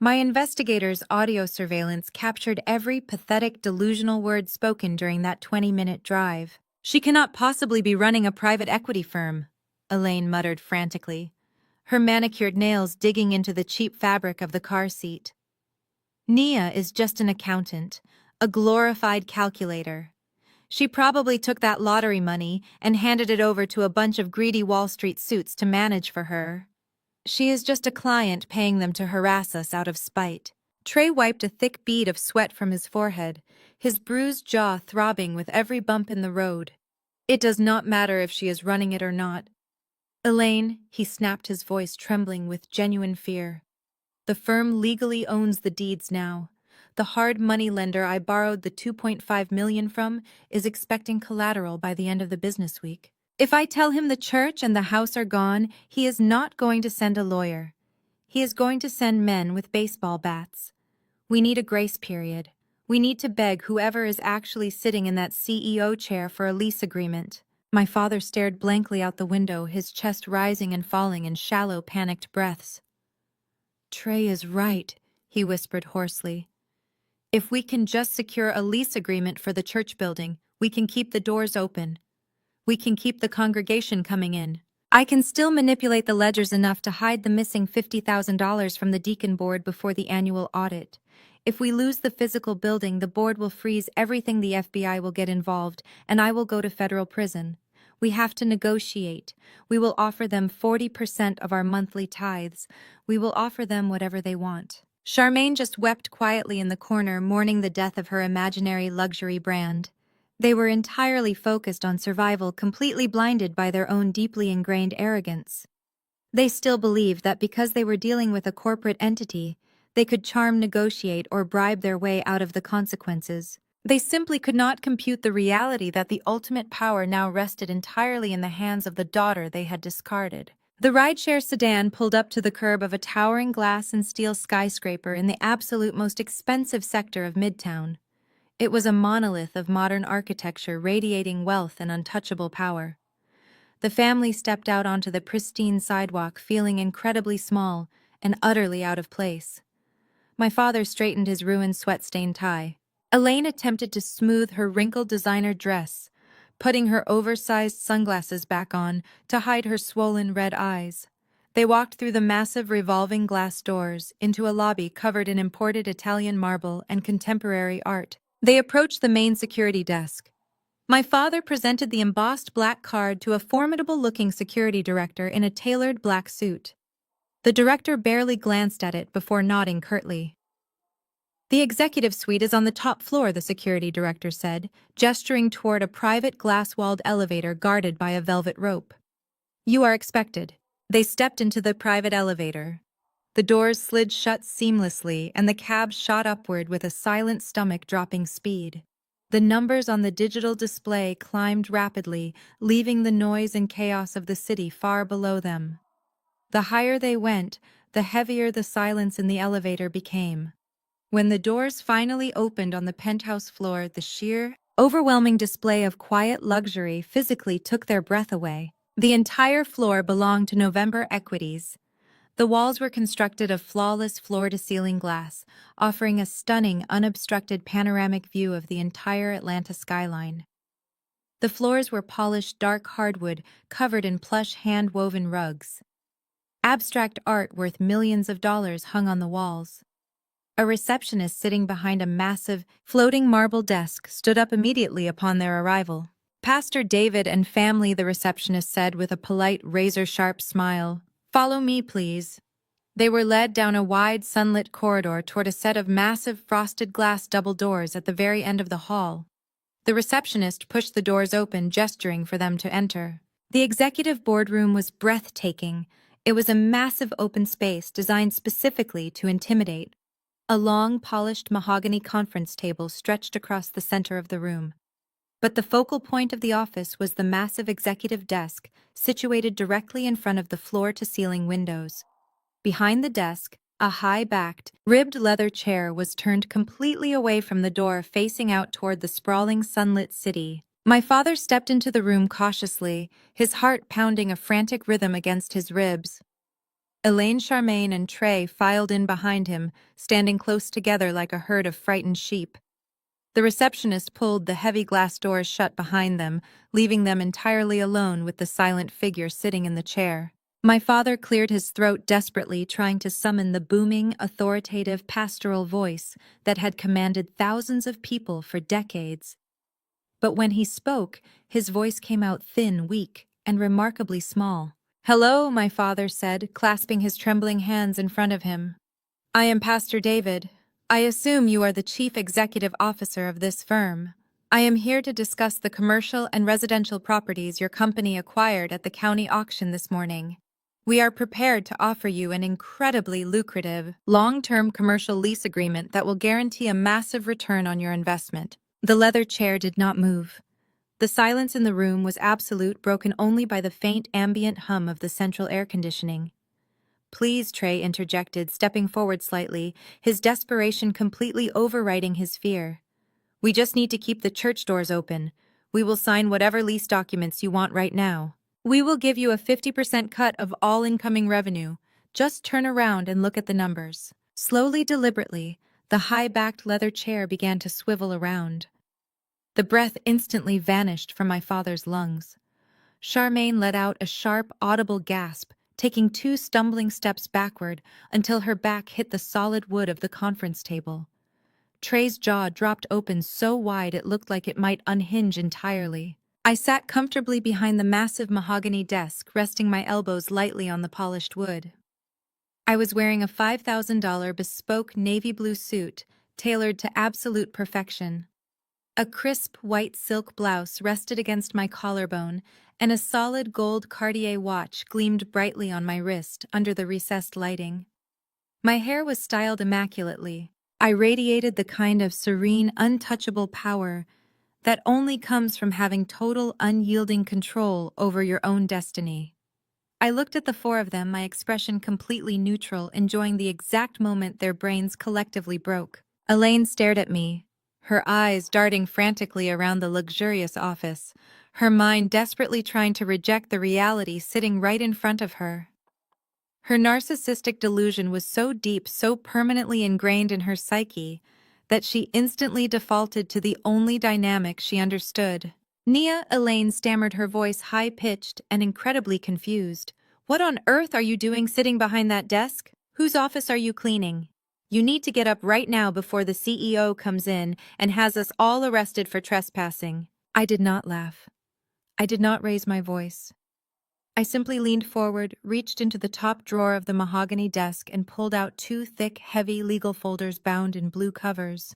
My investigators' audio surveillance captured every pathetic, delusional word spoken during that 20-minute drive. "She cannot possibly be running a private equity firm," Elaine muttered frantically, her manicured nails digging into the cheap fabric of the car seat. "Nia is just an accountant, a glorified calculator. She probably took that lottery money and handed it over to a bunch of greedy Wall Street suits to manage for her. She is just a client paying them to harass us out of spite." Trey wiped a thick bead of sweat from his forehead, his bruised jaw throbbing with every bump in the road. "It does not matter if she is running it or not. Elaine," he snapped, his voice trembling with genuine fear. "The firm legally owns the deeds now. The hard money lender I borrowed the $2.5 million from is expecting collateral by the end of the business week. If I tell him the church and the house are gone, he is not going to send a lawyer. He is going to send men with baseball bats. We need a grace period. We need to beg whoever is actually sitting in that CEO chair for a lease agreement." My father stared blankly out the window, his chest rising and falling in shallow, panicked breaths. "Trey is right," he whispered hoarsely. "If we can just secure a lease agreement for the church building, we can keep the doors open. We can keep the congregation coming in. I can still manipulate the ledgers enough to hide the missing $50,000 from the deacon board before the annual audit. If we lose the physical building, the board will freeze everything, the FBI will get involved, and I will go to federal prison. We have to negotiate. We will offer them 40% of our monthly tithes. We will offer them whatever they want." Charmaine just wept quietly in the corner, mourning the death of her imaginary luxury brand. They were entirely focused on survival, completely blinded by their own deeply ingrained arrogance. They still believed that because they were dealing with a corporate entity, they could charm, negotiate, or bribe their way out of the consequences. They simply could not compute the reality that the ultimate power now rested entirely in the hands of the daughter they had discarded. The rideshare sedan pulled up to the curb of a towering glass and steel skyscraper in the absolute most expensive sector of Midtown. It was a monolith of modern architecture, radiating wealth and untouchable power. The family stepped out onto the pristine sidewalk, feeling incredibly small and utterly out of place. My father straightened his ruined, sweat-stained tie. Elaine attempted to smooth her wrinkled designer dress, putting her oversized sunglasses back on to hide her swollen red eyes. They walked through the massive revolving glass doors into a lobby covered in imported Italian marble and contemporary art. They approached the main security desk. My father presented the embossed black card to a formidable-looking security director in a tailored black suit. The director barely glanced at it before nodding curtly. "The executive suite is on the top floor," the security director said, gesturing toward a private glass-walled elevator guarded by a velvet rope. "You are expected." They stepped into the private elevator. The doors slid shut seamlessly, and the cab shot upward with a silent stomach-dropping speed. The numbers on the digital display climbed rapidly, leaving the noise and chaos of the city far below them. The higher they went, the heavier the silence in the elevator became. When the doors finally opened on the penthouse floor, the sheer, overwhelming display of quiet luxury physically took their breath away. The entire floor belonged to November Equities. The walls were constructed of flawless floor-to-ceiling glass, offering a stunning, unobstructed panoramic view of the entire Atlanta skyline. The floors were polished dark hardwood covered in plush hand-woven rugs. Abstract art worth millions of dollars hung on the walls. A receptionist sitting behind a massive, floating marble desk stood up immediately upon their arrival. "Pastor David and family," the receptionist said with a polite, razor-sharp smile. "Follow me, please." They were led down a wide, sunlit corridor toward a set of massive frosted glass double doors at the very end of the hall. The receptionist pushed the doors open, gesturing for them to enter. The executive boardroom was breathtaking. It was a massive open space designed specifically to intimidate. A long, polished mahogany conference table stretched across the center of the room. But the focal point of the office was the massive executive desk, situated directly in front of the floor-to-ceiling windows. Behind the desk, a high-backed, ribbed leather chair was turned completely away from the door, facing out toward the sprawling, sunlit city. My father stepped into the room cautiously, his heart pounding a frantic rhythm against his ribs. Elaine, Charmaine, and Trey filed in behind him, standing close together like a herd of frightened sheep. The receptionist pulled the heavy glass doors shut behind them, leaving them entirely alone with the silent figure sitting in the chair. My father cleared his throat desperately, trying to summon the booming, authoritative, pastoral voice that had commanded thousands of people for decades. But when he spoke, his voice came out thin, weak, and remarkably small. "Hello," my father said, clasping his trembling hands in front of him. "I am Pastor David. I assume you are the chief executive officer of this firm. I am here to discuss the commercial and residential properties your company acquired at the county auction this morning. We are prepared to offer you an incredibly lucrative, long-term commercial lease agreement that will guarantee a massive return on your investment." The leather chair did not move. The silence in the room was absolute, broken only by the faint ambient hum of the central air conditioning. "Please," Trey interjected, stepping forward slightly, his desperation completely overriding his fear. "We just need to keep the church doors open. We will sign whatever lease documents you want right now. We will give you a 50% cut of all incoming revenue. Just turn around and look at the numbers." Slowly, deliberately, the high-backed leather chair began to swivel around. The breath instantly vanished from my father's lungs. Charmaine let out a sharp, audible gasp, taking 2 stumbling steps backward until her back hit the solid wood of the conference table. Trey's jaw dropped open so wide it looked like it might unhinge entirely. I sat comfortably behind the massive mahogany desk, resting my elbows lightly on the polished wood. I was wearing a $5,000 bespoke navy blue suit, tailored to absolute perfection. A crisp white silk blouse rested against my collarbone, and a solid gold Cartier watch gleamed brightly on my wrist under the recessed lighting. My hair was styled immaculately. I radiated the kind of serene, untouchable power that only comes from having total, unyielding control over your own destiny. I looked at the 4 of them, my expression completely neutral, enjoying the exact moment their brains collectively broke. Elaine stared at me, her eyes darting frantically around the luxurious office, her mind desperately trying to reject the reality sitting right in front of her. Her narcissistic delusion was so deep, so permanently ingrained in her psyche, that she instantly defaulted to the only dynamic she understood. "Nia," Elaine stammered, her voice high-pitched and incredibly confused. "What on earth are you doing sitting behind that desk? Whose office are you cleaning? You need to get up right now before the CEO comes in and has us all arrested for trespassing." I did not laugh. I did not raise my voice. I simply leaned forward, reached into the top drawer of the mahogany desk, and pulled out 2 thick, heavy legal folders bound in blue covers.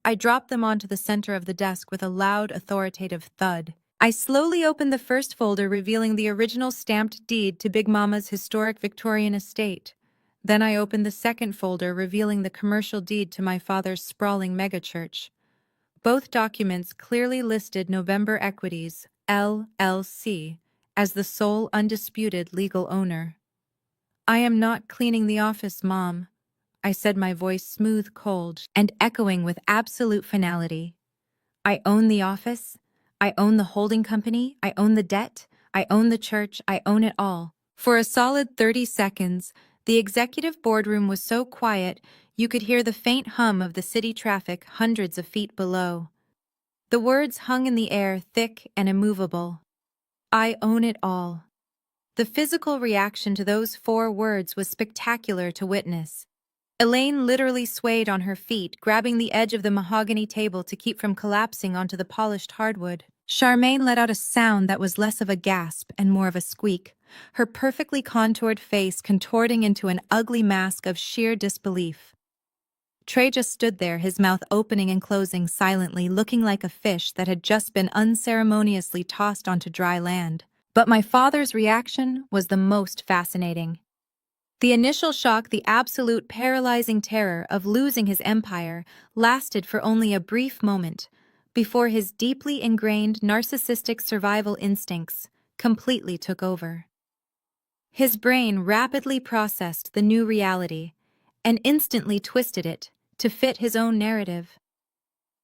I dropped them onto the center of the desk with a loud, authoritative thud. I slowly opened the first folder, revealing the original stamped deed to Big Mama's historic Victorian estate. Then I opened the second folder, revealing the commercial deed to my father's sprawling megachurch. Both documents clearly listed November Equities, LLC, as the sole undisputed legal owner. "I am not cleaning the office, Mom," I said, my voice smooth, cold, and echoing with absolute finality. "I own the office. I own the holding company. I own the debt. I own the church. I own it all." For a solid 30 seconds, the executive boardroom was so quiet you could hear the faint hum of the city traffic hundreds of feet below. The words hung in the air, thick and immovable. I own it all. The physical reaction to those 4 words was spectacular to witness. Elaine literally swayed on her feet, grabbing the edge of the mahogany table to keep from collapsing onto the polished hardwood. Charmaine let out a sound that was less of a gasp and more of a squeak, her perfectly contoured face contorting into an ugly mask of sheer disbelief. Trey just stood there, his mouth opening and closing silently, looking like a fish that had just been unceremoniously tossed onto dry land. But my father's reaction was the most fascinating. The initial shock, the absolute paralyzing terror of losing his empire, lasted for only a brief moment, before his deeply ingrained narcissistic survival instincts completely took over. His brain rapidly processed the new reality and instantly twisted it to fit his own narrative.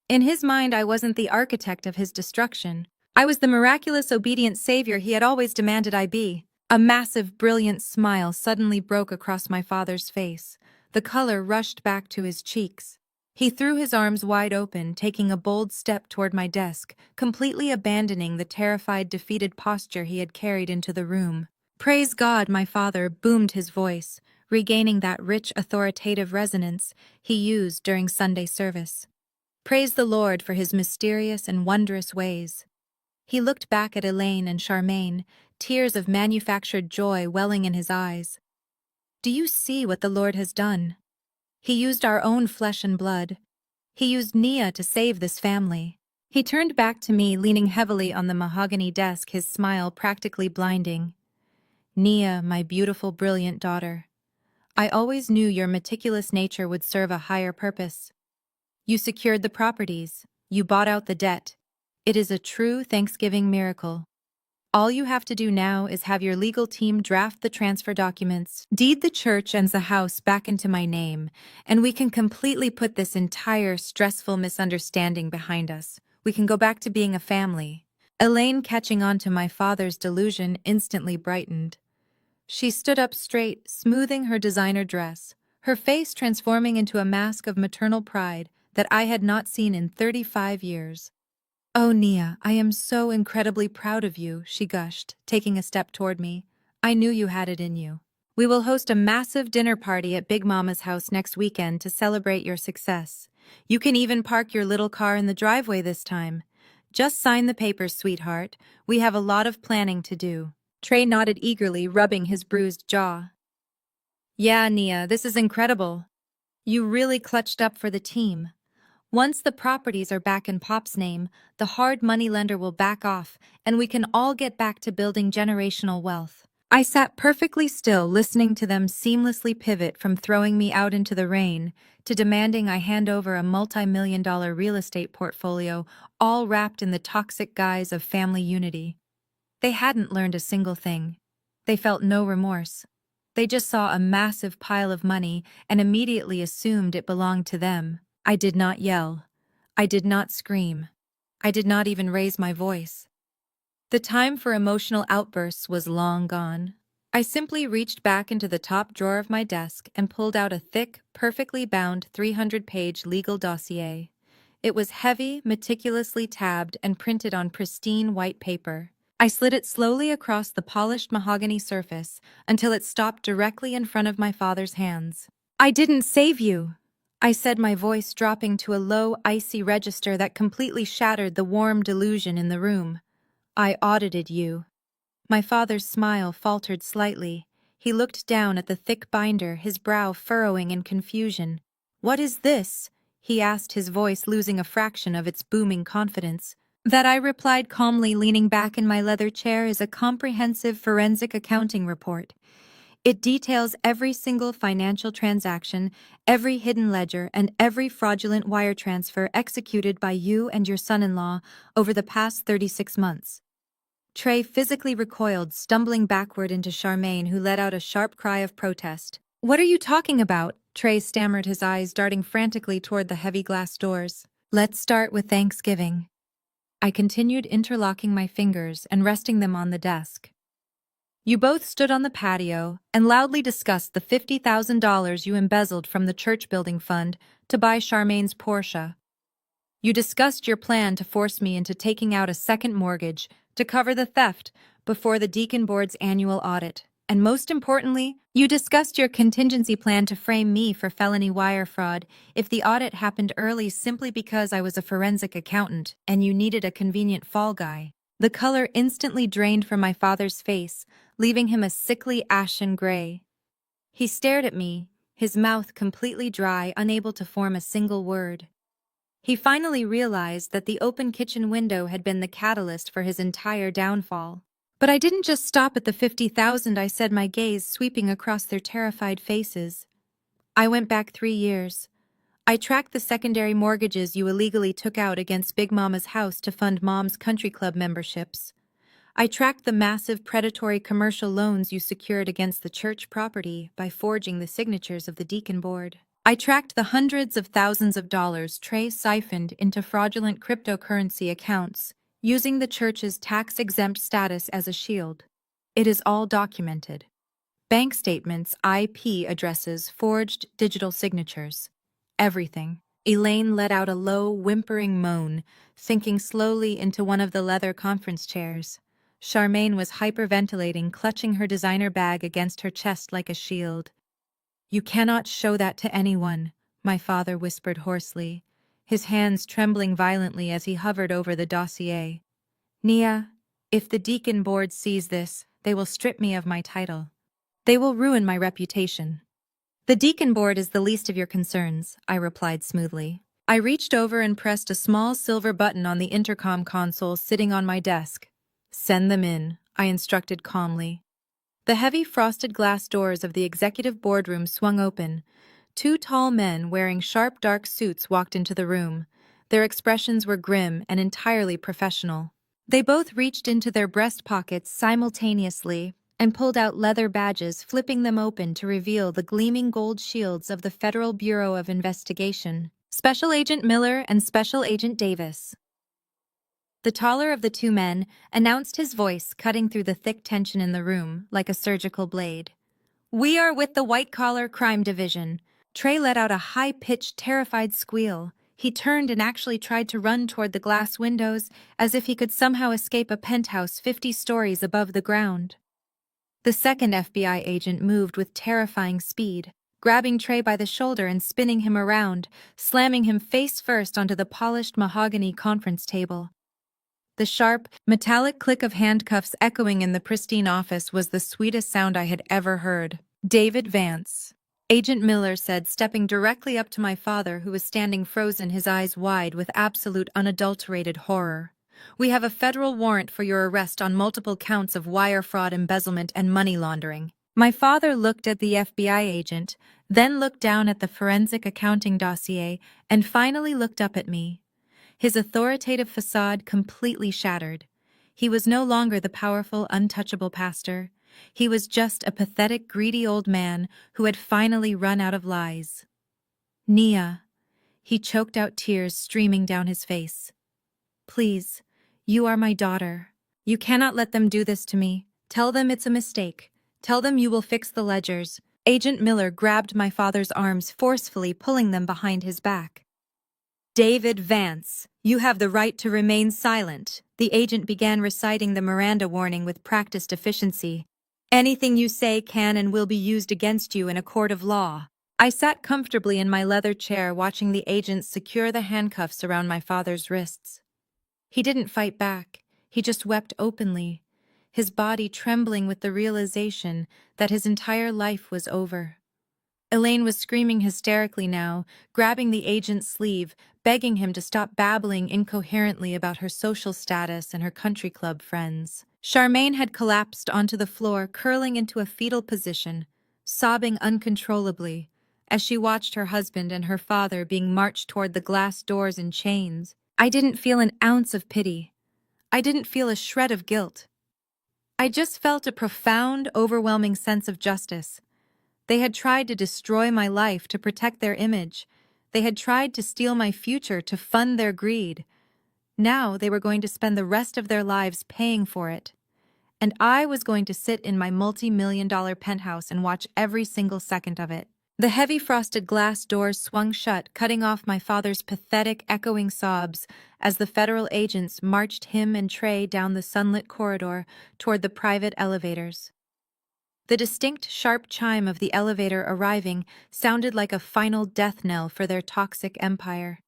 In his mind, I wasn't the architect of his destruction. I was the miraculous, obedient savior he had always demanded I be. A massive, brilliant smile suddenly broke across my father's face. The color rushed back to his cheeks. He threw his arms wide open, taking a bold step toward my desk, completely abandoning the terrified, defeated posture he had carried into the room. "Praise God," my father boomed his voice, regaining that rich, authoritative resonance he used during Sunday service. "Praise the Lord for his mysterious and wondrous ways." He looked back at Elaine and Charmaine, tears of manufactured joy welling in his eyes. "Do you see what the Lord has done? He used our own flesh and blood. He used Nia to save this family." He turned back to me, leaning heavily on the mahogany desk, his smile practically blinding. "Nia, my beautiful, brilliant daughter. I always knew your meticulous nature would serve a higher purpose. You secured the properties. You bought out the debt. It is a true Thanksgiving miracle. All you have to do now is have your legal team draft the transfer documents, deed the church and the house back into my name, and we can completely put this entire stressful misunderstanding behind us. We can go back to being a family." Elaine, catching on to my father's delusion, instantly brightened. She stood up straight, smoothing her designer dress, her face transforming into a mask of maternal pride that I had not seen in 35 years. "Oh, Nia, I am so incredibly proud of you," she gushed, taking a step toward me. "I knew you had it in you. We will host a massive dinner party at Big Mama's house next weekend to celebrate your success. You can even park your little car in the driveway this time. Just sign the papers, sweetheart. We have a lot of planning to do." Trey nodded eagerly, rubbing his bruised jaw. "Yeah, Nia, this is incredible. You really clutched up for the team. Once the properties are back in Pop's name, the hard money lender will back off, and we can all get back to building generational wealth." I sat perfectly still, listening to them seamlessly pivot from throwing me out into the rain to demanding I hand over a multi-million-dollar real estate portfolio, all wrapped in the toxic guise of family unity. They hadn't learned a single thing. They felt no remorse. They just saw a massive pile of money and immediately assumed it belonged to them. I did not yell. I did not scream. I did not even raise my voice. The time for emotional outbursts was long gone. I simply reached back into the top drawer of my desk and pulled out a thick, perfectly bound 300-page legal dossier. It was heavy, meticulously tabbed, and printed on pristine white paper. I slid it slowly across the polished mahogany surface until it stopped directly in front of my father's hands. "I didn't save you," I said, my voice dropping to a low, icy register that completely shattered the warm delusion in the room. "I audited you." My father's smile faltered slightly. He looked down at the thick binder, his brow furrowing in confusion. "What is this?" he asked, his voice losing a fraction of its booming confidence. That I replied calmly, leaning back in my leather chair, "is a comprehensive forensic accounting report. It details every single financial transaction, every hidden ledger, and every fraudulent wire transfer executed by you and your son-in-law over the past 36 months. Trey physically recoiled, stumbling backward into Charmaine, who let out a sharp cry of protest. "What are you talking about?" Trey stammered, his eyes darting frantically toward the heavy glass doors. "Let's start with Thanksgiving." I continued, interlocking my fingers and resting them on the desk. "You both stood on the patio and loudly discussed the $50,000 you embezzled from the church building fund to buy Charmaine's Porsche. You discussed your plan to force me into taking out a second mortgage to cover the theft before the Deacon Board's annual audit. And most importantly, you discussed your contingency plan to frame me for felony wire fraud if the audit happened early, simply because I was a forensic accountant and you needed a convenient fall guy." The color instantly drained from my father's face, leaving him a sickly ashen gray. He stared at me, his mouth completely dry, unable to form a single word. He finally realized that the open kitchen window had been the catalyst for his entire downfall. But I didn't just stop at the 50,000, I said, my gaze sweeping across their terrified faces. I went back 3 years. I tracked the secondary mortgages you illegally took out against Big Mama's house to fund Mom's country club memberships. I tracked the massive predatory commercial loans you secured against the church property by forging the signatures of the deacon board. I tracked the hundreds of thousands of dollars Trey siphoned into fraudulent cryptocurrency accounts, using the church's tax-exempt status as a shield. It is all documented. Bank statements, IP addresses, forged digital signatures. Everything. Elaine let out a low, whimpering moan, sinking slowly into one of the leather conference chairs. Charmaine was hyperventilating, clutching her designer bag against her chest like a shield. "You cannot show that to anyone," my father whispered hoarsely, his hands trembling violently as he hovered over the dossier. "Nia, if the deacon board sees this, they will strip me of my title. They will ruin my reputation." "The deacon board is the least of your concerns," I replied smoothly. I reached over and pressed a small silver button on the intercom console sitting on my desk. "Send them in," I instructed calmly. The heavy frosted glass doors of the executive boardroom swung open. 2 tall men wearing sharp dark suits walked into the room. Their expressions were grim and entirely professional. They both reached into their breast pockets simultaneously and pulled out leather badges, flipping them open to reveal the gleaming gold shields of the Federal Bureau of Investigation. Special Agent Miller and Special Agent Davis. The taller of the 2 men announced, his voice cutting through the thick tension in the room like a surgical blade. "We are with the White-Collar Crime Division." Trey let out a high-pitched, terrified squeal. He turned and actually tried to run toward the glass windows, as if he could somehow escape a penthouse 50 stories above the ground. The second FBI agent moved with terrifying speed, grabbing Trey by the shoulder and spinning him around, slamming him face first onto the polished mahogany conference table. The sharp, metallic click of handcuffs echoing in the pristine office was the sweetest sound I had ever heard. "David Vance," Agent Miller said, stepping directly up to my father, who was standing frozen, his eyes wide with absolute unadulterated horror. "We have a federal warrant for your arrest on multiple counts of wire fraud, embezzlement, and money laundering." My father looked at the FBI agent, then looked down at the forensic accounting dossier, and finally looked up at me. His authoritative facade completely shattered. He was no longer the powerful, untouchable pastor. He was just a pathetic, greedy old man who had finally run out of lies. "Nia," he choked out, tears streaming down his face. "Please, you are my daughter. You cannot let them do this to me. Tell them it's a mistake. Tell them you will fix the ledgers." Agent Miller grabbed my father's arms forcefully, pulling them behind his back. "David Vance, you have the right to remain silent." The agent began reciting the Miranda warning with practiced efficiency. "Anything you say can and will be used against you in a court of law." I sat comfortably in my leather chair, watching the agent secure the handcuffs around my father's wrists. He didn't fight back. He just wept openly, his body trembling with the realization that his entire life was over. Elaine was screaming hysterically now, grabbing the agent's sleeve, begging him to stop babbling incoherently about her social status and her country club friends. Charmaine had collapsed onto the floor, curling into a fetal position, sobbing uncontrollably as she watched her husband and her father being marched toward the glass doors in chains. I didn't feel an ounce of pity. I didn't feel a shred of guilt. I just felt a profound, overwhelming sense of justice. They had tried to destroy my life to protect their image. They had tried to steal my future to fund their greed. Now they were going to spend the rest of their lives paying for it. And I was going to sit in my multi-million-dollar penthouse and watch every single second of it. The heavy frosted glass doors swung shut, cutting off my father's pathetic, echoing sobs as the federal agents marched him and Trey down the sunlit corridor toward the private elevators. The distinct, sharp chime of the elevator arriving sounded like a final death knell for their toxic empire.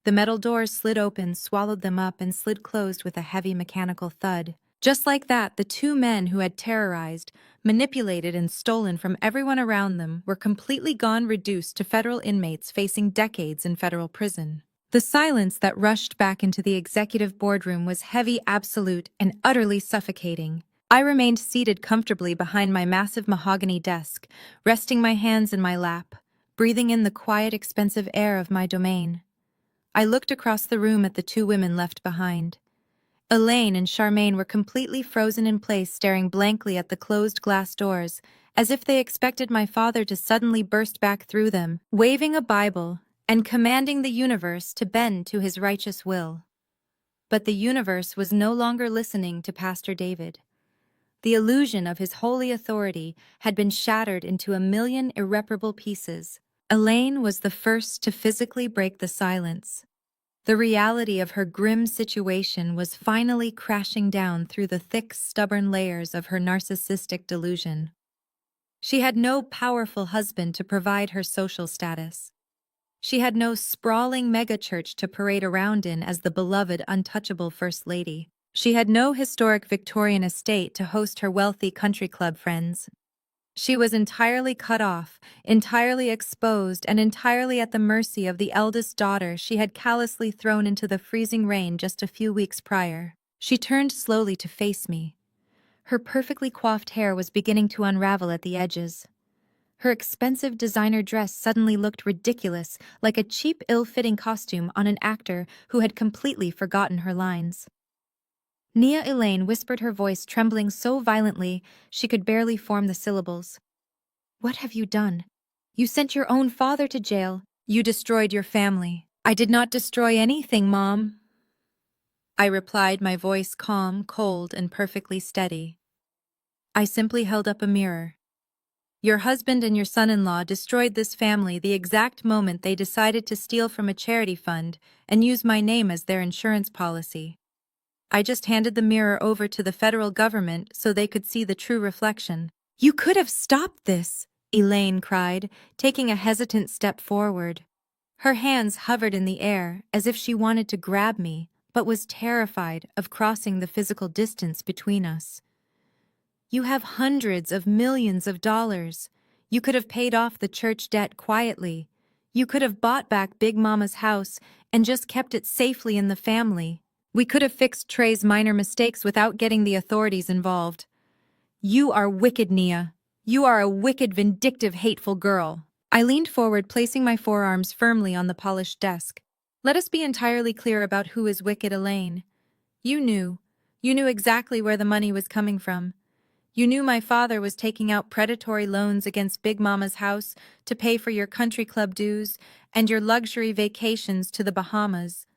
The metal doors slid open, swallowed them up, and slid closed with a heavy mechanical thud. Just like that, the two men who had terrorized, manipulated, and stolen from everyone around them were completely gone, reduced to federal inmates facing decades in federal prison. The silence that rushed back into the executive boardroom was heavy, absolute, and utterly suffocating. I remained seated comfortably behind my massive mahogany desk, resting my hands in my lap, breathing in the quiet, expensive air of my domain. I looked across the room at the two women left behind. Elaine and Charmaine were completely frozen in place, staring blankly at the closed glass doors, as if they expected my father to suddenly burst back through them, waving a Bible and commanding the universe to bend to his righteous will. But the universe was no longer listening to Pastor David. The illusion of his holy authority had been shattered into a million irreparable pieces. Elaine was the first to physically break the silence. The reality of her grim situation was finally crashing down through the thick, stubborn layers of her narcissistic delusion. She had no powerful husband to provide her social status. She had no sprawling megachurch to parade around in as the beloved, untouchable First Lady. She had no historic Victorian estate to host her wealthy country club friends. She was entirely cut off, entirely exposed, and entirely at the mercy of the eldest daughter she had callously thrown into the freezing rain just a few weeks prior. She turned slowly to face me. Her perfectly coiffed hair was beginning to unravel at the edges. Her expensive designer dress suddenly looked ridiculous, like a cheap, ill-fitting costume on an actor who had completely forgotten her lines. Nia Elaine whispered, her voice trembling so violently she could barely form the syllables. "What have you done? You sent your own father to jail. You destroyed your family." "I did not destroy anything, Mom," I replied, my voice calm, cold, and perfectly steady. "I simply held up a mirror. Your husband and your son-in-law destroyed this family the exact moment they decided to steal from a charity fund and use my name as their insurance policy. I just handed the mirror over to the federal government so they could see the true reflection." "You could have stopped this," Elaine cried, taking a hesitant step forward. Her hands hovered in the air as if she wanted to grab me, but was terrified of crossing the physical distance between us. "You have hundreds of millions of dollars. You could have paid off the church debt quietly. You could have bought back Big Mama's house and just kept it safely in the family. We could have fixed Trey's minor mistakes without getting the authorities involved. You are wicked, Nia. You are a wicked, vindictive, hateful girl." I leaned forward, placing my forearms firmly on the polished desk. "Let us be entirely clear about who is wicked, Elaine. You knew. You knew exactly where the money was coming from. You knew my father was taking out predatory loans against Big Mama's house to pay for your country club dues and your luxury vacations to the Bahamas.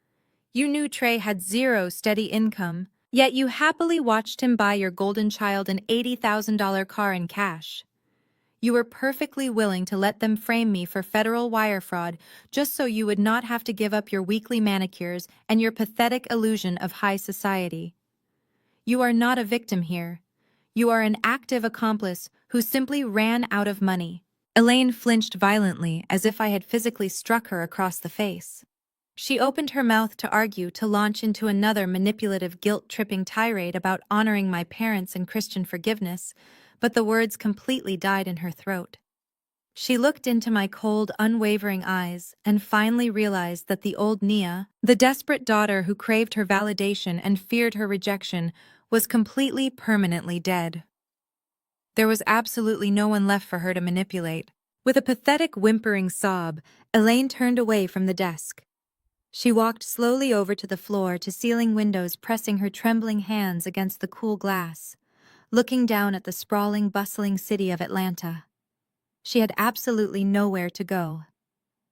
You knew Trey had zero steady income, yet you happily watched him buy your golden child an $80,000 car in cash. You were perfectly willing to let them frame me for federal wire fraud just so you would not have to give up your weekly manicures and your pathetic illusion of high society. You are not a victim here. You are an active accomplice who simply ran out of money." Elaine flinched violently, as if I had physically struck her across the face. She opened her mouth to argue, to launch into another manipulative, guilt-tripping tirade about honoring my parents and Christian forgiveness, but the words completely died in her throat. She looked into my cold, unwavering eyes and finally realized that the old Nia, the desperate daughter who craved her validation and feared her rejection, was completely, permanently dead. There was absolutely no one left for her to manipulate. With a pathetic, whimpering sob, Elaine turned away from the desk. She walked slowly over to the floor-to-ceiling windows, pressing her trembling hands against the cool glass, looking down at the sprawling, bustling city of Atlanta. She had absolutely nowhere to go.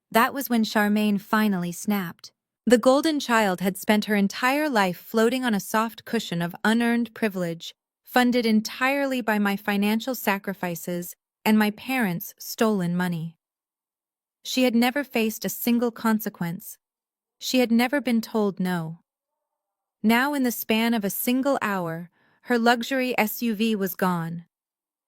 That was when Charmaine finally snapped. The golden child had spent her entire life floating on a soft cushion of unearned privilege, funded entirely by my financial sacrifices and my parents' stolen money. She had never faced a single consequence. She had never been told no. Now, in the span of a single hour, her luxury SUV was gone.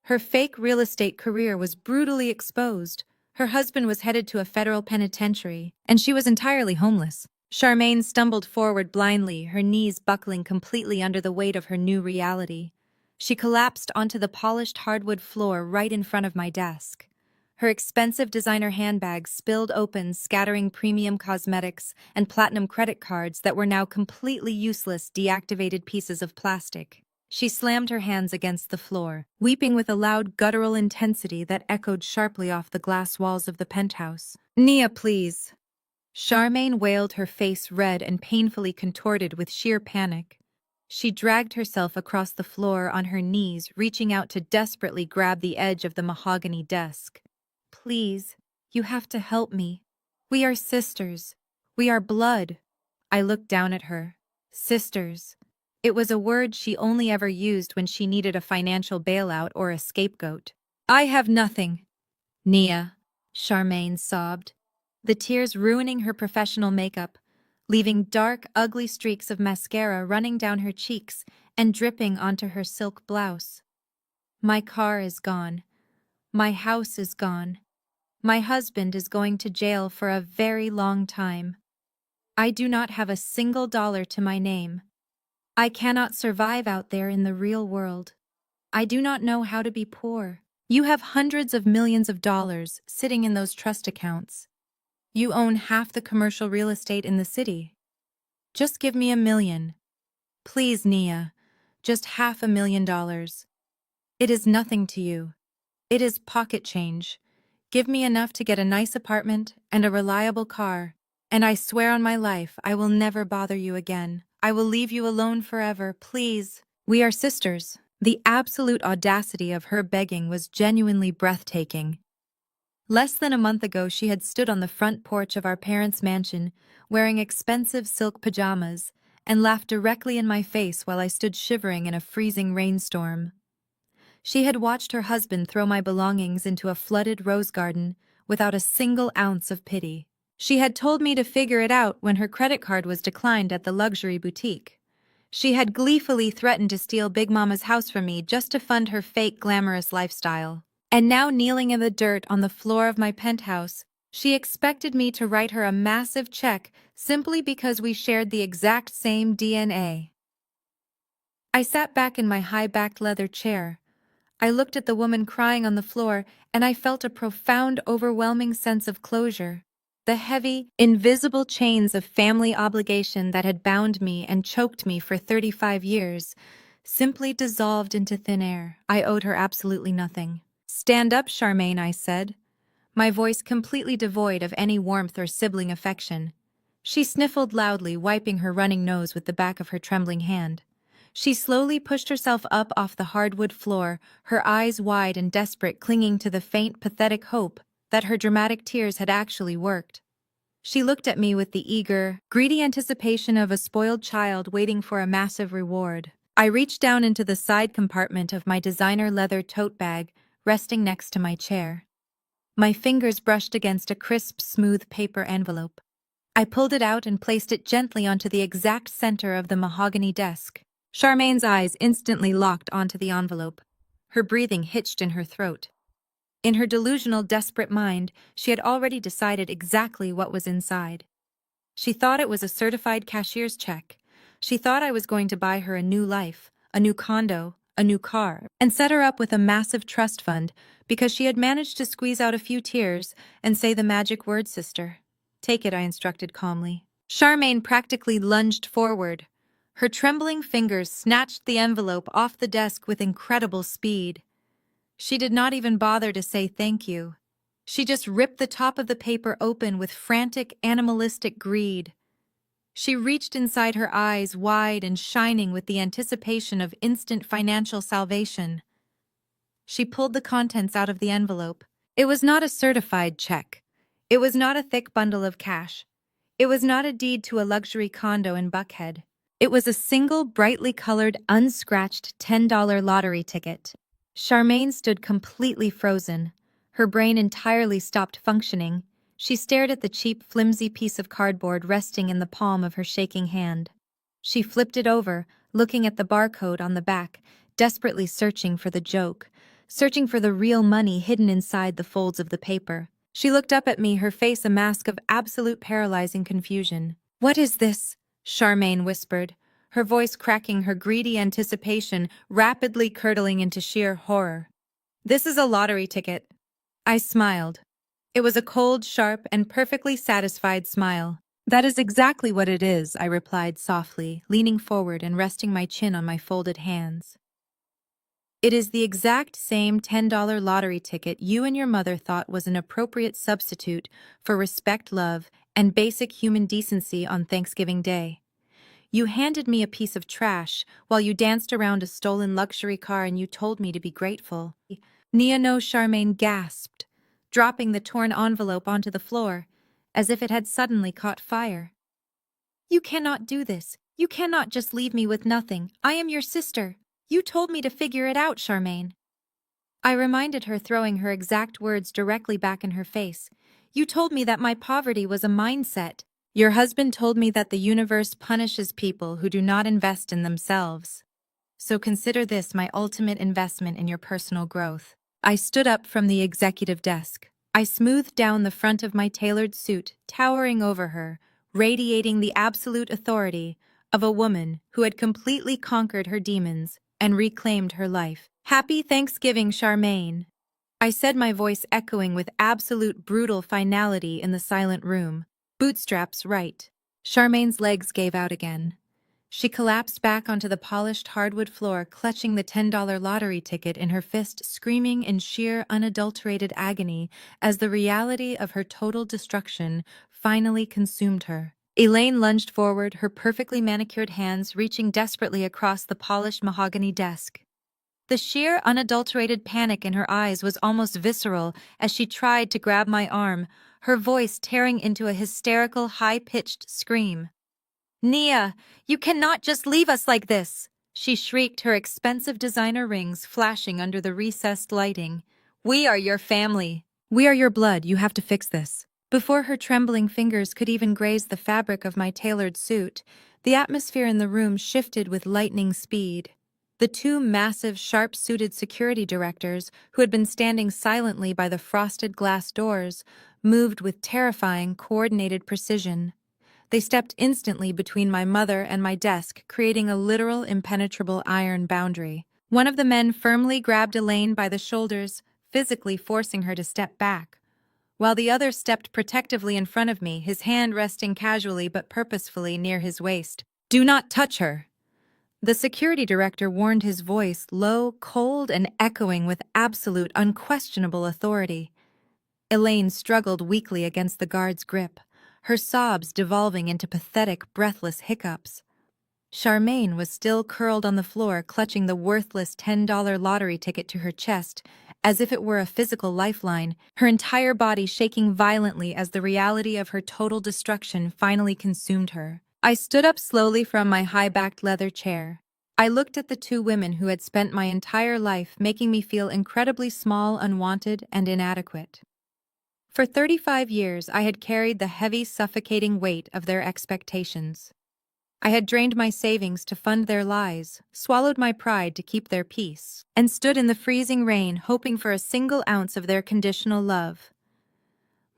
Her fake real estate career was brutally exposed. Her husband was headed to a federal penitentiary, and she was entirely homeless. Charmaine stumbled forward blindly, her knees buckling completely under the weight of her new reality. She collapsed onto the polished hardwood floor right in front of my desk. Her expensive designer handbag spilled open, scattering premium cosmetics and platinum credit cards that were now completely useless, deactivated pieces of plastic. She slammed her hands against the floor, weeping with a loud guttural intensity that echoed sharply off the glass walls of the penthouse. "Nia, please." Charmaine wailed, her face red and painfully contorted with sheer panic. She dragged herself across the floor on her knees, reaching out to desperately grab the edge of the mahogany desk. "Please, you have to help me. We are sisters. We are blood." I looked down at her. Sisters. It was a word she only ever used when she needed a financial bailout or a scapegoat. "I have nothing." "Nia," Charmaine sobbed, the tears ruining her professional makeup, leaving dark, ugly streaks of mascara running down her cheeks and dripping onto her silk blouse. "My car is gone. My house is gone. My husband is going to jail for a very long time. I do not have a single dollar to my name. I cannot survive out there in the real world. I do not know how to be poor. You have hundreds of millions of dollars sitting in those trust accounts. You own half the commercial real estate in the city. Just give me $1 million. Please, Nia. Just $500,000. It is nothing to you. It is pocket change. Give me enough to get a nice apartment and a reliable car, and I swear on my life I will never bother you again. I will leave you alone forever, please. We are sisters." The absolute audacity of her begging was genuinely breathtaking. Less than a month ago, she had stood on the front porch of our parents' mansion, wearing expensive silk pajamas, and laughed directly in my face while I stood shivering in a freezing rainstorm. She had watched her husband throw my belongings into a flooded rose garden without a single ounce of pity. She had told me to figure it out when her credit card was declined at the luxury boutique. She had gleefully threatened to steal Big Mama's house from me just to fund her fake glamorous lifestyle. And now, kneeling in the dirt on the floor of my penthouse, she expected me to write her a massive check simply because we shared the exact same DNA. I sat back in my high-backed leather chair. I looked at the woman crying on the floor, and I felt a profound, overwhelming sense of closure. The heavy, invisible chains of family obligation that had bound me and choked me for 35 years simply dissolved into thin air. I owed her absolutely nothing. "Stand up, Charmaine," I said, my voice completely devoid of any warmth or sibling affection. She sniffled loudly, wiping her running nose with the back of her trembling hand. She slowly pushed herself up off the hardwood floor, her eyes wide and desperate, clinging to the faint, pathetic hope that her dramatic tears had actually worked. She looked at me with the eager, greedy anticipation of a spoiled child waiting for a massive reward. I reached down into the side compartment of my designer leather tote bag, resting next to my chair. My fingers brushed against a crisp, smooth paper envelope. I pulled it out and placed it gently onto the exact center of the mahogany desk. Charmaine's eyes instantly locked onto the envelope. Her breathing hitched in her throat. In her delusional, desperate mind, she had already decided exactly what was inside. She thought it was a certified cashier's check. She thought I was going to buy her a new life, a new condo, a new car, and set her up with a massive trust fund because she had managed to squeeze out a few tears and say the magic word, "Sister." "Take it," I instructed calmly. Charmaine practically lunged forward. Her trembling fingers snatched the envelope off the desk with incredible speed. She did not even bother to say thank you. She just ripped the top of the paper open with frantic, animalistic greed. She reached inside, her eyes wide and shining with the anticipation of instant financial salvation. She pulled the contents out of the envelope. It was not a certified check. It was not a thick bundle of cash. It was not a deed to a luxury condo in Buckhead. It was a single, brightly colored, unscratched $10 lottery ticket. Charmaine stood completely frozen. Her brain entirely stopped functioning. She stared at the cheap, flimsy piece of cardboard resting in the palm of her shaking hand. She flipped it over, looking at the barcode on the back, desperately searching for the joke, searching for the real money hidden inside the folds of the paper. She looked up at me, her face a mask of absolute paralyzing confusion. "What is this?" Charmaine whispered, her voice cracking, her greedy anticipation rapidly curdling into sheer horror. "This is a lottery ticket." I smiled. It was a cold, sharp, and perfectly satisfied smile. "That is exactly what it is," I replied softly, leaning forward and resting my chin on my folded hands. "It is the exact same $10 lottery ticket you and your mother thought was an appropriate substitute for respect, love, and basic human decency on Thanksgiving Day. You handed me a piece of trash while you danced around a stolen luxury car and you told me to be grateful." No, Charmaine gasped, dropping the torn envelope onto the floor, as if it had suddenly caught fire. "You cannot do this. You cannot just leave me with nothing. I am your sister. You told me to figure it out, Charmaine." I reminded her, throwing her exact words directly back in her face. "You told me that my poverty was a mindset. Your husband told me that the universe punishes people who do not invest in themselves. So consider this my ultimate investment in your personal growth." I stood up from the executive desk. I smoothed down the front of my tailored suit, towering over her, radiating the absolute authority of a woman who had completely conquered her demons and reclaimed her life. "Happy Thanksgiving, Charmaine," I said, my voice echoing with absolute brutal finality in the silent room. "Bootstraps right." Charmaine's legs gave out again. She collapsed back onto the polished hardwood floor, clutching the $10 lottery ticket in her fist, screaming in sheer, unadulterated agony as the reality of her total destruction finally consumed her. Elaine lunged forward, her perfectly manicured hands reaching desperately across the polished mahogany desk. The sheer, unadulterated panic in her eyes was almost visceral as she tried to grab my arm, her voice tearing into a hysterical, high-pitched scream. "Nia, you cannot just leave us like this!" she shrieked, her expensive designer rings flashing under the recessed lighting. "We are your family. We are your blood. You have to fix this." Before her trembling fingers could even graze the fabric of my tailored suit, the atmosphere in the room shifted with lightning speed. The two massive, sharp-suited security directors, who had been standing silently by the frosted glass doors, moved with terrifying, coordinated precision. They stepped instantly between my mother and my desk, creating a literal impenetrable iron boundary. One of the men firmly grabbed Elaine by the shoulders, physically forcing her to step back, while the other stepped protectively in front of me, his hand resting casually but purposefully near his waist. "Do not touch her!" The security director warned, his voice low, cold, and echoing with absolute, unquestionable authority. Elaine struggled weakly against the guard's grip, her sobs devolving into pathetic, breathless hiccups. Charmaine was still curled on the floor, clutching the worthless $10 lottery ticket to her chest, as if it were a physical lifeline, her entire body shaking violently as the reality of her total destruction finally consumed her. I stood up slowly from my high-backed leather chair. I looked at the two women who had spent my entire life making me feel incredibly small, unwanted, and inadequate. For 35 years, I had carried the heavy, suffocating weight of their expectations. I had drained my savings to fund their lies, swallowed my pride to keep their peace, and stood in the freezing rain hoping for a single ounce of their conditional love.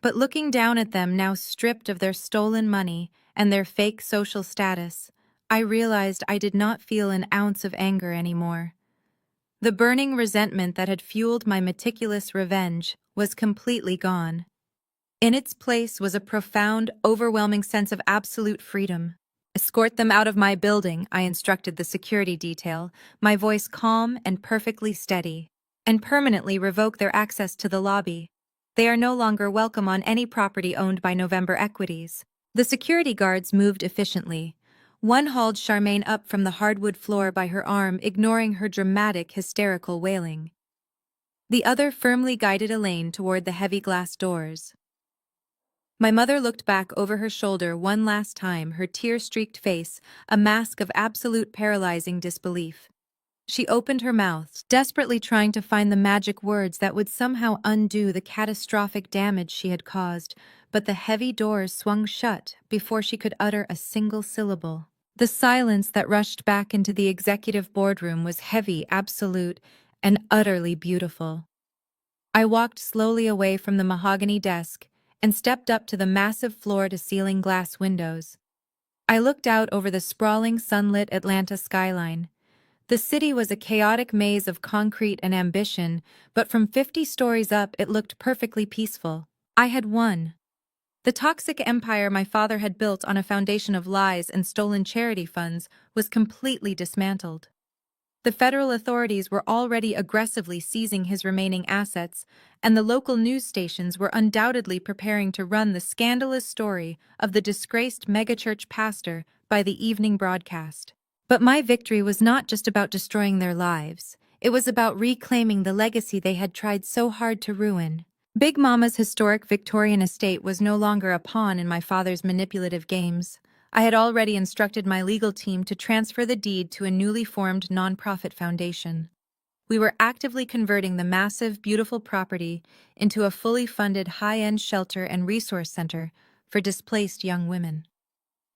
But looking down at them, now stripped of their stolen money and their fake social status, I realized I did not feel an ounce of anger anymore. The burning resentment that had fueled my meticulous revenge was completely gone. In its place was a profound, overwhelming sense of absolute freedom. "Escort them out of my building," I instructed the security detail, my voice calm and perfectly steady, "and permanently revoke their access to the lobby. They are no longer welcome on any property owned by November Equities." The security guards moved efficiently. One hauled Charmaine up from the hardwood floor by her arm, ignoring her dramatic, hysterical wailing. The other firmly guided Elaine toward the heavy glass doors. My mother looked back over her shoulder one last time, her tear-streaked face a mask of absolute paralyzing disbelief. She opened her mouth, desperately trying to find the magic words that would somehow undo the catastrophic damage she had caused, but the heavy doors swung shut before she could utter a single syllable. The silence that rushed back into the executive boardroom was heavy, absolute, and utterly beautiful. I walked slowly away from the mahogany desk and stepped up to the massive floor-to-ceiling glass windows. I looked out over the sprawling sunlit Atlanta skyline. The city was a chaotic maze of concrete and ambition, but from 50 stories up it looked perfectly peaceful. I had won. The toxic empire my father had built on a foundation of lies and stolen charity funds was completely dismantled. The federal authorities were already aggressively seizing his remaining assets, and the local news stations were undoubtedly preparing to run the scandalous story of the disgraced megachurch pastor by the evening broadcast. But my victory was not just about destroying their lives. It was about reclaiming the legacy they had tried so hard to ruin. Big Mama's historic Victorian estate was no longer a pawn in my father's manipulative games. I had already instructed my legal team to transfer the deed to a newly formed nonprofit foundation. We were actively converting the massive, beautiful property into a fully funded high-end shelter and resource center for displaced young women.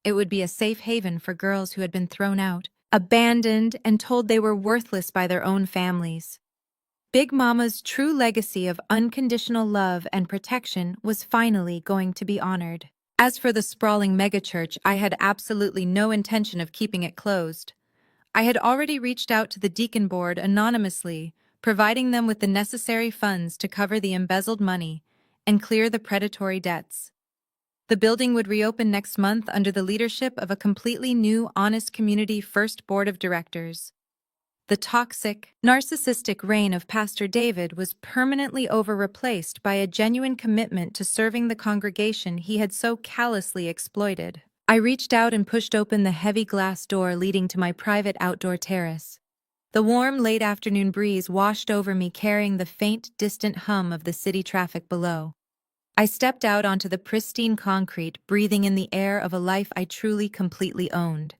It would be a safe haven for girls who had been thrown out, abandoned, and told they were worthless by their own families. Big Mama's true legacy of unconditional love and protection was finally going to be honored. As for the sprawling megachurch, I had absolutely no intention of keeping it closed. I had already reached out to the deacon board anonymously, providing them with the necessary funds to cover the embezzled money and clear the predatory debts. The building would reopen next month under the leadership of a completely new Honest Community First Board of Directors. The toxic, narcissistic reign of Pastor David was permanently replaced by a genuine commitment to serving the congregation he had so callously exploited. I reached out and pushed open the heavy glass door leading to my private outdoor terrace. The warm, late afternoon breeze washed over me, carrying the faint, distant hum of the city traffic below. I stepped out onto the pristine concrete, breathing in the air of a life I truly, completely owned.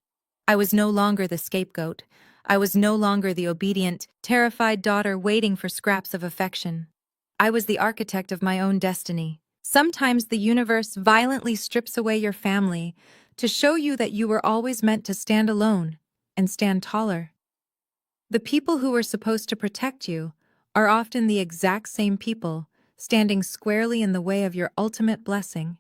I was no longer the scapegoat. I was no longer the obedient, terrified daughter waiting for scraps of affection. I was the architect of my own destiny. Sometimes the universe violently strips away your family to show you that you were always meant to stand alone and stand taller. The people who were supposed to protect you are often the exact same people standing squarely in the way of your ultimate blessing.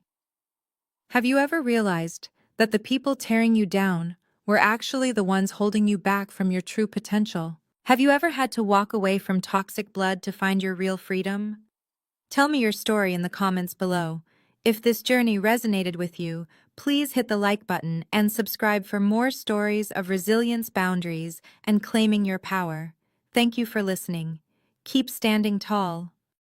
Have you ever realized that the people tearing you down were actually the ones holding you back from your true potential? Have you ever had to walk away from toxic blood to find your real freedom? Tell me your story in the comments below. If this journey resonated with you, please hit the like button and subscribe for more stories of resilience, boundaries, and claiming your power. Thank you for listening. Keep standing tall.